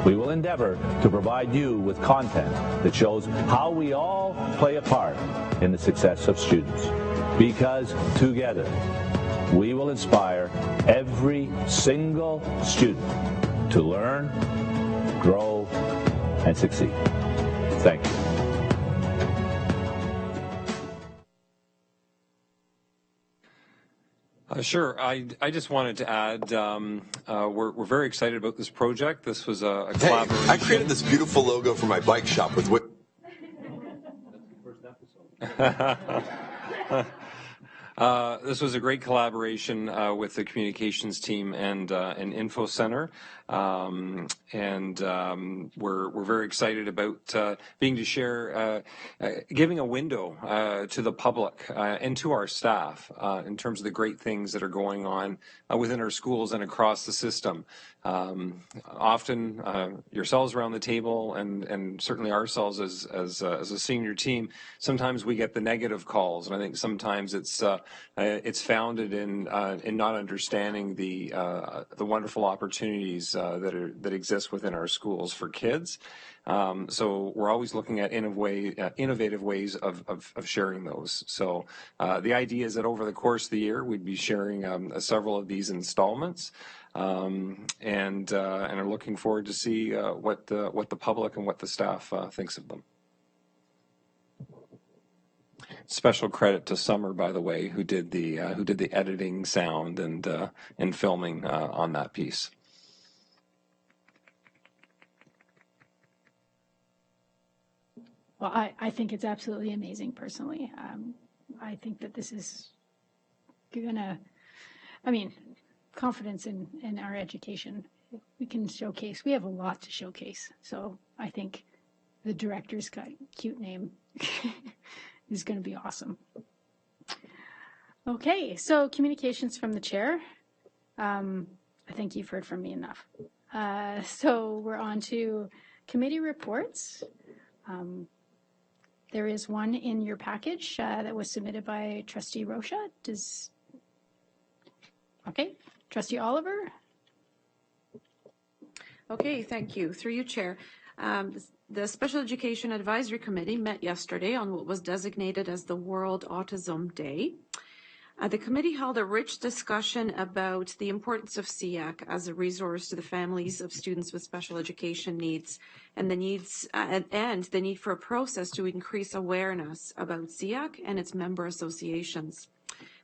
We will endeavor to provide you with content that shows how we all play a part in the success of students. Because together, we will inspire every single student to learn, grow, and succeed. Thank you. Sure. I just wanted to add, we're very excited about this project. This was a collaboration. Hey, I created this beautiful logo for my bike shop with what? This was a great collaboration with the communications team and Info Center, and we're very excited about being to share, giving a window to the public and to our staff in terms of the great things that are going on within our schools and across the system. Often, yourselves around the table, and certainly ourselves as a senior team, sometimes we get the negative calls, and I think sometimes it's founded in not understanding the wonderful opportunities that exist within our schools for kids. So we're always looking at innovative ways of sharing those. So the idea is that over the course of the year, we'd be sharing several of these installments, and are looking forward to see what the public and what the staff thinks of them. Special credit to Summer, by the way, who did the editing, sound, and filming on that piece. Well, I think it's absolutely amazing personally. I think that this is confidence in our education. We can showcase, we have a lot to showcase. So I think the director's cute name is going to be awesome. Okay, so communications from the chair. I think you've heard from me enough. So we're on to committee reports. There is one in your package that was submitted by Trustee Rocha. Okay, Trustee Oliver. Okay, thank you. Through you, Chair. The Special Education Advisory Committee met yesterday on what was designated as the World Autism Day. The committee held a rich discussion about the importance of SEAC as a resource to the families of students with special education needs, and the need for a process to increase awareness about SEAC and its member associations.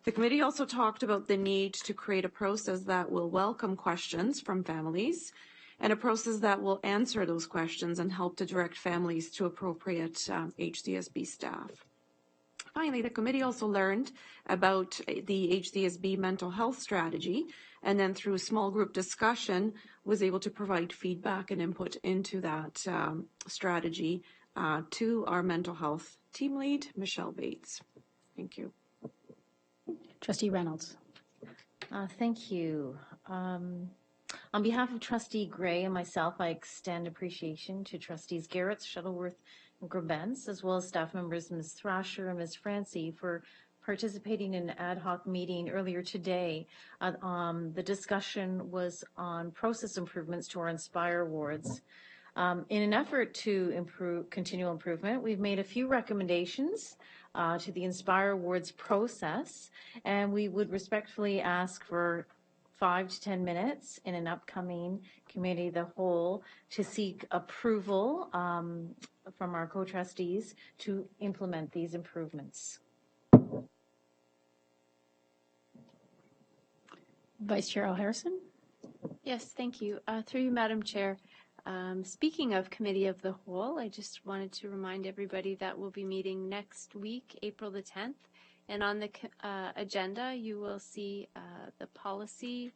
The committee also talked about the need to create a process that will welcome questions from families and a process that will answer those questions and help to direct families to appropriate HDSB staff. Finally, the committee also learned about the HDSB mental health strategy, and then through small group discussion was able to provide feedback and input into that strategy to our mental health team lead, Michelle Bates. Thank you. Trustee Reynolds. Thank you. On behalf of Trustee Gray and myself, I extend appreciation to Trustees Garrett, Shuttleworth, and Grabentz, as well as staff members Ms. Thrasher and Ms. Francie for participating in an ad hoc meeting earlier today. The discussion was on process improvements to our Inspire Awards. In an effort to improve continual improvement, we've made a few recommendations to the Inspire Awards process, and we would respectfully ask for 5 to 10 minutes in an upcoming committee of the whole to seek approval from our co-trustees to implement these improvements. Vice Chair Al-Harrison. Yes, thank you. Through you, Madam Chair. Speaking of committee of the whole, I just wanted to remind everybody that we'll be meeting next week, April the 10th. And on the agenda, you will see the policy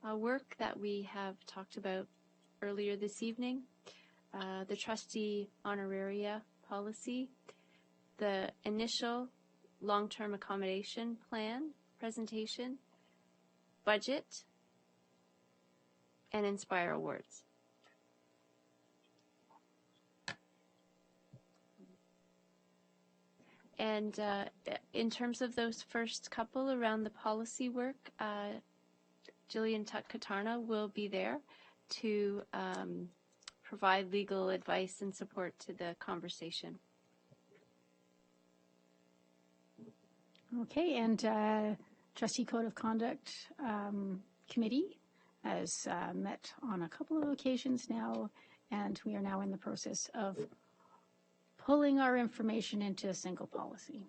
work that we have talked about earlier this evening, the trustee honoraria policy, the initial long-term accommodation plan presentation, budget, and Inspire Awards. And in terms of those first couple around the policy work, Jillian Tuck-Katarna will be there to provide legal advice and support to the conversation. Okay, and Trustee Code of Conduct Committee. has met on a couple of occasions now, and we are now in the process of pulling our information into a single policy.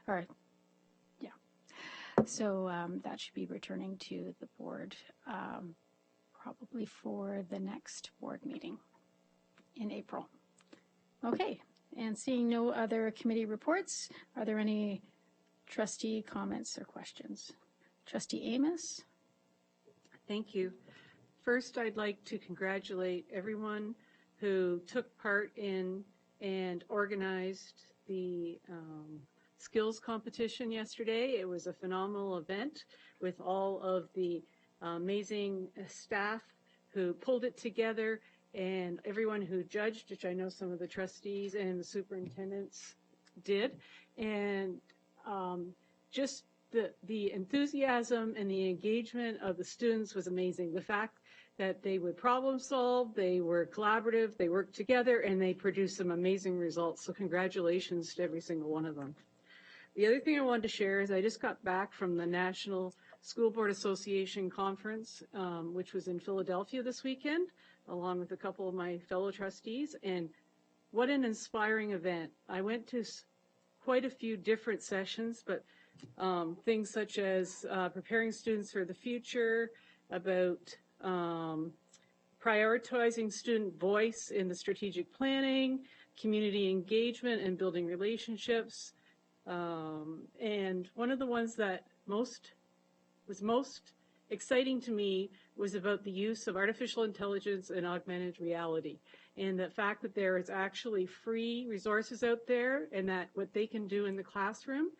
Or, yeah. So that should be returning to the board probably for the next board meeting in April. Okay, and seeing no other committee reports, are there any trustee comments or questions? Trustee Amos? Thank you. First, I'd like to congratulate everyone who took part in and organized the skills competition yesterday. It was a phenomenal event with all of the amazing staff who pulled it together and everyone who judged, which I know some of the trustees and the superintendents did. And just the enthusiasm and the engagement of the students was amazing. The fact that they would problem solve, they were collaborative, they worked together, and they produced some amazing results. So congratulations to every single one of them. The other thing I wanted to share is I just got back from the National School Board Association Conference, which was in Philadelphia this weekend, along with a couple of my fellow trustees. And what an inspiring event. I went to quite a few different sessions, but things such as preparing students for the future, about prioritizing student voice in the strategic planning, community engagement and building relationships. And one of the ones that was most exciting to me was about the use of artificial intelligence and augmented reality, and the fact that there is actually free resources out there and that what they can do in the classroom.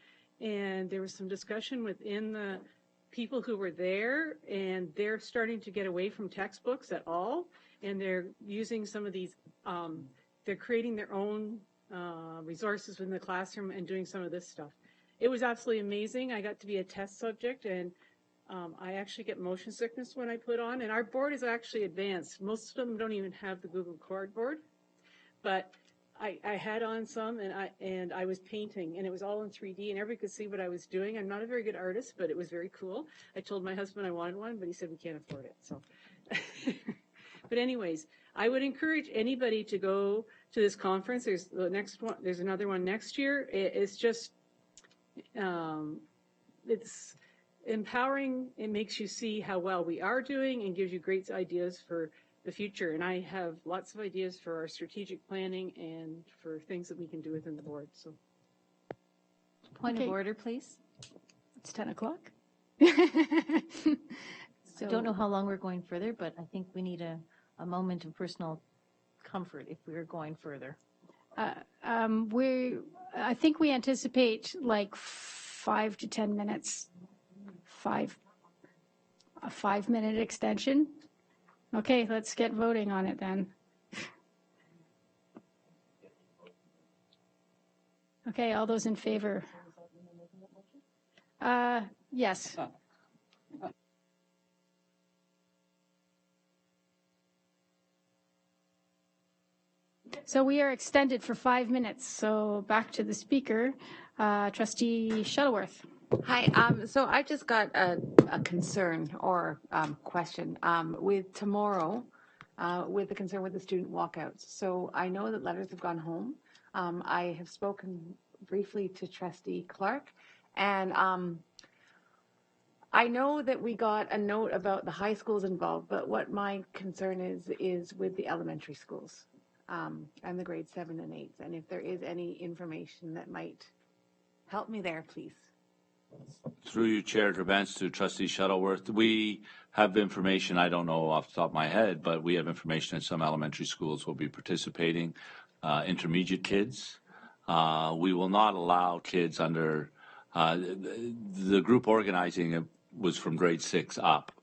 And there was some discussion within the people who were there, and they're starting to get away from textbooks at all, and they're using some of these, they're creating their own resources within the classroom and doing some of this stuff. It was absolutely amazing. I got to be a test subject, and I actually get motion sickness when I put on, and our board is actually advanced. Most of them don't even have the Google Cardboard, but I had on some, and I was painting, and it was all in 3D, and everybody could see what I was doing. I'm not a very good artist, but it was very cool. I told my husband I wanted one, but he said we can't afford it. So, but anyways, I would encourage anybody to go to this conference. There's the next one. There's another one next year. It's just, it's empowering. It makes you see how well we are doing and gives you great ideas for the future. And I have lots of ideas for our strategic planning and for things that we can do within the board. So, Point of order, please. It's 10 o'clock. I don't know how long we're going further, but I think we need a moment of personal comfort if we're going further. I think we anticipate like 5 to 10 minutes, a 5-minute extension. Okay, let's get voting on it then. Okay, all those in favor? Yes. So we are extended for 5 minutes. So back to the speaker, Trustee Shuttleworth. Hi, so I just got a concern or question with tomorrow, with the concern with the student walkouts. So I know that letters have gone home. I have spoken briefly to Trustee Clark, and I know that we got a note about the high schools involved, but what my concern is with the elementary schools and the grades 7 and 8, and if there is any information that might help me there, please. Through you, Chair Drabantz, to Trustee Shuttleworth, we have information, I don't know off the top of my head, but we have information that some elementary schools will be participating, intermediate kids. We will not allow kids under, the group organizing it was from grade 6 up.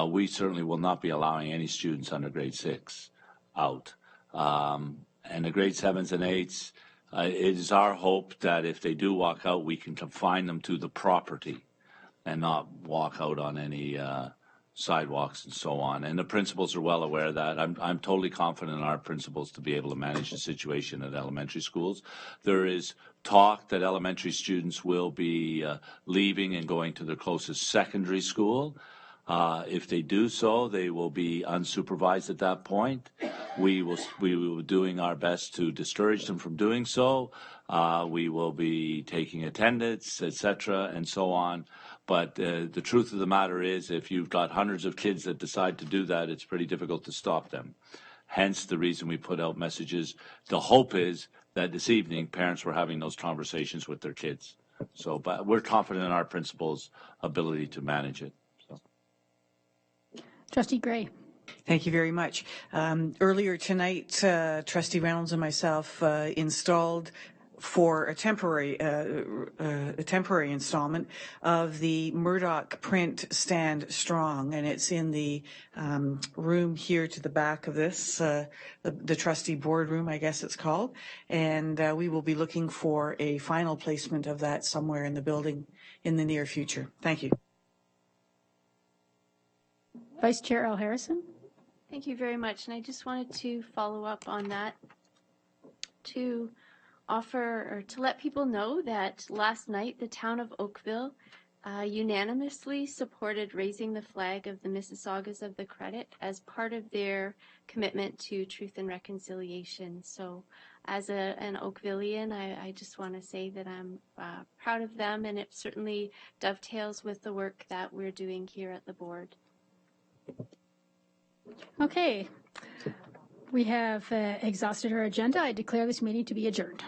We certainly will not be allowing any students under grade 6 out. And the grade 7s and 8s, it is our hope that if they do walk out, we can confine them to the property and not walk out on any sidewalks and so on. And the principals are well aware of that. I'm totally confident in our principals to be able to manage the situation at elementary schools. There is talk that elementary students will be leaving and going to their closest secondary school. If they do so, they will be unsupervised at that point. We will be doing our best to discourage them from doing so. We will be taking attendance, etc., and so on. But the truth of the matter is, if you've got hundreds of kids that decide to do that, it's pretty difficult to stop them. Hence the reason we put out messages. The hope is that this evening parents were having those conversations with their kids. So, but we're confident in our principals' ability to manage it. So. Trustee Gray. Thank you very much. Earlier tonight, Trustee Reynolds and myself installed for a temporary installment of the Murdoch print stand strong, and it's in the room here to the back of this, the trustee boardroom, I guess it's called, and we will be looking for a final placement of that somewhere in the building in the near future. Thank you. Vice Chair Al Harrison. Thank you very much, and I just wanted to follow up on that to offer or to let people know that last night the town of Oakville unanimously supported raising the flag of the Mississaugas of the Credit as part of their commitment to truth and reconciliation. So as an Oakvillian, I just want to say that I'm proud of them, and it certainly dovetails with the work that we're doing here at the board. Okay, we have exhausted our agenda. I declare this meeting to be adjourned.